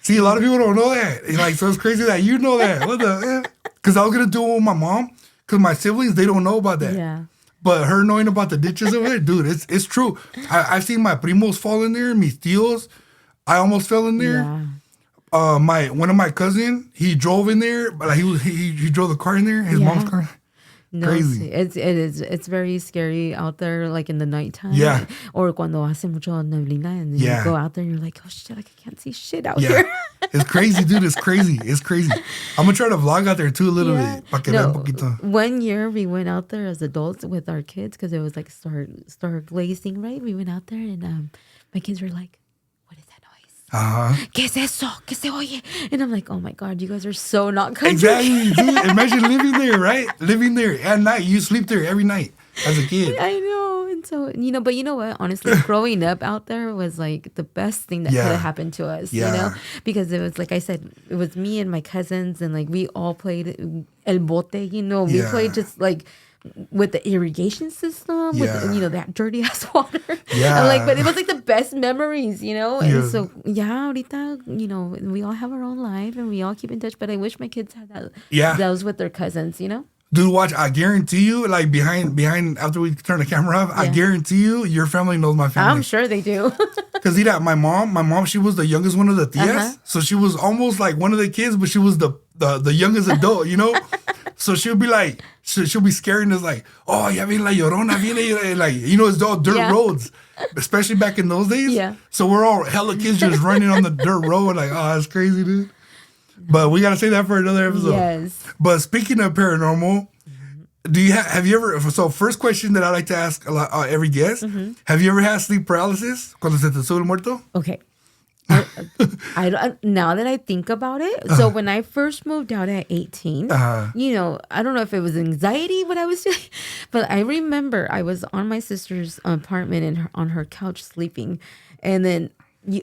See, a lot of people don't know that. Like, so it's crazy that you know that. What the? Because I was gonna do it with my mom. Because my siblings, they don't know about that. Yeah. But her knowing about the ditches over there, dude, it's true. I've seen my primos fall in there, mis tíos. I almost fell in there. Yeah. one of my cousin, he drove in there, but like he drove the car in there, his mom's car. No, Crazy. It's very scary out there, like in the nighttime. Yeah. Or cuando hace mucho neblina and then you go out there and you're like, oh shit, like I can't see shit out Yeah. here. It's crazy, dude. It's crazy. It's crazy. I'm gonna try to vlog out there too a little bit. Pa que vean poquito. One year we went out there as adults with our kids because it was like star glazing, right? We went out there and my kids were like, what is that noise? ¿Qué es eso? ¿Qué se oye? And I'm like, oh my God, you guys are so not country. Exactly, dude. Imagine living there, right? Living there at night. You sleep there every night as a kid. I know. And so, but you know what? Honestly, growing up out there was like the best thing that could have happened to us, you know? Because it was, like I said, it was me and my cousins and like we all played el bote, you know? We played just like with the irrigation system, with that dirty ass water. Yeah. And like, but it was like the best memories, you know? And so, ahorita, we all have our own life and we all keep in touch, but I wish my kids had that. Yeah. Those with their cousins, you know? Dude, watch, I guarantee you, like behind after we turn the camera off, I guarantee you your family knows my family. I'm sure they do. Because my mom, she was the youngest one of the tias. So she was almost like one of the kids, but she was the youngest adult, you know? So she'll be like, she'll be scaring us like, oh, ya viene la llorona, viene, like, it's all dirt roads, especially back in those days. Yeah. So we're all hella kids just running on the dirt road, like, oh, that's crazy, dude. But we gotta say that for another episode. Yes. But speaking of paranormal, have you ever? So first question that I like to ask every guest: have you ever had sleep paralysis? Cuando se te sube el muerto? Okay. I don't, now that I think about it, so when I first moved out at 18, I don't know if it was anxiety what I was feeling, but I remember I was on my sister's apartment and on her couch sleeping, and then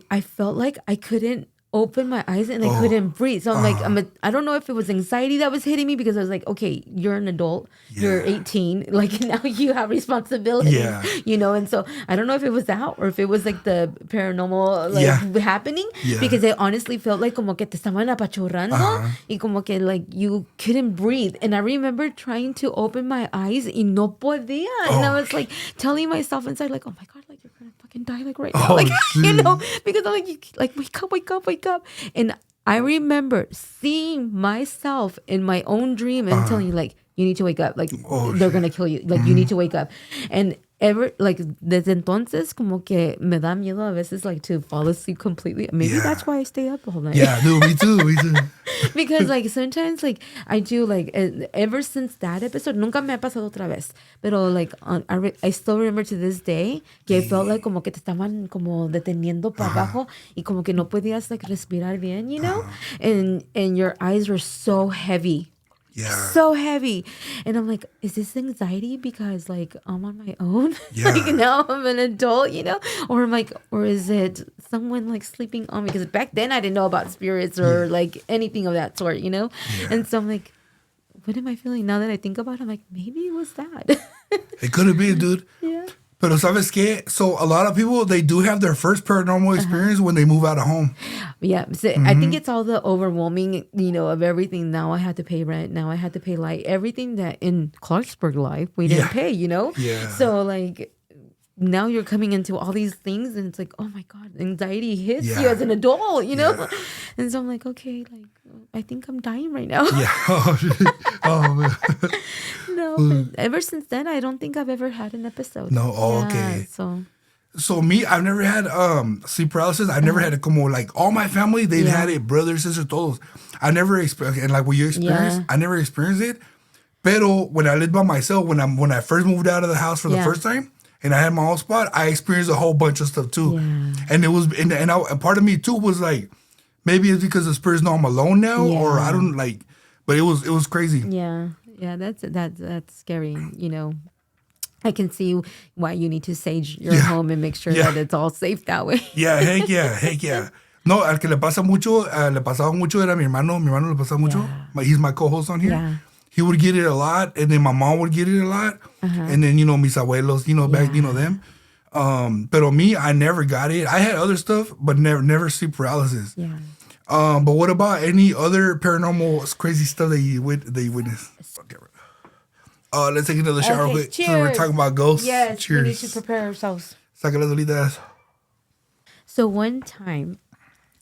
I felt like I couldn't open my eyes and I couldn't breathe. So I'm like, I don't know if it was anxiety that was hitting me because I was like, okay, you're an adult, you're 18, like now you have responsibilities, and so I don't know if it was that or if it was like the paranormal happening because it honestly felt like como que te estaban apachurrando y como que like you couldn't breathe. And I remember trying to open my eyes y no podía. And I was like telling myself inside like, oh my God, like you're gonna fucking die like right now. Like, because I'm like, wake up. And I remember seeing myself in my own dream and telling you like, you need to wake up. Like they're going to kill you. Like you need to wake up. And desde entonces como que me da miedo a veces like to fall asleep completely. Maybe that's why I stay up all night. Yeah, dude, me too. Because like sometimes like I do like ever since that episode nunca me ha pasado otra vez, pero like I still remember to this day que I felt like como que te estaban como deteniendo para abajo y como que no podías like respirar bien, and your eyes were so heavy. Yeah. So heavy. And I'm like, is this anxiety because like I'm on my own? Yeah. Like now I'm an adult, Or I'm like, or is it someone like sleeping on me? Because back then I didn't know about spirits or like anything of that sort, Yeah. And so I'm like, what am I feeling? Now that I think about it, I'm like, maybe it was that. It could have been, dude. Yeah. Pero sabes qué? So a lot of people, they do have their first paranormal experience when they move out of home. Yeah. So I think it's all the overwhelming, of everything. Now I had to pay rent. Now I had to pay light. Everything that in Clarksburg life, we didn't pay, Yeah. So like now you're coming into all these things and it's like, oh my God, anxiety hits you as an adult, Yeah. And so I'm like, okay, like I think I'm dying right now. Yeah. Oh man. No, but ever since then, I don't think I've ever had an episode. No, okay. So me, I've never had sleep paralysis. I've never had it como like all my family, they've had it, brothers, sisters, todos. I never experienced, and like what you experienced, I never experienced it. Pero when I lived by myself, when I first moved out of the house for the first time, and I had my own spot, I experienced a whole bunch of stuff too. Yeah. And it was, and part of me too was like, maybe it's because the spirits know I'm alone now, or I don't like, but it was crazy. Yeah. Yeah, that's scary, I can see why you need to sage your home and make sure that it's all safe that way. Yeah, heck yeah. No, al que le pasaba mucho era mi hermano. Mi hermano le pasaba mucho. He's my co-host on here. Yeah. He would get it a lot, and then my mom would get it a lot. And then, mis abuelos, back, them. Pero me, I never got it. I had other stuff, but never sleep paralysis. Yeah. But what about any other paranormal crazy stuff that you witnessed? Okay. Let's take another shower quick. Cheers. So we're talking about ghosts. Yes, cheers. We need to prepare ourselves. Saca las olitas. So one time,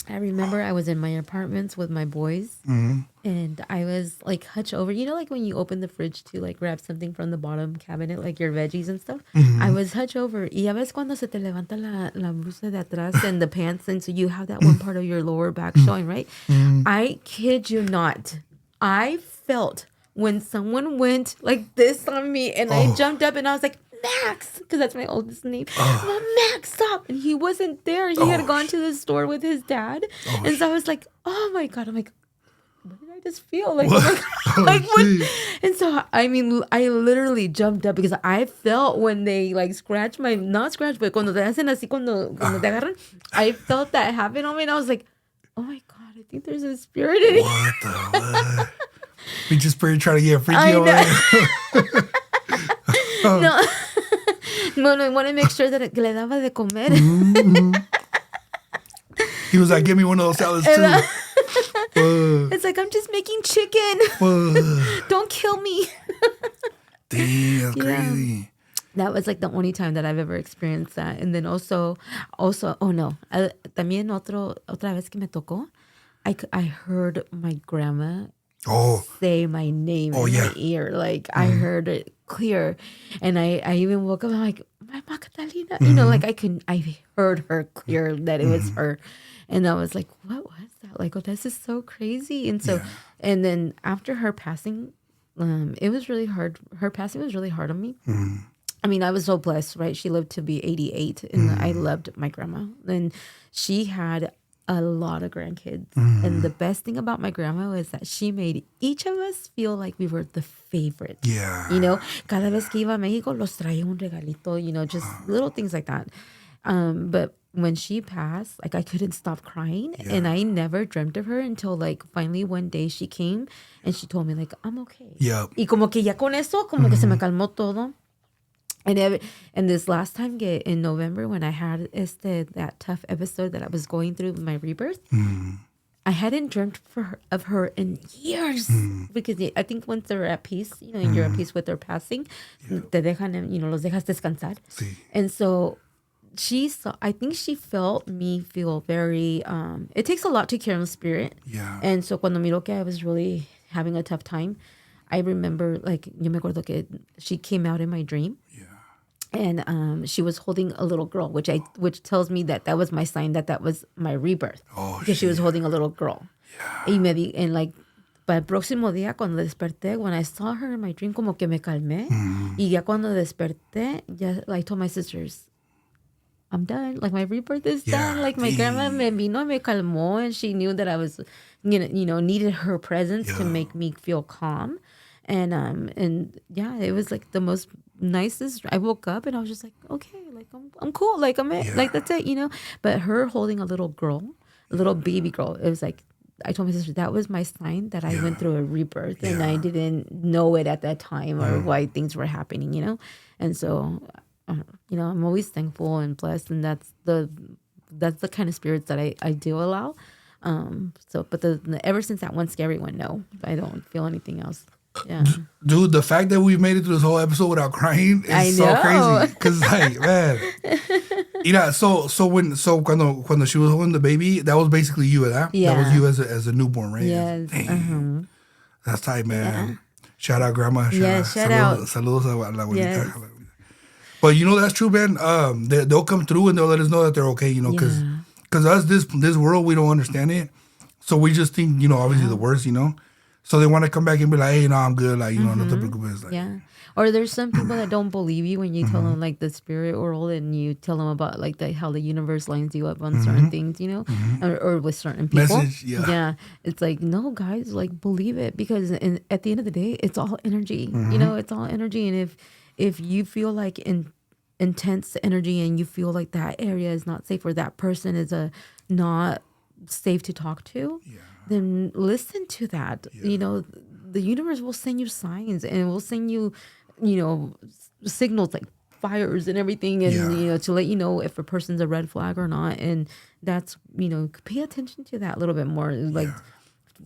I remember I was in my apartments with my boys, and I was like hunched over. You know, like when you open the fridge to like grab something from the bottom cabinet, like your veggies and stuff. I was hunched over. Y ya ves cuando se te levanta la blusa de atrás and the pants, and so you have that one part of your lower back showing, right? I kid you not. I felt when someone went like this on me, and I jumped up and I was like, Max, because that's my oldest name. Mom, Max, stop. And he wasn't there. He had gone to the store with his dad. And so I was like, oh my God. I'm like, what did I just feel? Like, like what? And so, I mean, I literally jumped up because I felt when they like scratch my, not scratch, but cuando te hacen así, cuando te agarran, I felt that happen on me. And I was like, oh my God, I think there's a spirit in it. What the what? We just pretty trying to get freaky over there. No, I want to make sure that que le daba de comer. He was like, give me one of those salads too. It's like, I'm just making chicken. Don't kill me. Damn, that's crazy. That was like the only time that I've ever experienced that. And then also, oh no, también otra vez que me tocó, I heard my grandma say my name in my ear. Like I heard it clear. And I even woke up, I'm like, Mama Catalina. You know, like I heard her clear that it was her. And I was like, what was that? Like, oh, this is so crazy. And so, and then after her passing, it was really hard. Her passing was really hard on me. I mean, I was so blessed, right? She lived to be 88, and I loved my grandma. And she had a lot of grandkids. And the best thing about my grandma was that she made each of us feel like we were the favorite. Yeah. You know, cada vez que iba a Mexico, los traía un regalito, you know, just little things like that. But when she passed, like I couldn't stop crying. And I never dreamt of her until like finally one day she came and she told me like, I'm okay. Y como que ya con eso, como que se me calmó todo. And this last time in November when I had that tough episode that I was going through with my rebirth, I hadn't dreamt of her in years because I think once they're at peace, you know, you're at peace with their passing, te dejan, you know, los dejas descansar. And so I think she felt me feel very, it takes a lot to carry on spirit. And so cuando miró que I was really having a tough time, I remember like, yo me acuerdo que she came out in my dream. And she was holding a little girl, which tells me that was my sign that was my rebirth. Because she was holding a little girl. And like, para el próximo día, cuando desperté, when I saw her in my dream, como que me calmé. Y ya cuando desperté, I told my sisters, I'm done. Like, my rebirth is done. Like, my grandma me vino, me calmó, and she knew that I was, you know, needed her presence to make me feel calm. And yeah, it was like the most nicest. I woke up and I was just like, okay, like I'm cool, like like that's it, you know. But her holding a little girl, a little baby girl, it was like I told my sister that was my sign that I went through a rebirth, and I didn't know it at that time or why things were happening, you know. And so, you know, I'm always thankful and blessed, and that's the kind of spirits that I do allow. So, but ever since that one scary one, no, I don't feel anything else. Yeah, dude, the fact that we made it through this whole episode without crying is so crazy. Cause like, man, cuando she was holding the baby, that was basically you, that was you as a newborn, right? Yes. That's tight, man. Yeah. Shout out, grandma. Shout out. Saludos a la abuelita. Yes. But you know that's true, man. They'll come through and they'll let us know that they're okay. You know, because us this world, we don't understand it, so we just think, you know, obviously the worst, you know. So they want to come back and be like, hey, no, I'm good. Like, you know, no te preocupes. Like, or there's some people that don't believe you when you tell them like the spirit world and you tell them about like how the universe lines you up on certain things, you know, or with certain people. Message, it's like, no, guys, like believe it, because at the end of the day, it's all energy. You know, it's all energy. And if you feel like intense energy and you feel like that area is not safe or that person is not safe to talk to, then listen to that. You know, the universe will send you signs and it will send you, you know, signals like fires and everything, and you know, to let you know if a person's a red flag or not. And that's, you know, pay attention to that a little bit more. Like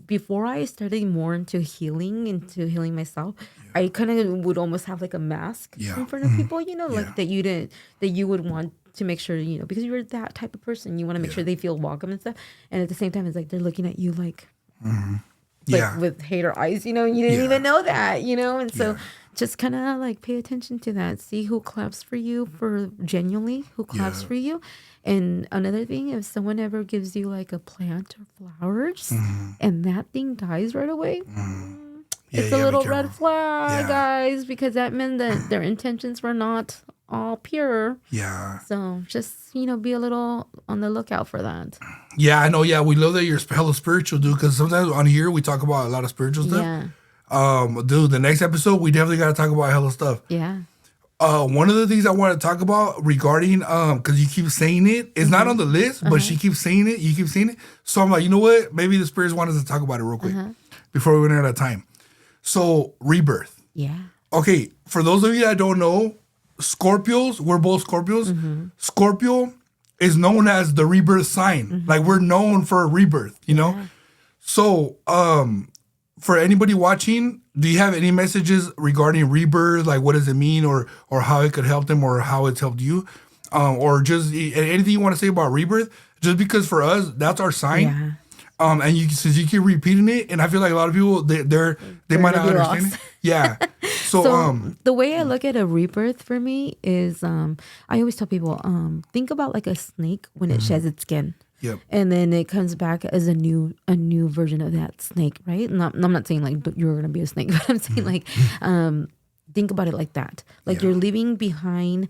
before I started more into healing myself, I kind of would almost have like a mask in front of people, like that you would want to make sure, because you're that type of person, you want to make sure they feel welcome and stuff. And at the same time, it's like they're looking at you like, with hater eyes, and you didn't even know that, and so just kind of like pay attention to that. See who claps for you who claps for you. And another thing, if someone ever gives you like a plant or flowers and that thing dies right away, it's a little red flag, guys, because that meant that their intentions were not all pure. Yeah. So just, be a little on the lookout for that. Yeah, I know. Yeah, we love that you're hella spiritual, dude, because sometimes on here we talk about a lot of spiritual stuff. Yeah. Dude, the next episode, we definitely got to talk about hella stuff. Yeah. One of the things I want to talk about regarding, because you keep saying it, it's not on the list, but she keeps saying it, you keep saying it. So I'm like, you know what? Maybe the spirits want us to talk about it real quick before we run out of time. So, rebirth. Yeah. Okay, for those of you that don't know, Scorpios, we're both Scorpios. Scorpio is known as the rebirth sign. Like, we're known for a rebirth, So, for anybody watching, do you have any messages regarding rebirth? Like, what does it mean, or how it could help them, or how it's helped you, or just anything you want to say about rebirth? Just because for us, that's our sign. Yeah. And since you keep repeating it, and I feel like a lot of people they might not understand it. Yeah. So the way I look at a rebirth for me is I always tell people think about like a snake when it sheds its skin. Yep. And then it comes back as a new version of that snake, right? I'm not saying like you're gonna be a snake, but I'm saying like think about it like that. Like you're leaving behind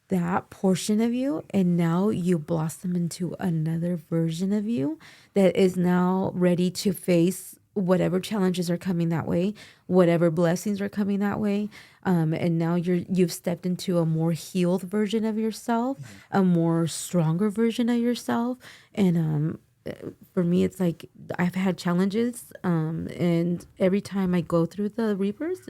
that portion of you, and now you blossom into another version of you that is now ready to face whatever challenges are coming that way, whatever blessings are coming that way, and now you've stepped into a more healed version of yourself, a more stronger version of yourself. And for me, it's like I've had challenges, and every time I go through the rebirth,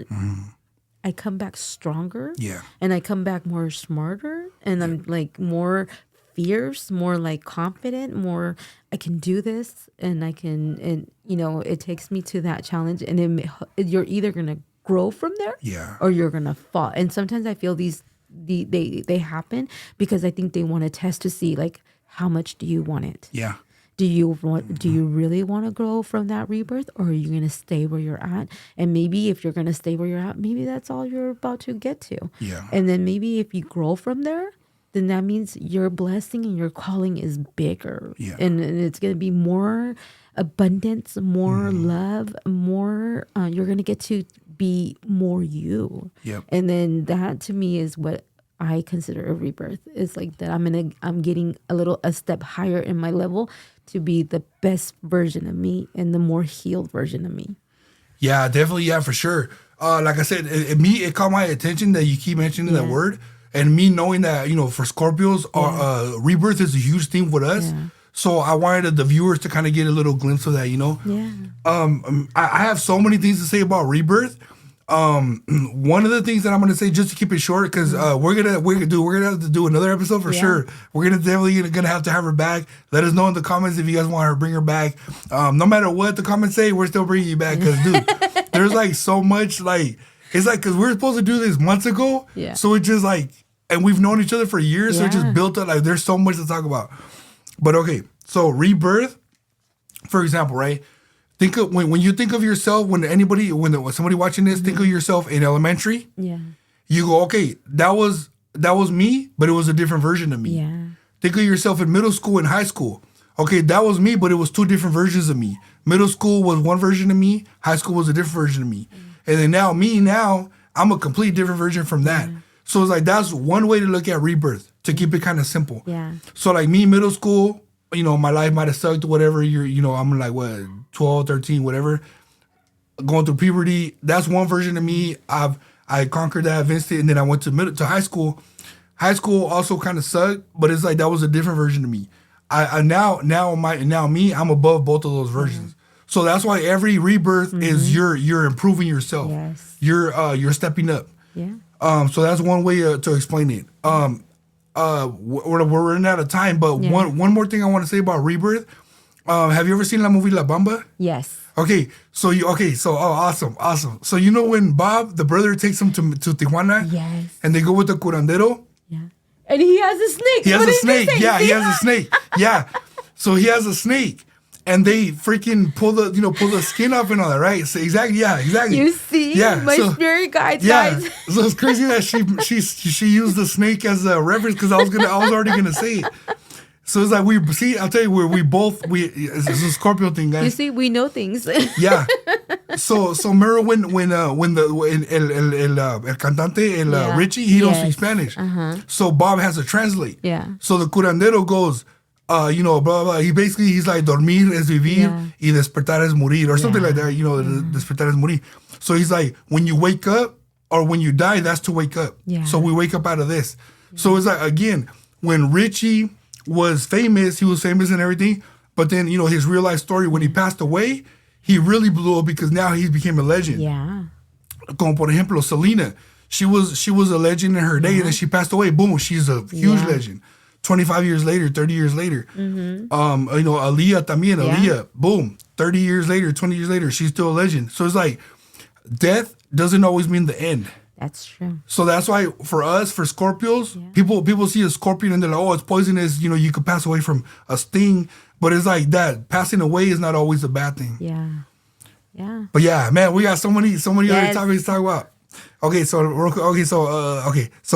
I come back stronger. Yeah. And I come back more smarter, and I'm like more fierce, more like confident, more I can do this, and I can, and it takes me to that challenge, and then you're either gonna grow from there, or you're gonna fall. And sometimes I feel they happen because I think they want to test to see like how much do you want it. Yeah. Do you really want to grow from that rebirth, or are you going to stay where you're at? And maybe if you're going to stay where you're at, maybe that's all you're about to get to. Yeah. And then maybe if you grow from there, then that means your blessing and your calling is bigger. Yeah. And it's going to be more abundance, more love, more, you're going to get to be more you. Yep. And then that to me is what I consider a rebirth. It's like that I'm getting a step higher in my level to be the best version of me and the more healed version of me. Yeah, definitely. Yeah, for sure. Like I said, it caught my attention that you keep mentioning that word, and me knowing that, for Scorpios, rebirth is a huge theme with us. Yeah. So I wanted the viewers to kind of get a little glimpse of that, Yeah. I have so many things to say about rebirth. One of the things that I'm gonna say, just to keep it short, because we're gonna have to do another episode for sure. We're definitely gonna have to have her back. Let us know in the comments if you guys want her to bring her back. No matter what the comments say, we're still bringing you back, because dude, there's like so much, like it's like, because we're supposed to do this months ago, so it just like, and we've known each other for years, so it just built up. Like there's so much to talk about. But okay, so rebirth, for example, right? Think of when you think of yourself, when somebody watching this, think of yourself in elementary. Yeah. You go, okay, that was me, but it was a different version of me. Yeah. Think of yourself in middle school and high school. Okay, that was me, but it was two different versions of me. Middle school was one version of me, high school was a different version of me. And then now I'm a complete different version from that. So it's like, that's one way to look at rebirth, to keep it kind of simple. Yeah. So like me, middle school, my life might have sucked, whatever. I'm like, what, 12, 13, whatever. Going through puberty, that's one version of me. I conquered that, evinced it, and then I went to high school. High school also kind of sucked, but it's like that was a different version of me. Now I'm above both of those versions. So that's why every rebirth is you're improving yourself. Yes. You're stepping up. Yeah. So that's one way to explain it. We're running out of time, but one more thing I want to say about rebirth Have you ever seen that movie La Bamba? Yes. Okay, so awesome. So you know when Bob, the brother, takes him to Tijuana? Yes. And they go with the curandero? Yeah. And he has a snake. He has What a did you snake. say? Yeah, he See? has a snake. Yeah. So he has a snake. And they freaking pull the skin off and all that, right? So exactly. You see? Yeah. My so, spirit guides, yeah. guys. So it's crazy that she used the snake as a reference because I was already gonna say it. So it's like I'll tell you it's a Scorpio thing, guys. You see, we know things. Yeah. So remember when el cantante Richie, he don't speak Spanish. So Bob has to translate. Yeah. So the curandero goes, blah blah. He's like dormir es vivir y despertar es morir or something like that. Despertar es morir. So he's like, when you wake up or when you die, that's to wake up. Yeah. So we wake up out of this. So it's like, again, when Richie was famous, he was famous and everything, but then his real life story, when he passed away, he really blew up because now he became a legend. Yeah. Como por ejemplo Selena, she was a legend in her day, and then she passed away. Boom, she's a huge legend. 25 years later, 30 years later. Aaliyah también, Aaliyah, boom, 30 years later, 20 years later, she's still a legend. So it's like death doesn't always mean the end. That's true. So that's why for us, for Scorpios, people see a scorpion and they're like, oh, it's poisonous. You could pass away from a sting. But it's like that. Passing away is not always a bad thing. Yeah. Yeah. But yeah, man, we got so many other topics to talk about. Okay, so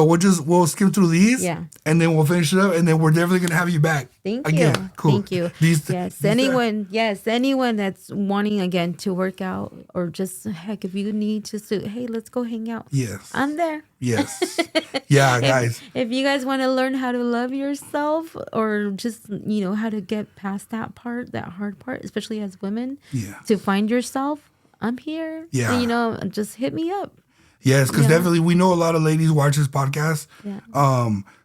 we'll skim through these, and then we'll finish it up, and then we're definitely gonna have you back. Thank again. you. Cool. Thank you. Anyone that's wanting again to work out, or just heck, if you need to, hey, let's go hang out. Yes, I'm there. Yes, yeah, guys. If you guys want to learn how to love yourself, or just how to get past that hard part, especially as women, to find yourself, I'm here. Yeah, just hit me up. Yes, because definitely we know a lot of ladies watch this podcast. Yeah.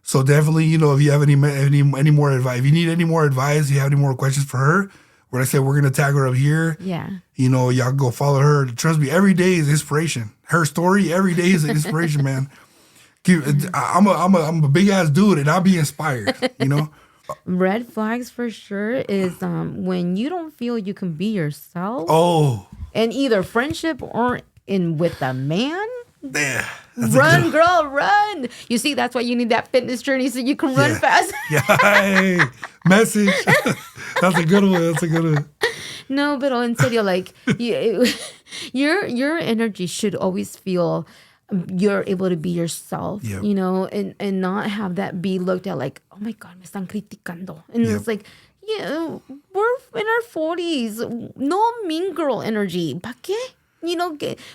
So definitely, if you have any more advice, if you need any more advice, you have any more questions for her, what I said, we're gonna tag her up here. Yeah. Y'all go follow her. Trust me, every day is inspiration. Her story every day is an inspiration, man. I'm a big ass dude, and I'll be inspired. Red flags for sure is when you don't feel you can be yourself. Oh. In either friendship or with a man. Yeah, run, girl, run. You see, that's why you need that fitness journey so you can run fast. Hey, message. That's a good one. No, but en serio, like your energy should always feel you're able to be yourself, and not have that be looked at like, oh my God, me están criticando. And it's like, yeah, we're in our 40s. No mean girl energy. ¿Pa qué?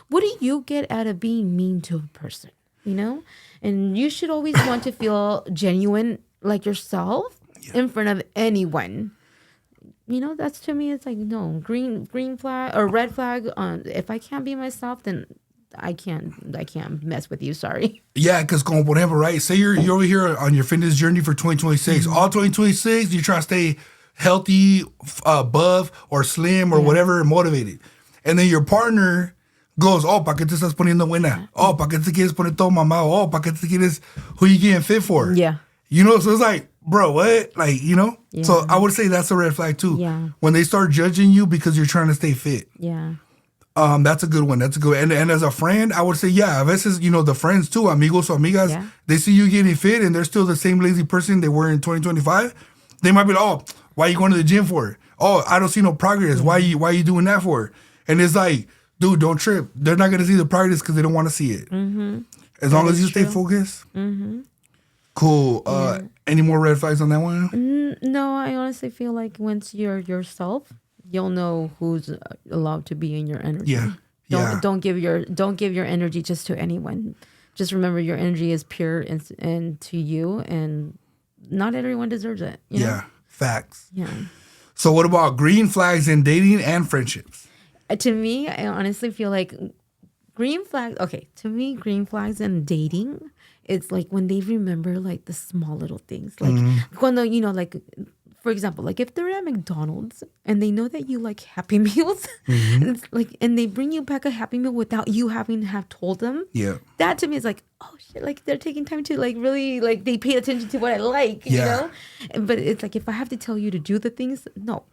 What do you get out of being mean to a person? And you should always want to feel genuine, like yourself, in front of anyone. That's, to me, it's like, no, green flag or red flag. If I can't be myself, then I can't mess with you. Sorry. Yeah, because como por ejemplo, right? Say you're over here on your fitness journey for 2026. All 2026, you try to stay healthy, buff, or slim, or whatever, motivated. And then your partner goes, oh, ¿pa qué te estás poniendo buena? Oh, ¿pa qué te quieres poner todo mamado? Oh, ¿pa qué te quieres, who you getting fit for? Yeah. So it's like, bro, what? Like, Yeah. So I would say that's a red flag too. Yeah. When they start judging you because you're trying to stay fit. Yeah. That's a good one. And as a friend, I would say, yeah, a veces, the friends too, amigos or amigas, they see you getting fit and they're still the same lazy person they were in 2025. They might be like, oh, why are you going to the gym for? Oh, I don't see no progress. Why are you doing that for? And it's like, dude, don't trip. They're not going to see the progress because they don't want to see it. Mm-hmm. As long as you stay focused. Mm-hmm. Cool. Any more red flags on that one? No, I honestly feel like once you're yourself, you'll know who's allowed to be in your energy. Yeah. Don't give your energy just to anyone. Just remember your energy is pure and to you, and not everyone deserves it. Yeah. Facts. Yeah. So what about green flags in dating and friendships? To me, I honestly feel like green flags. Okay, to me, green flags in dating, it's like when they remember like the small little things, like cuando like, for example, like if they're at McDonald's and they know that you like Happy Meals, it's like, and they bring you back a Happy Meal without you having to have told them. Yeah, that to me is like, oh shit, like they're taking time to like really like they pay attention to what I like, But it's like if I have to tell you to do the things, no.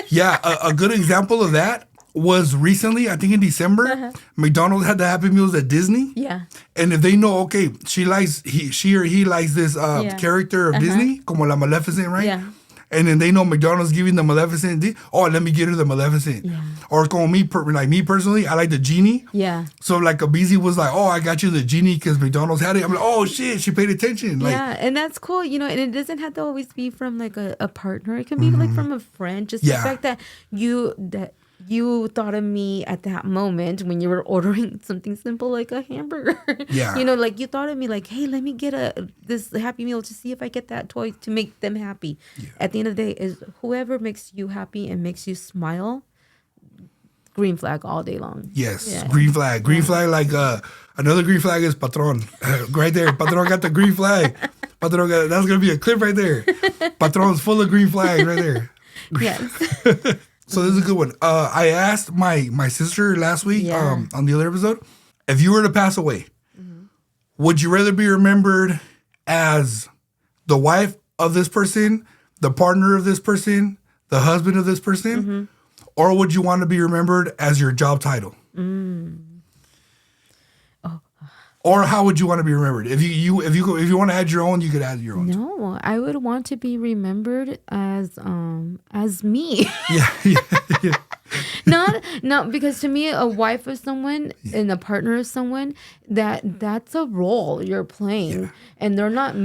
Yeah, a good example of that was recently, I think in December, McDonald's had the Happy Meals at Disney. Yeah. And if they know, okay, she or he likes this character of Disney, como la Maleficent, right? Yeah. And then they know McDonald's giving the Maleficent. Let me get her the Maleficent. Yeah. Or como me personally, I like the Genie. Yeah. So like a BZ was like, I got you the Genie because McDonald's had it. I'm like, oh shit, she paid attention. Like, yeah, and that's cool, and it doesn't have to always be from like a partner. It can be like from a friend. Just the fact that you thought of me at that moment when you were ordering something simple like a hamburger. Yeah. Like you thought of me like, hey, let me get this Happy Meal to see if I get that toy to make them happy. Yeah. At the end of the day, is whoever makes you happy and makes you smile, green flag all day long. Yes, yeah. Green flag. Green flag, like another green flag is Patron. Right there. Patron got the green flag. That's going to be a clip right there. Patron's full of green flags right there. Yes. So this is a good one. I asked my sister last week on the other episode, if you were to pass away, would you rather be remembered as the wife of this person, the partner of this person, the husband of this person, or would you want to be remembered as your job title? Or how would you want to be remembered? If you want to add your own, you could add your own. No, I would want to be remembered as me. Yeah. Not because to me, a wife of someone and a partner of someone, that's a role you're playing, and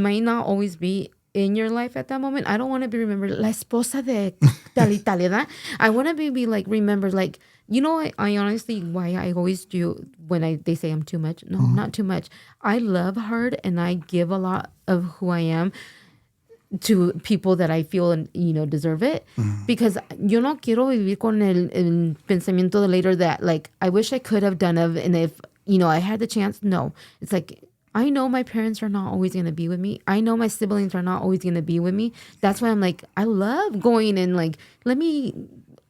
might not always be in your life at that moment. I don't want to be remembered la esposa de tal y tal, ¿verdad? I want to be like remembered like. I honestly, why I always do when they say I'm too much. No, I'm not too much. I love hard and I give a lot of who I am to people that I feel deserve it. Because yo no quiero vivir con el pensamiento de later that like I wish I could have done and if I had the chance. No, it's like I know my parents are not always going to be with me. I know my siblings are not always going to be with me. That's why I'm like, I love going and like,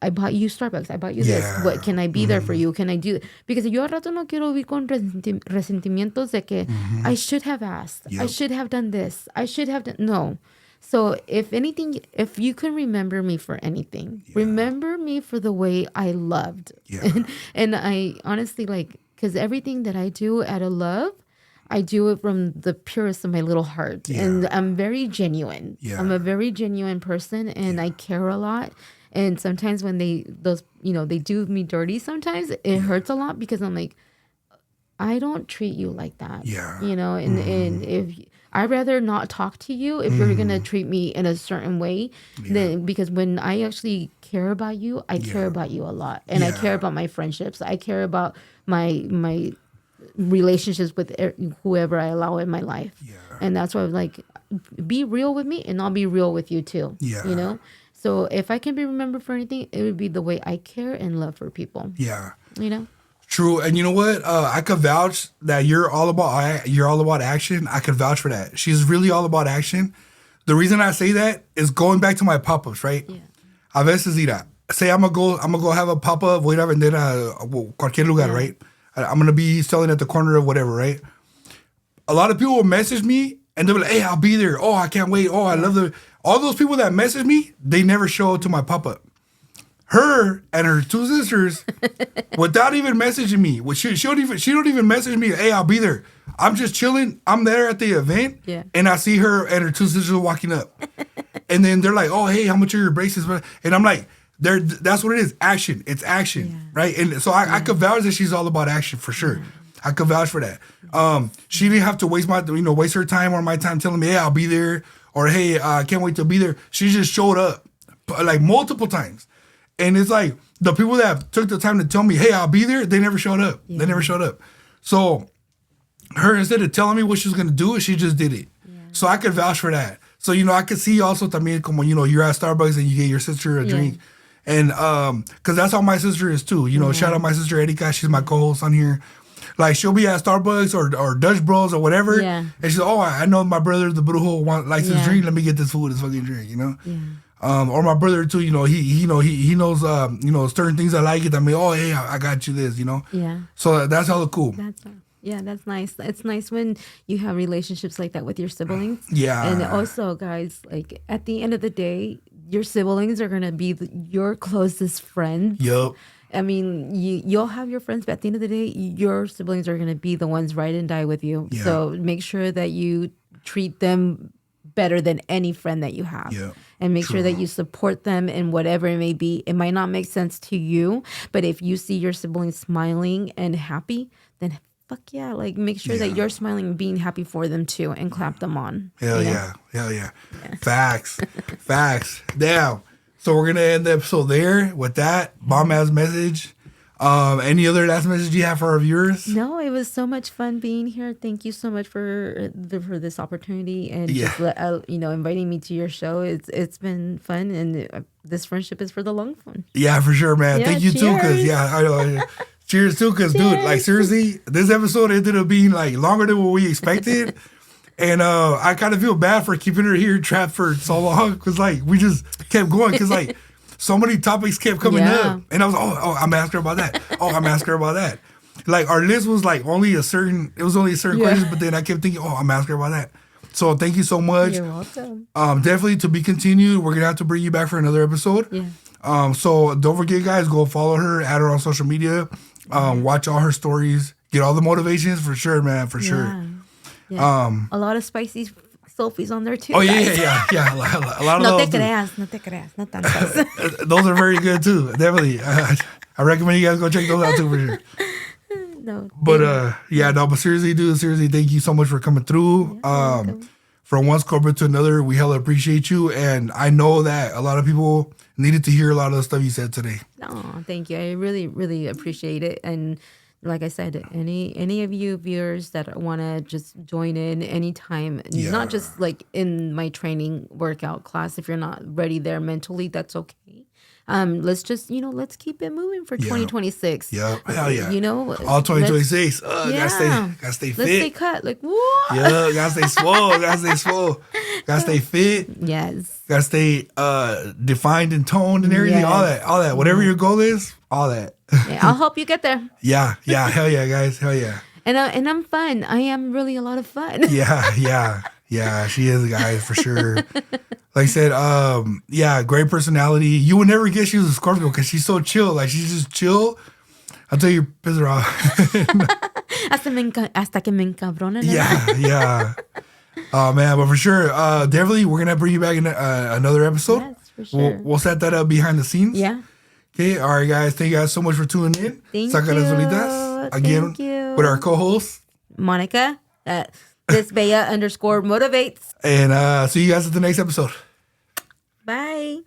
I bought you Starbucks. I bought you this. What can I be there for you? Can I do? Because yo al rato no quiero vivir con resentimientos de que I should have asked. I should have done this. I should have done. No. So if anything, if you can remember me for anything, remember me for the way I loved. Yeah. And I honestly because everything that I do out of love, I do it from the purest of my little heart. Yeah. And I'm very genuine. Yeah. I'm a very genuine person and I care a lot. And sometimes when they do me dirty, sometimes it hurts a lot because I'm like, I don't treat you like that. Yeah. And if I'd rather not talk to you if you're going to treat me in a certain way, then because when I actually care about you, I care about you a lot. And I care about my friendships. I care about my relationships with whoever I allow in my life. Yeah. And that's why I'm like, be real with me and I'll be real with you too. Yeah. So if I can be remembered for anything, it would be the way I care and love for people. Yeah. True. And you know what? I could vouch that you're all about action. I could vouch for that. She's really all about action. The reason I say that is going back to my pop-ups, right? Yeah. A veces, say I'm gonna go have a pop-up, voy a vender a cualquier lugar, right? I'm gonna be selling at the corner of whatever, right? A lot of people will message me and they'll be like, hey, I'll be there. Oh, I can't wait. Oh, I love all those people that message me, they never show up to my pop-up. Her and her two sisters, without even messaging me, she don't even message me, hey, I'll be there. I'm just chilling. I'm there at the event, and I see her and her two sisters walking up. And then they're like, oh, hey, how much are your braces? And I'm like, that's what it is, action. It's action, right? And so I could vouch that she's all about action for sure. I could vouch for that. She didn't have to waste her time or my time telling me, hey, I'll be there. Or, hey, I can't wait to be there. She just showed up like multiple times. And it's like the people that took the time to tell me, hey, I'll be there, they never showed up. Yeah. They never showed up. So her, instead of telling me what she was going to do, she just did it. Yeah. So I could vouch for that. So, I could see also también como, you're at Starbucks and you get your sister a drink. And because that's how my sister is too. Shout out my sister Erika. She's my co-host on here. Like, she'll be at Starbucks or Dutch Bros or whatever. Yeah. And she's like, oh, I know my brother, the Brujo, likes his drink. Let me get this fucking drink, Yeah. Or my brother, too, he knows, certain things I like it. I mean, oh, hey, I got you this, Yeah. So that's hella cool. That's nice. It's nice when you have relationships like that with your siblings. Yeah. And also, guys, like, at the end of the day, your siblings are gonna be your closest friends. Yep. I mean, you'll have your friends, but at the end of the day, your siblings are going to be the ones ride and die with you. Yeah. So make sure that you treat them better than any friend that you have. Yeah. And make sure that you support them in whatever it may be. It might not make sense to you, but if you see your siblings smiling and happy, then fuck yeah. Like, make sure that you're smiling and being happy for them too, and clap them on. Hell yeah. Hell yeah. Facts. Facts. Now, so we're gonna end the episode there with that bomb ass message. Any other last message you have for our viewers? No, it was so much fun being here. Thank you so much for this opportunity and just inviting me to your show. It's been fun, and this friendship is for the long run. Yeah, for sure, man. Yeah, Thank you too, because I know. Cheers too, because dude, like seriously, this episode ended up being like longer than what we expected. And I kind of feel bad for keeping her here trapped for so long, because like we just kept going, because like so many topics kept coming up, and I was I'm asking her about that. I'm asking her about that. Like our list was like only a certain question, but then I kept thinking, I'm asking her about that. So thank you so much. You're welcome. Definitely to be continued. We're gonna have to bring you back for another episode. Yeah. So don't forget, guys, go follow her, add her on social media, watch all her stories, get all the motivations for sure, man, for sure. Yeah. A lot of spicy selfies on there too. Oh yeah. A lot of No those. te creas, no te creas, no tantas. Those are very good too. Definitely, I recommend you guys go check those out too for sure. No. But but seriously, dude, thank you so much for coming through. From one corporate to another, we hella appreciate you, and I know that a lot of people needed to hear a lot of the stuff you said today. Oh, thank you. I really, really appreciate it. And like I said, any of you viewers that want to just join in anytime, not just like in my training workout class, if you're not ready there mentally, that's okay. Let's just, let's keep it moving for 2026. Yeah, hell yeah. All 2026. Gotta stay fit. Let's stay cut. Like, what? Yeah, gotta stay swole. Gotta stay fit. Yes. Gotta stay defined and toned and everything. Yes. All that. Whatever your goal is, all that. Yeah, I'll help you get there. Yeah. Hell yeah, guys. Hell yeah. And I'm fun. I am really a lot of fun. Yeah, she is, guys, for sure. Like I said, great personality. You would never guess she was a Scorpio because she's so chill. Like, she's just chill until you piss her off. Hasta que me encabronan. Yeah. Oh, man, but for sure, definitely, we're going to bring you back in another episode. Yes, for sure. We'll set that up behind the scenes. Yeah. Okay, all right, guys. Thank you guys so much for tuning in. Thank Saca las you. Bolitas. Again, Thank you. with our co-host, Monica. This Bella _motivates. And see you guys at the next episode. Bye.